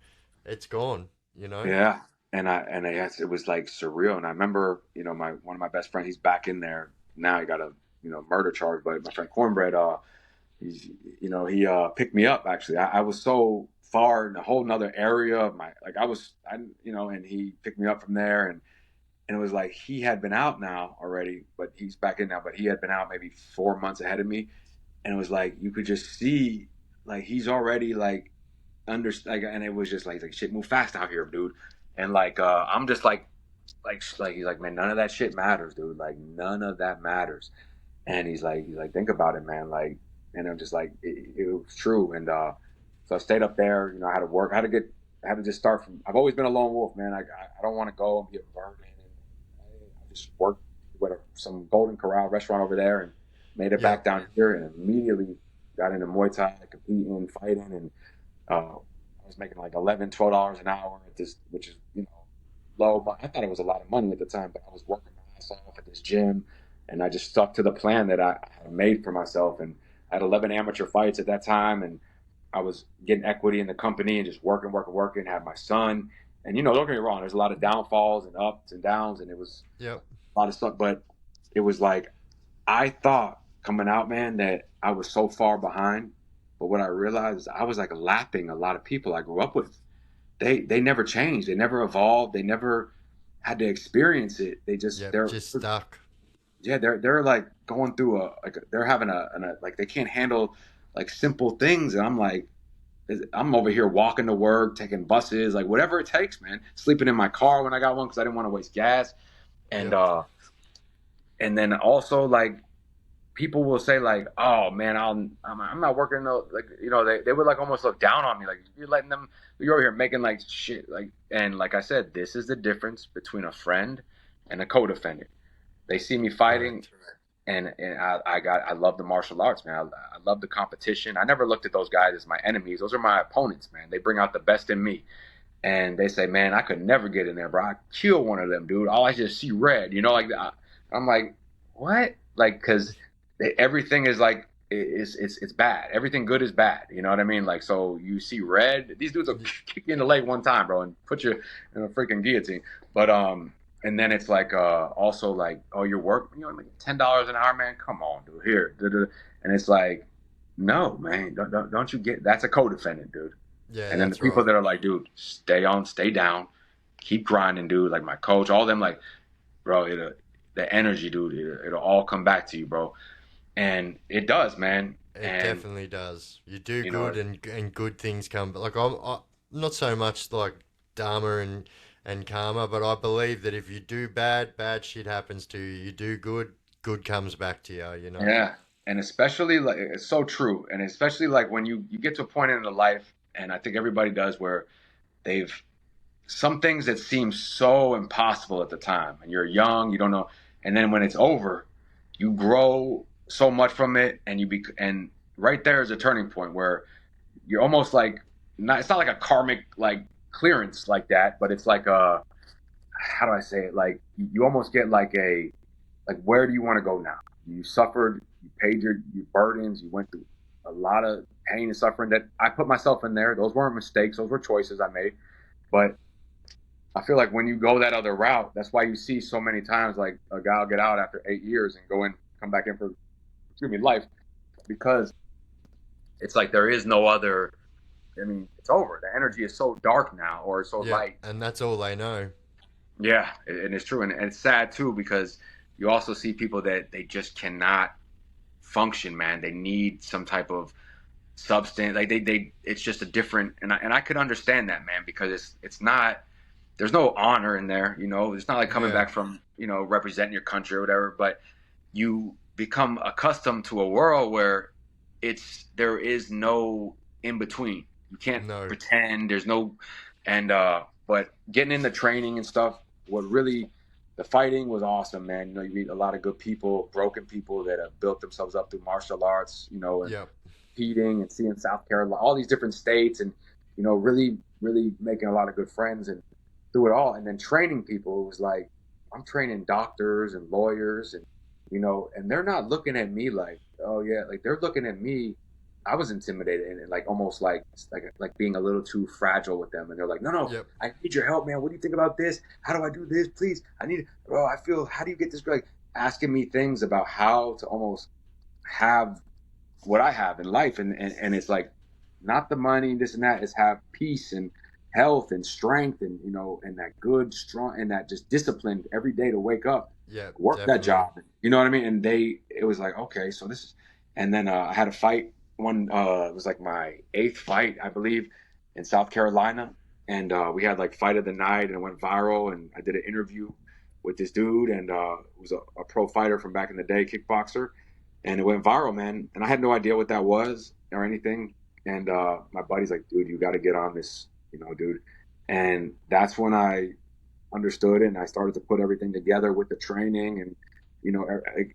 it's gone. You know? yeah. And yes, it was like surreal. And I remember, my one of my best friends, he's back in there now. He got a murder charge, but my friend Cornbread, he's he picked me up actually. I was so far in a whole nother area of my like and he picked me up from there and it was like he had been out now already, but he's back in now. But he had been out maybe 4 months ahead of me, and it was like you could just see like he's already like and it was just like shit move fast out here, dude. And like I'm just like he's like, man, none of that shit matters, dude. Like none of that matters. And he's like think about it, man. Like, and I'm just like it was true. And so I stayed up there. I had to work. I had to just start from. I've always been a lone wolf, man. I don't want to go and be a burden. I just worked with some Golden Corral restaurant over there and made it Yep. back down here and immediately got into Muay Thai, competing, fighting, and I was making like $11, $12 an hour at this, which is low, but I thought it was a lot of money at the time. But I was working my ass off at this gym, and I just stuck to the plan that I had made for myself. And I had 11 amateur fights at that time, and I was getting equity in the company and just working, working, working. Had my son, and don't get me wrong, there's a lot of downfalls and ups and downs, and it was Yep. a lot of stuff. But it was like I thought coming out, man, that I was so far behind. But what I realized is I was like lapping a lot of people I grew up with. They never changed. They never evolved. They never had to experience it. They just Yep. Just stuck. yeah, they're like going through they're having like they can't handle like simple things. And I'm like I'm over here walking to work, taking buses, like whatever it takes, man. Sleeping in my car when I got one because I didn't want to waste gas. And Yep. and then also like people will say like, "Oh man, I'm not working though." Like they would like almost look down on me, like you're letting them. You're over here making like shit, like and like I said, this is the difference between a friend and a co-defendant. They see me fighting, Correct. and I love the martial arts, man. I love the competition. I never looked at those guys as my enemies. Those are my opponents, man. They bring out the best in me. And they say, man, I could never get in there, bro. I kill one of them, dude. All I just see red, like I'm like, what? Like, because everything is like it's bad. Everything good is bad. You know what I mean? Like, so you see red. These dudes will Y- kick you in the leg one time, bro, and put you in a freaking guillotine. But and then it's like also like, oh, your work, like $10 an hour, man. Come on, dude. Here, and it's like, no, man, don't you get? That's a co-defendant, dude. Yeah, And then the that's people right. that are like, dude, stay down, keep grinding, dude. Like my coach, all them, like, bro, the energy, dude, it'll all come back to you, bro. And it does, man. It And definitely does. You do you know, good, and good things come. But like I'm not so much like Dharma and karma, but I believe that if you do bad, bad shit happens to you. You do good, good comes back to you. You know. yeah. And especially like it's so true. And especially like when you get to a point in the life, and I think everybody does, where they've some things that seem so impossible at the time, and you're young, you don't know, and then when it's over, you grow so much from it, and and right there is a turning point where you're almost like not. It's not like a karmic like clearance like that, but it's like a how do I say it? Like you almost get like a like where do you want to go now? You suffered, you paid your burdens, you went through a lot of pain and suffering that I put myself in there. Those weren't mistakes, those were choices I made. But I feel like when you go that other route, that's why you see so many times like a guy will get out after 8 years and go in, come back in for, excuse me, life, because it's like there is no other. I mean, it's over. The energy is so dark now, or so Yeah, light. and that's all they know. Yeah, and it's true, and it's sad too because you also see people that they just cannot function, man. They need some type of substance. Like it's just a different, and I could understand that, man, because it's not. There's no honor in there, you know. It's not like coming Yeah, back from, representing your country or whatever. But you become accustomed to a world where there is no in between. You can't no, pretend. There's no, and but getting into training and stuff, what really, the fighting was awesome, man. You meet a lot of good people, broken people that have built themselves up through martial arts, and yep, competing and seeing South Carolina, all these different states, and really, really making a lot of good friends and through it all. And then training people, it was like I'm training doctors and lawyers, and and they're not looking at me like, oh yeah, like they're looking at me. I was intimidated and like almost like being a little too fragile with them, and they're like, no, no, yep, I need your help, man. What do you think about this? How do I do this? Please, I need. Oh, I feel. How do you get this? Like asking me things about how to almost have what I have in life, and it's like not the money, this and that. It's have peace and health and strength, and and that good, strong, and that just disciplined every day to wake up, yep, work that definitely. job. You know what I mean? And it was like, okay, so this is, and then I had a fight. It was like my eighth fight, I believe, in South Carolina, and we had like fight of the night, and it went viral. And I did an interview with this dude, and it was a pro fighter from back in the day, kickboxer, and it went viral, man. And I had no idea what that was or anything. And my buddy's like, dude, you got to get on this, dude. And that's when I understood it, and I started to put everything together with the training and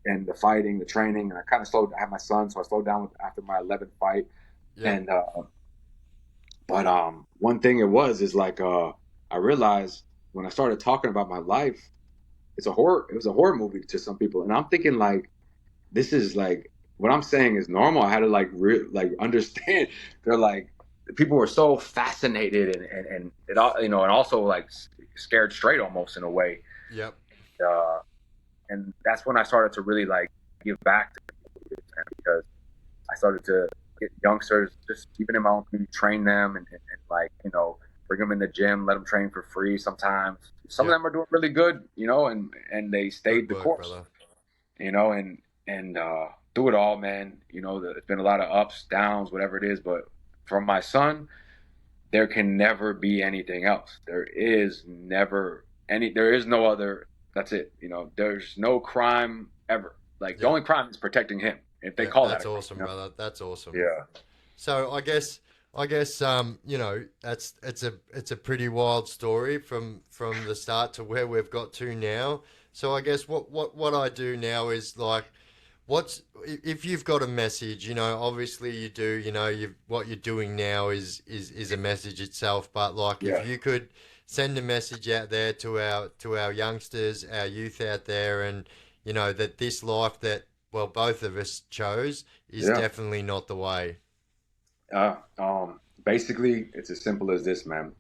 and the fighting, the training, and I kind of slowed. I had my son, so I slowed down after my 11th fight. Yep, And but one thing is like I realized when I started talking about my life, it's a horror. It was a horror movie to some people, and I'm thinking like this is like what I'm saying is normal. I had to like understand. They're like people were so fascinated and it all and also like scared straight almost in a way. yep, Uh, and that's when I started to really like give back to people, man, because I started to get youngsters just even in my own community, train them and like bring them in the gym, let them train for free. Sometimes some of yep. them are doing really good, and they Good stayed the work, course, brother. and through it all, man, it's been a lot of ups, downs, whatever it is. But from my son, there can never be anything else. There is no other. That's it. There's no crime ever. Like the Yep, only crime is protecting him. If they yeah, call that that's a crime, awesome, brother. That's awesome. Yeah. So I guess it's a pretty wild story from the start to where we've got to now. So I guess what I do now is like what's if you've got a message, obviously you do, what you're doing now is a message itself, but like Yeah. if you could send a message out there to our youngsters, our youth out there, and that this life that both of us chose is Yeah. definitely not the way. Basically, it's as simple as this, man.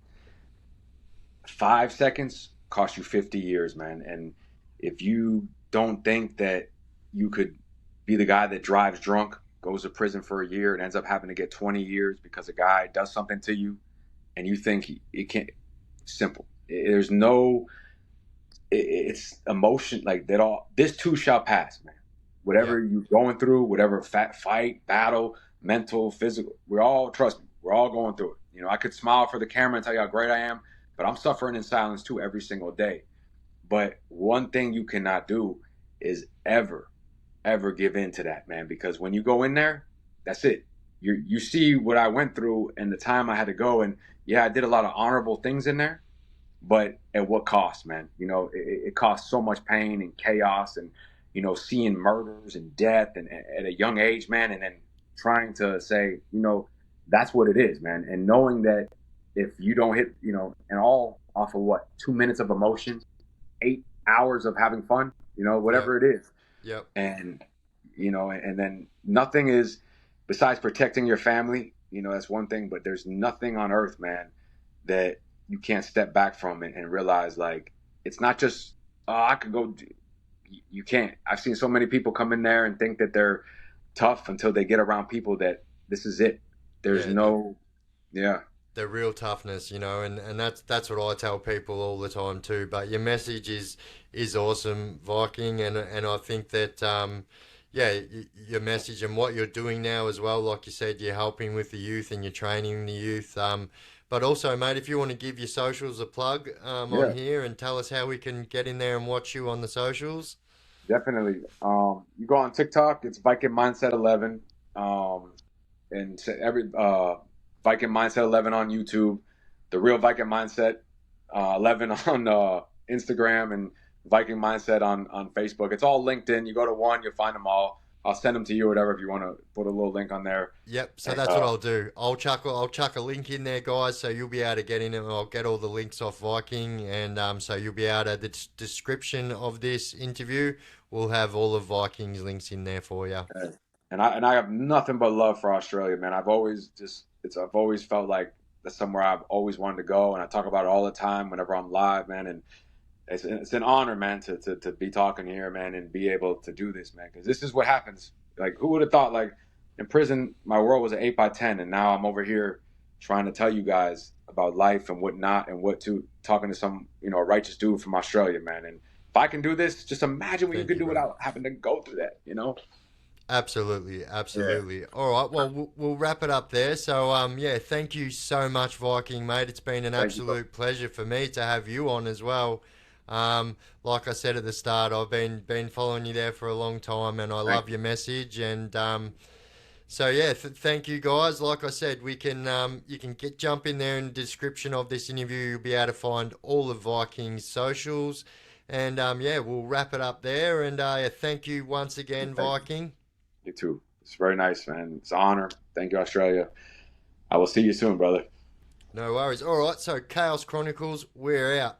5 seconds cost you 50 years, man. And if you don't think that you could be the guy that drives drunk, goes to prison for a year, and ends up having to get 20 years because a guy does something to you, and you think it can't, simple. There's no, it's emotion like that. All this too shall pass, man. Whatever Yep. you're going through, whatever fight, battle, mental, physical, we're all, trust me, we're all going through it. I could smile for the camera and tell you how great I am, but I'm suffering in silence too every single day. But one thing you cannot do is ever give in to that, man, because when you go in there, that's it. You see what I went through and the time I had to go, and yeah, I did a lot of honorable things in there, but at what cost, man? It costs so much pain and chaos, and seeing murders and death, and at a young age, man, and then trying to say, that's what it is, man, and knowing that if you don't hit, and all off of what 2 minutes of emotion, 8 hours of having fun, Yep. whatever it is, Yep. and and then nothing is, besides protecting your family, that's one thing, but there's nothing on earth, man, that you can't step back from it and realize, like, it's not just, oh, I could go. You can't. I've seen so many people come in there and think that they're tough until they get around people that this is it. There's Yeah, no, yeah. the real toughness, and that's what I tell people all the time too. But your message is awesome, Viking, and I think that yeah, your message and what you're doing now as well, like you said, you're helping with the youth and you're training the youth. But also, mate, if you want to give your socials a plug on Yeah, here and tell us how we can get in there and watch you on the socials. definitely. You go on TikTok, it's Viking Mindset 11. And every Viking Mindset 11 on YouTube, the real Viking Mindset 11 on Instagram, and Viking Mindset on Facebook. It's all linked in. You go to one, you'll find them all. I'll send them to you, whatever, if you want to put a little link on there. Yep, so And, that's what I'll do. I'll chuck a link in there, guys, so you'll be able to get in and I'll get all the links off Viking, and so you'll be able to, the description of this interview will have all of Viking's links in there for you. and I have nothing but love for Australia, man. I've always felt like that's somewhere I've always wanted to go, and I talk about it all the time whenever I'm live, man. And it's an honor, man, to be talking here, man, and be able to do this, man, because this is what happens. Like, who would have thought, like, in prison, my world was an 8x10, and now I'm over here trying to tell you guys about life and whatnot, and talking to some, a righteous dude from Australia, man. And if I can do this, just imagine what you Thank could you, do brother. without having to go through that, Absolutely, Yeah. absolutely. All right, well, we'll wrap it up there. So, yeah, thank you so much, Viking, mate. It's been an Thank you, bro. absolute pleasure for me to have you on as well. Like I said at the start, I've been following you there for a long time, and I Thank love you. your message. And so, yeah, thank you, guys. Like I said, we can you can jump in there in the description of this interview. You'll be able to find all of Viking's socials. And yeah, we'll wrap it up there. And yeah, thank you once again, Thank Viking. you too. It's very nice, man. It's an honor. Thank you, Australia. I will see you soon, brother. No worries. All right, so Chaos Chronicles, we're out.